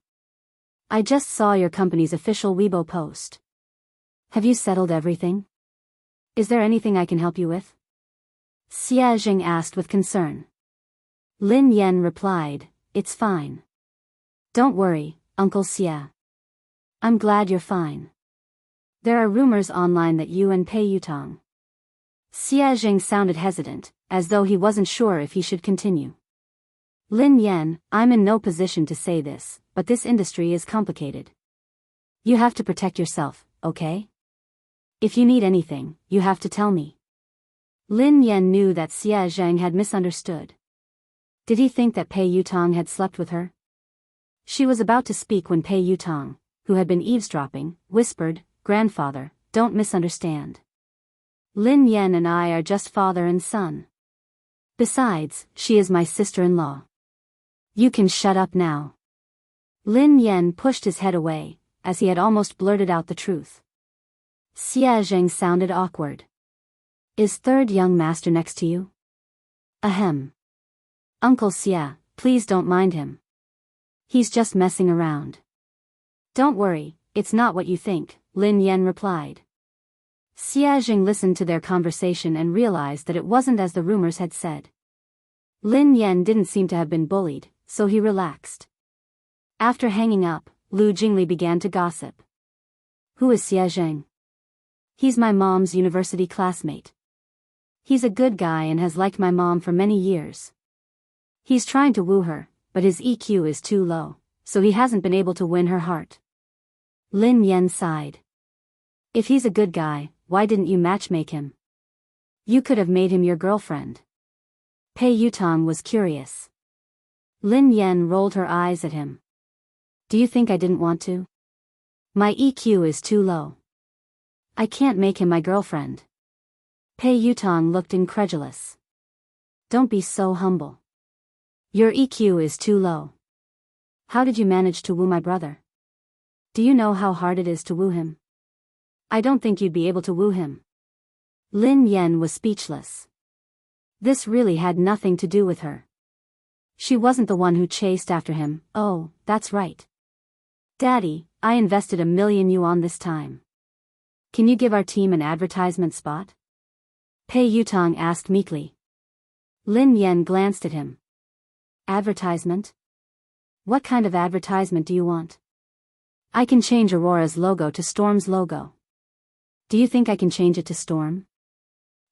I just saw your company's official Weibo post. Have you settled everything? Is there anything I can help you with? Xie Zheng asked with concern. Lin Yan replied, it's fine. Don't worry, Uncle Xie. I'm glad you're fine. There are rumors online that you and Pei Yutang. Xie Zheng sounded hesitant, as though he wasn't sure if he should continue. Lin Yan, I'm in no position to say this, but this industry is complicated. You have to protect yourself, okay? If you need anything, you have to tell me. Lin Yan knew that Xie Zheng had misunderstood. Did he think that Pei Yutang had slept with her? She was about to speak when Pei Yutang, who had been eavesdropping, whispered, Grandfather, don't misunderstand. Lin Yan and I are just father and son. Besides, she is my sister-in-law. You can shut up now. Lin Yan pushed his head away, as he had almost blurted out the truth. Xie Zheng sounded awkward. Is third young master next to you? Ahem. Uncle Xie, please don't mind him. He's just messing around. Don't worry, it's not what you think, Lin Yan replied. Xie Zheng listened to their conversation and realized that it wasn't as the rumors had said. Lin Yan didn't seem to have been bullied, so he relaxed. After hanging up, Lu Jingli began to gossip. Who is Xie Zheng? He's my mom's university classmate. He's a good guy and has liked my mom for many years. He's trying to woo her, but his EQ is too low, so he hasn't been able to win her heart. Lin Yan sighed. If he's a good guy, why didn't you matchmake him? You could have made him your girlfriend. Pei Yutang was curious. Lin Yan rolled her eyes at him. Do you think I didn't want to? My EQ is too low. I can't make him my girlfriend. Pei Yutang looked incredulous. Don't be so humble. Your EQ is too low. How did you manage to woo my brother? Do you know how hard it is to woo him? I don't think you'd be able to woo him. Lin Yan was speechless. This really had nothing to do with her. She wasn't the one who chased after him. Oh, that's right. Daddy, I invested 1,000,000 yuan this time. Can you give our team an advertisement spot? Pei Yutang asked meekly. Lin Yan glanced at him. Advertisement? What kind of advertisement do you want? I can change Aurora's logo to Storm's logo. Do you think I can change it to Storm?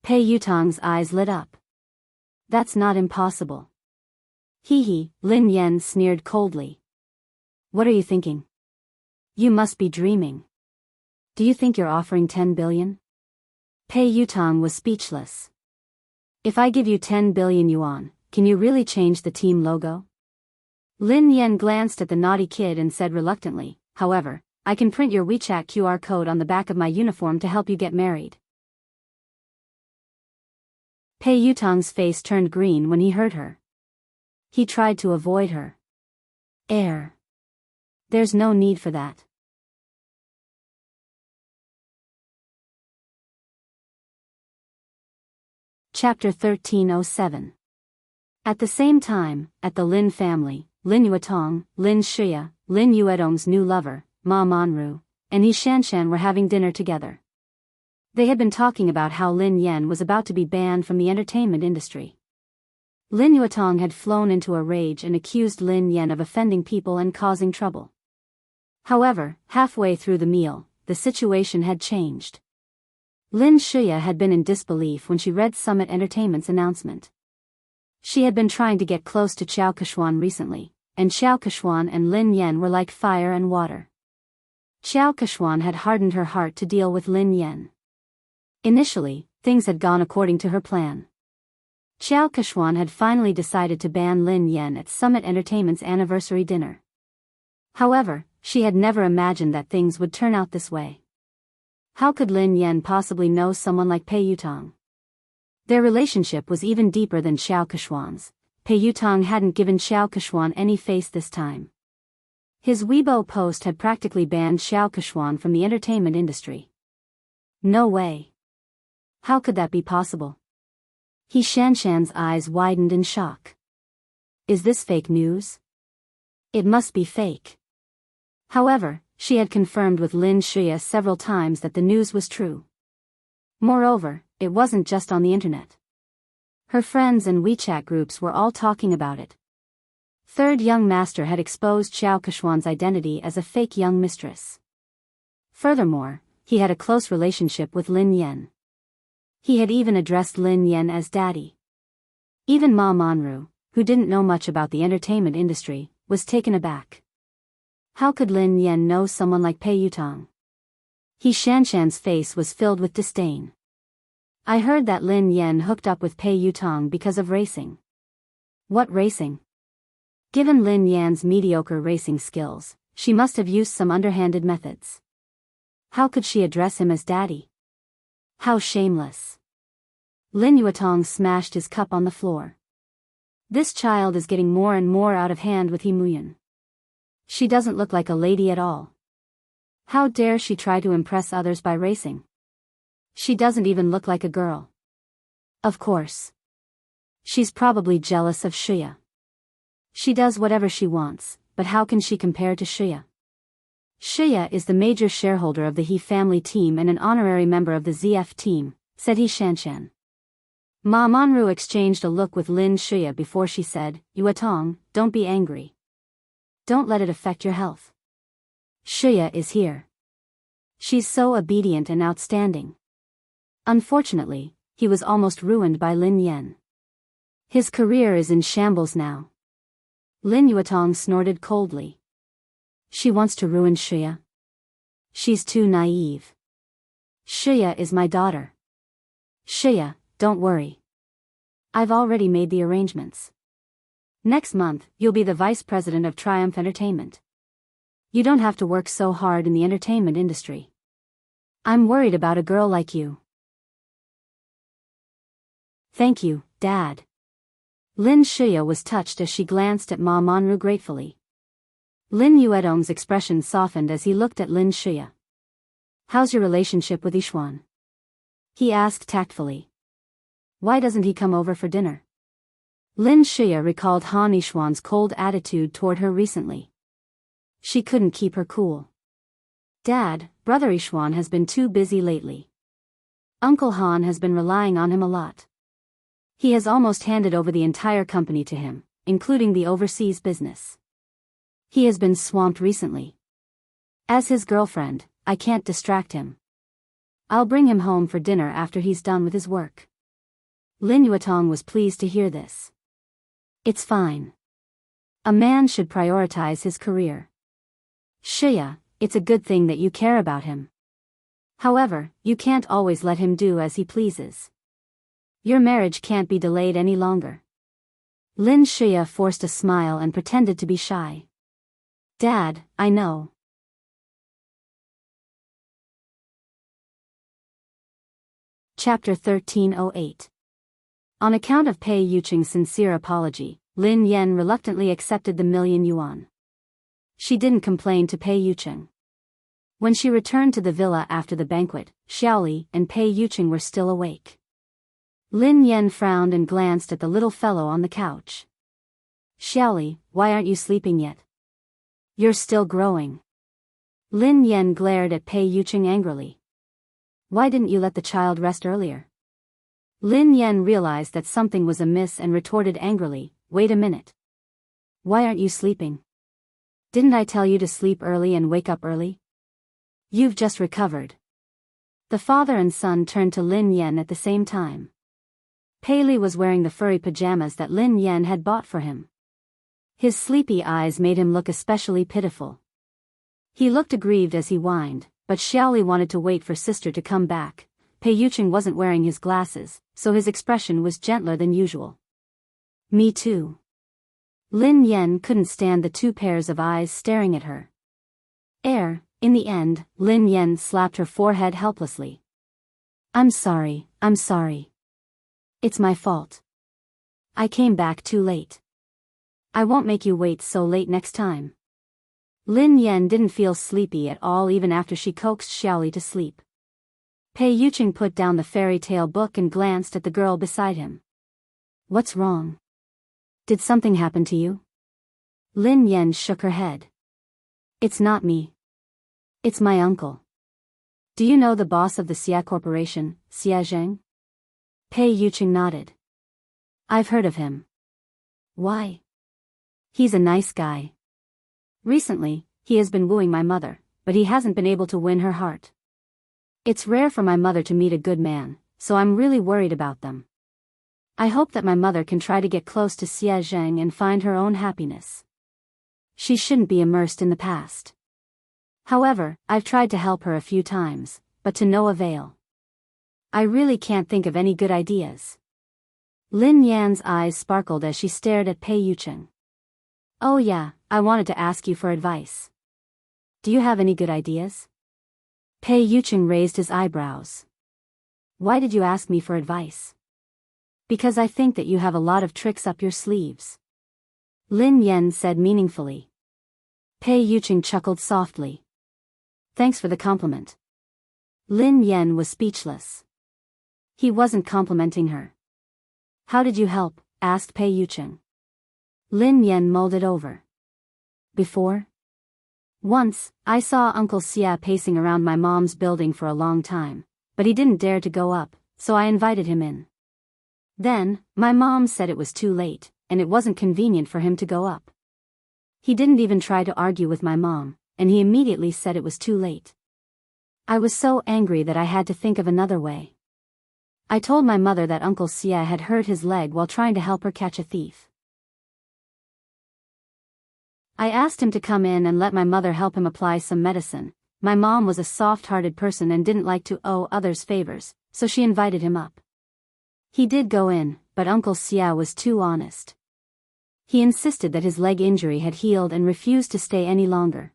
Pei Yutang's eyes lit up. That's not impossible. Hee hee, Lin Yan sneered coldly. What are you thinking? You must be dreaming. Do you think you're offering 10 billion? Pei Yutang was speechless. If I give you 10 billion yuan, can you really change the team logo? Lin Yan glanced at the naughty kid and said reluctantly, however, I can print your WeChat QR code on the back of my uniform to help you get married. Pei Yutang's face turned green when he heard her. He tried to avoid her. There's no need for that. Chapter 1307. At the same time, at the Lin family, Lin Yuetong, Lin Shia, Lin Yuedong's new lover, Ma Manru, and Yi Shanshan were having dinner together. They had been talking about how Lin Yan was about to be banned from the entertainment industry. Lin Yuetong had flown into a rage and accused Lin Yan of offending people and causing trouble. However, halfway through the meal, the situation had changed. Lin Shia had been in disbelief when she read Summit Entertainment's announcement. She had been trying to get close to Xiao Keshuan recently, and Xiao Keshuan and Lin Yan were like fire and water. Xiao Keshuan had hardened her heart to deal with Lin Yan. Initially, things had gone according to her plan. Xiao Keshuan had finally decided to ban Lin Yan at Summit Entertainment's anniversary dinner. However, she had never imagined that things would turn out this way. How could Lin Yan possibly know someone like Pei Yutong? Their relationship was even deeper than Xiao Keshuan's. Pei Yutong hadn't given Xiao Keshuan any face this time. His Weibo post had practically banned Xiao Keshuan from the entertainment industry. No way. How could that be possible? Yi Shanshan's eyes widened in shock. Is this fake news? It must be fake. However, she had confirmed with Lin Shia several times that the news was true. Moreover, it wasn't just on the internet. Her friends and WeChat groups were all talking about it. Third young master had exposed Xiao Keshuan's identity as a fake young mistress. Furthermore, he had a close relationship with Lin Yan. He had even addressed Lin Yan as daddy. Even Ma Manru, who didn't know much about the entertainment industry, was taken aback. How could Lin Yan know someone like Pei Yutong? Yi Shanshan's face was filled with disdain. I heard that Lin Yan hooked up with Pei Yutong because of racing. What racing? Given Lin Yan's mediocre racing skills, she must have used some underhanded methods. How could she address him as daddy? How shameless. Lin Yuetong smashed his cup on the floor. This child is getting more and more out of hand with He Muyan. She doesn't look like a lady at all. How dare she try to impress others by racing? She doesn't even look like a girl. Of course. She's probably jealous of Shia. She does whatever she wants, but how can she compare to Shia? Shia is the major shareholder of the He family team and an honorary member of the ZF team, said Yi Shanshan. Ma Manru exchanged a look with Lin Shia before she said, Yuetong, don't be angry. Don't let it affect your health. Shia is here. She's so obedient and outstanding. Unfortunately, he was almost ruined by Lin Yan. His career is in shambles now. Lin Yuetong snorted coldly. She wants to ruin Shia. She's too naive. Shia is my daughter. Shia, don't worry. I've already made the arrangements. Next month, you'll be the vice president of Triumph Entertainment. You don't have to work so hard in the entertainment industry. I'm worried about a girl like you. Thank you, Dad. Lin Shia was touched as she glanced at Ma Manru gratefully. Lin Yuedong's expression softened as he looked at Lin Shia. How's your relationship with Yixuan? He asked tactfully. Why doesn't he come over for dinner? Lin Shia recalled Han Yixuan's cold attitude toward her recently. She couldn't keep her cool. Dad, Brother Yixuan has been too busy lately. Uncle Han has been relying on him a lot. He has almost handed over the entire company to him, including the overseas business. He has been swamped recently. As his girlfriend, I can't distract him. I'll bring him home for dinner after he's done with his work. Lin Yuetong was pleased to hear this. It's fine. A man should prioritize his career. Shia, it's a good thing that you care about him. However, you can't always let him do as he pleases. Your marriage can't be delayed any longer. Lin Shia forced a smile and pretended to be shy. Dad, I know. Chapter 1308. On account of Pei Yucheng's sincere apology, Lin Yan reluctantly accepted the $1,000,000 yuan. She didn't complain to Pei Yucheng. When she returned to the villa after the banquet, Xiaoli and Pei Yucheng were still awake. Lin Yan frowned and glanced at the little fellow on the couch. Xiaoli, why aren't you sleeping yet? You're still growing. Lin Yan glared at Pei Yuqing angrily. Why didn't you let the child rest earlier? Lin Yan realized that something was amiss and retorted angrily, wait a minute. Why aren't you sleeping? Didn't I tell you to sleep early and wake up early? You've just recovered. The father and son turned to Lin Yan at the same time. Pei Li was wearing the furry pajamas that Lin Yan had bought for him. His sleepy eyes made him look especially pitiful. He looked aggrieved as he whined, but Xiaoli wanted to wait for sister to come back. Pei Yuqing wasn't wearing his glasses, so his expression was gentler than usual. Me too. Lin Yan couldn't stand the two pairs of eyes staring at her. In the end, Lin Yan slapped her forehead helplessly. I'm sorry. It's my fault. I came back too late. I won't make you wait so late next time. Lin Yan didn't feel sleepy at all even after she coaxed Xiaoli to sleep. Pei Yuqing put down the fairy tale book and glanced at the girl beside him. What's wrong? Did something happen to you? Lin Yan shook her head. It's not me. It's my uncle. Do you know the boss of the Xia Corporation, Xia Zheng? Pei Yuqing nodded. I've heard of him. Why? He's a nice guy. Recently, he has been wooing my mother, but he hasn't been able to win her heart. It's rare for my mother to meet a good man, so I'm really worried about them. I hope that my mother can try to get close to Xia Zheng and find her own happiness. She shouldn't be immersed in the past. However, I've tried to help her a few times, but to no avail. I really can't think of any good ideas. Lin Yan's eyes sparkled as she stared at Pei Yuqing. Oh yeah, I wanted to ask you for advice. Do you have any good ideas? Pei Yuqing raised his eyebrows. Why did you ask me for advice? Because I think that you have a lot of tricks up your sleeves. Lin Yan said meaningfully. Pei Yuqing chuckled softly. Thanks for the compliment. Lin Yan was speechless. He wasn't complimenting her. How did you help? Asked Pei Yuqing. Lin Yan mulled it over. Before? Once, I saw Uncle Xia pacing around my mom's building for a long time, but he didn't dare to go up, so I invited him in. Then, my mom said it was too late, and it wasn't convenient for him to go up. He didn't even try to argue with my mom, and he immediately said it was too late. I was so angry that I had to think of another way. I told my mother that Uncle Xia had hurt his leg while trying to help her catch a thief. I asked him to come in and let my mother help him apply some medicine. My mom was a soft-hearted person and didn't like to owe others favors, so she invited him up. He did go in, but Uncle Xia was too honest. He insisted that his leg injury had healed and refused to stay any longer.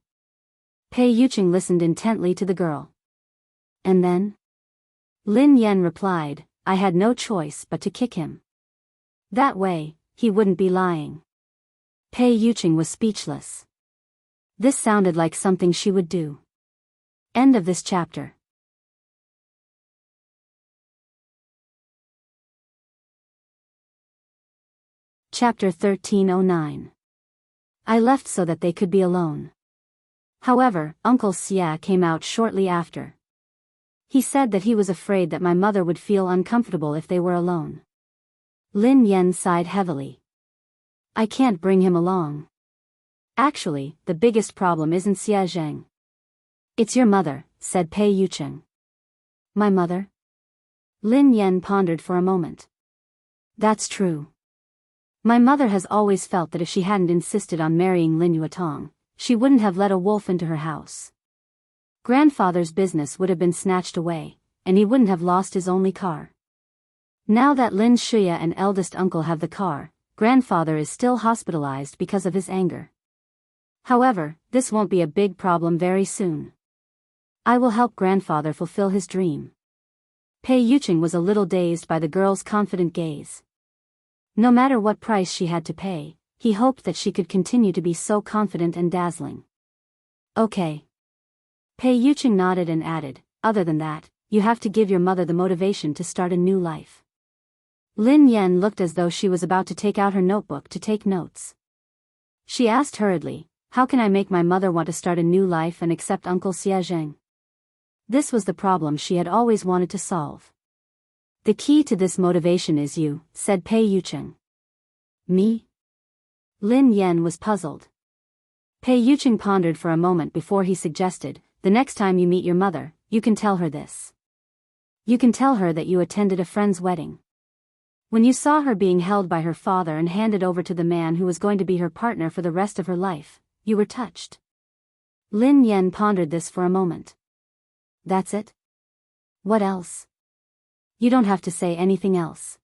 Pei Yuqing listened intently to the girl. And then? Lin Yan replied, I had no choice but to kick him. That way, he wouldn't be lying. Pei Yuqing was speechless. This sounded like something she would do. End of this chapter. Chapter 1309. I left so that they could be alone. However, Uncle Xia came out shortly after. He said that he was afraid that my mother would feel uncomfortable if they were alone. Lin Yan sighed heavily. I can't bring him along. Actually, the biggest problem isn't Xia Zheng. It's your mother, said Pei Yuqing. My mother? Lin Yan pondered for a moment. That's true. My mother has always felt that if she hadn't insisted on marrying Lin Yuetong, she wouldn't have let a wolf into her house. Grandfather's business would have been snatched away, and he wouldn't have lost his only car. Now that Lin Shuya and eldest uncle have the car, grandfather is still hospitalized because of his anger. However, this won't be a big problem very soon. I will help grandfather fulfill his dream. Pei Yuqing was a little dazed by the girl's confident gaze. No matter what price she had to pay, he hoped that she could continue to be so confident and dazzling. Okay. Pei Yuqing nodded and added, other than that, you have to give your mother the motivation to start a new life. Lin Yan looked as though she was about to take out her notebook to take notes. She asked hurriedly, "How can I make my mother want to start a new life and accept Uncle Xia Zheng?" This was the problem she had always wanted to solve. "The key to this motivation is you," said Pei Yucheng. "Me?" Lin Yan was puzzled. Pei Yucheng pondered for a moment before he suggested, "The next time you meet your mother, you can tell her this. You can tell her that you attended a friend's wedding. When you saw her being held by her father and handed over to the man who was going to be her partner for the rest of her life, you were touched." Lin Yan pondered this for a moment. "That's it? What else?" "You don't have to say anything else.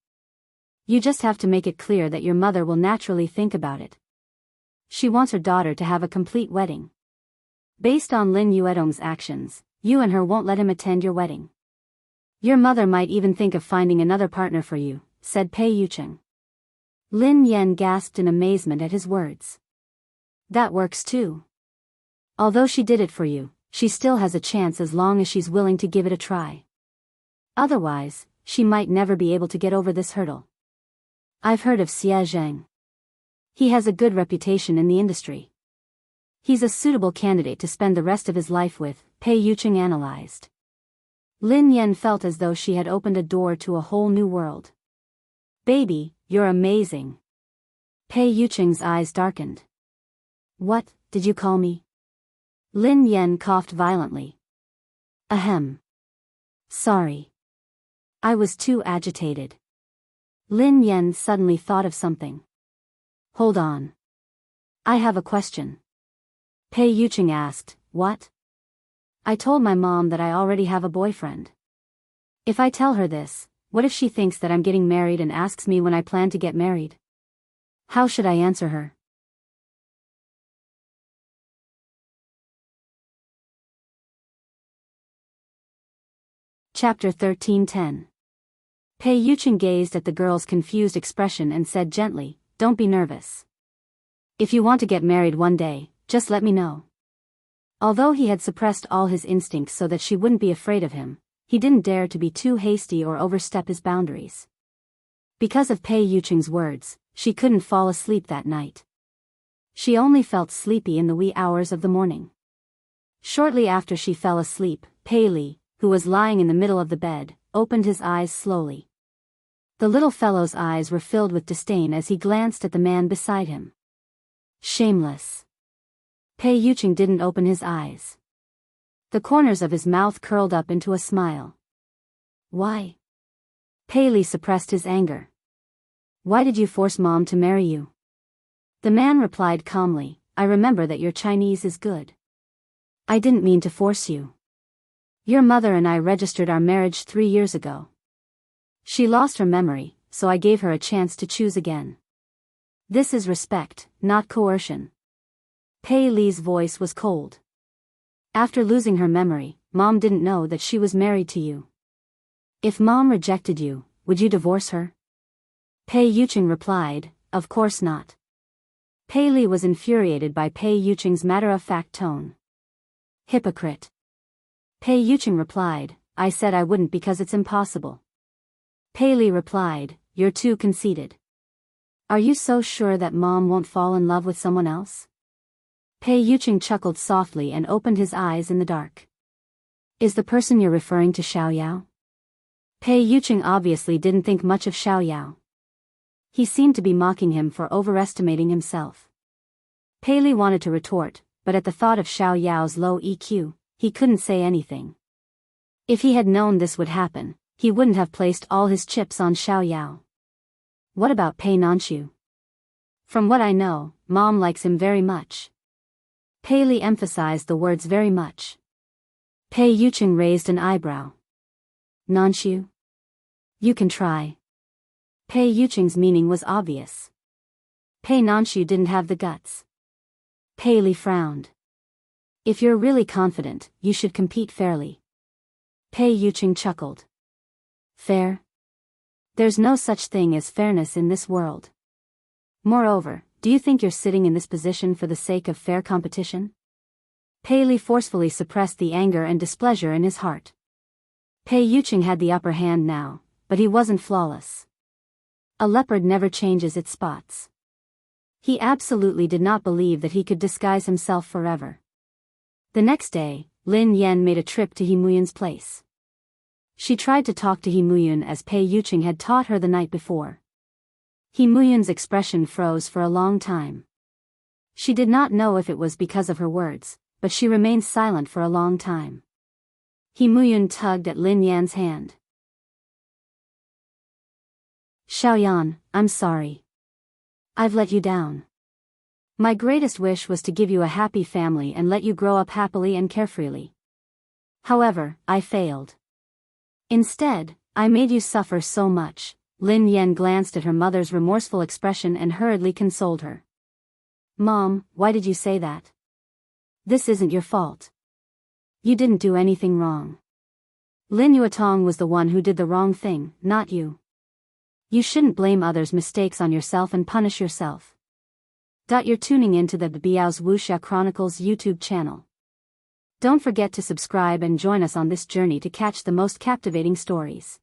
You just have to make it clear that your mother will naturally think about it. She wants her daughter to have a complete wedding. Based on Lin Yuedong's actions, you and her won't let him attend your wedding. Your mother might even think of finding another partner for you," said Pei Yucheng. Lin Yan gasped in amazement at his words. "That works too. Although she did it for you, she still has a chance as long as she's willing to give it a try. Otherwise, she might never be able to get over this hurdle. I've heard of Xia Zheng. He has a good reputation in the industry. He's a suitable candidate to spend the rest of his life with," Pei Yucheng analyzed. Lin Yan felt as though she had opened a door to a whole new world. "Baby, you're amazing." Pei Yucheng's eyes darkened. "What, did you call me?" Lin Yan coughed violently. "Ahem. Sorry. I was too agitated." Lin Yan suddenly thought of something. "Hold on. I have a question." Pei Yucheng asked, "What?" "I told my mom that I already have a boyfriend. If I tell her this, what if she thinks that I'm getting married and asks me when I plan to get married? How should I answer her?" Chapter 13:10. Pei Yucheng gazed at the girl's confused expression and said gently, "Don't be nervous. If you want to get married one day, just let me know." Although he had suppressed all his instincts so that she wouldn't be afraid of him, he didn't dare to be too hasty or overstep his boundaries. Because of Pei Yucheng's words, she couldn't fall asleep that night. She only felt sleepy in the wee hours of the morning. Shortly after she fell asleep, Pei Li, who was lying in the middle of the bed, opened his eyes slowly. The little fellow's eyes were filled with disdain as he glanced at the man beside him. Shameless. Pei Yucheng didn't open his eyes. The corners of his mouth curled up into a smile. "Why?" Pei Li suppressed his anger. "Why did you force Mom to marry you?" The man replied calmly, "I remember that your Chinese is good. I didn't mean to force you. Your mother and I registered our marriage 3 years ago. She lost her memory, so I gave her a chance to choose again. This is respect, not coercion." Pei Li's voice was cold. "After losing her memory, Mom didn't know that she was married to you. If Mom rejected you, would you divorce her?" Pei Yucheng replied, "Of course not." Pei Li was infuriated by Pei Yucheng's matter-of-fact tone. "Hypocrite." Pei Yucheng replied, "I said I wouldn't because it's impossible." Pei Li replied, "You're too conceited. Are you so sure that Mom won't fall in love with someone else?" Pei Yucheng chuckled softly and opened his eyes in the dark. "Is the person you're referring to Xiao Yao?" Pei Yucheng obviously didn't think much of Xiao Yao. He seemed to be mocking him for overestimating himself. Pei Li wanted to retort, but at the thought of Xiao Yao's low EQ, he couldn't say anything. If he had known this would happen, he wouldn't have placed all his chips on Xiao Yao. "What about Pei Nanxiu?" "From what I know, Mom likes him very much." Pei Li emphasized the words very much. Pei Yucheng raised an eyebrow. "Nanxiu? You can try." Pei Yucheng's meaning was obvious. Pei Nanxiu didn't have the guts. Pei Li frowned. "If you're really confident, you should compete fairly." Pei Yucheng chuckled. "Fair? There's no such thing as fairness in this world. Moreover, do you think you're sitting in this position for the sake of fair competition?" Pei Li forcefully suppressed the anger and displeasure in his heart. Pei Yucheng had the upper hand now, but he wasn't flawless. A leopard never changes its spots. He absolutely did not believe that he could disguise himself forever. The next day, Lin Yan made a trip to He Muyun's place. She tried to talk to He Muyun as Pei Yuqing had taught her the night before. He Muyun's expression froze for a long time. She did not know if it was because of her words, but she remained silent for a long time. He Muyun tugged at Lin Yan's hand. Xiaoyan, I'm sorry. I've let you down. My greatest wish was to give you a happy family and let you grow up happily and carefreely. However, I failed. Instead, I made you suffer so much. Lin Yan glanced at her mother's remorseful expression and hurriedly consoled her. Mom, why did you say that? This isn't your fault. You didn't do anything wrong. Lin Yuetong was the one who did the wrong thing, not you. You shouldn't blame others' mistakes on yourself and punish yourself. You're tuning into the Biyao's Wuxia Chronicles YouTube channel. Don't forget to subscribe and join us on this journey to catch the most captivating stories.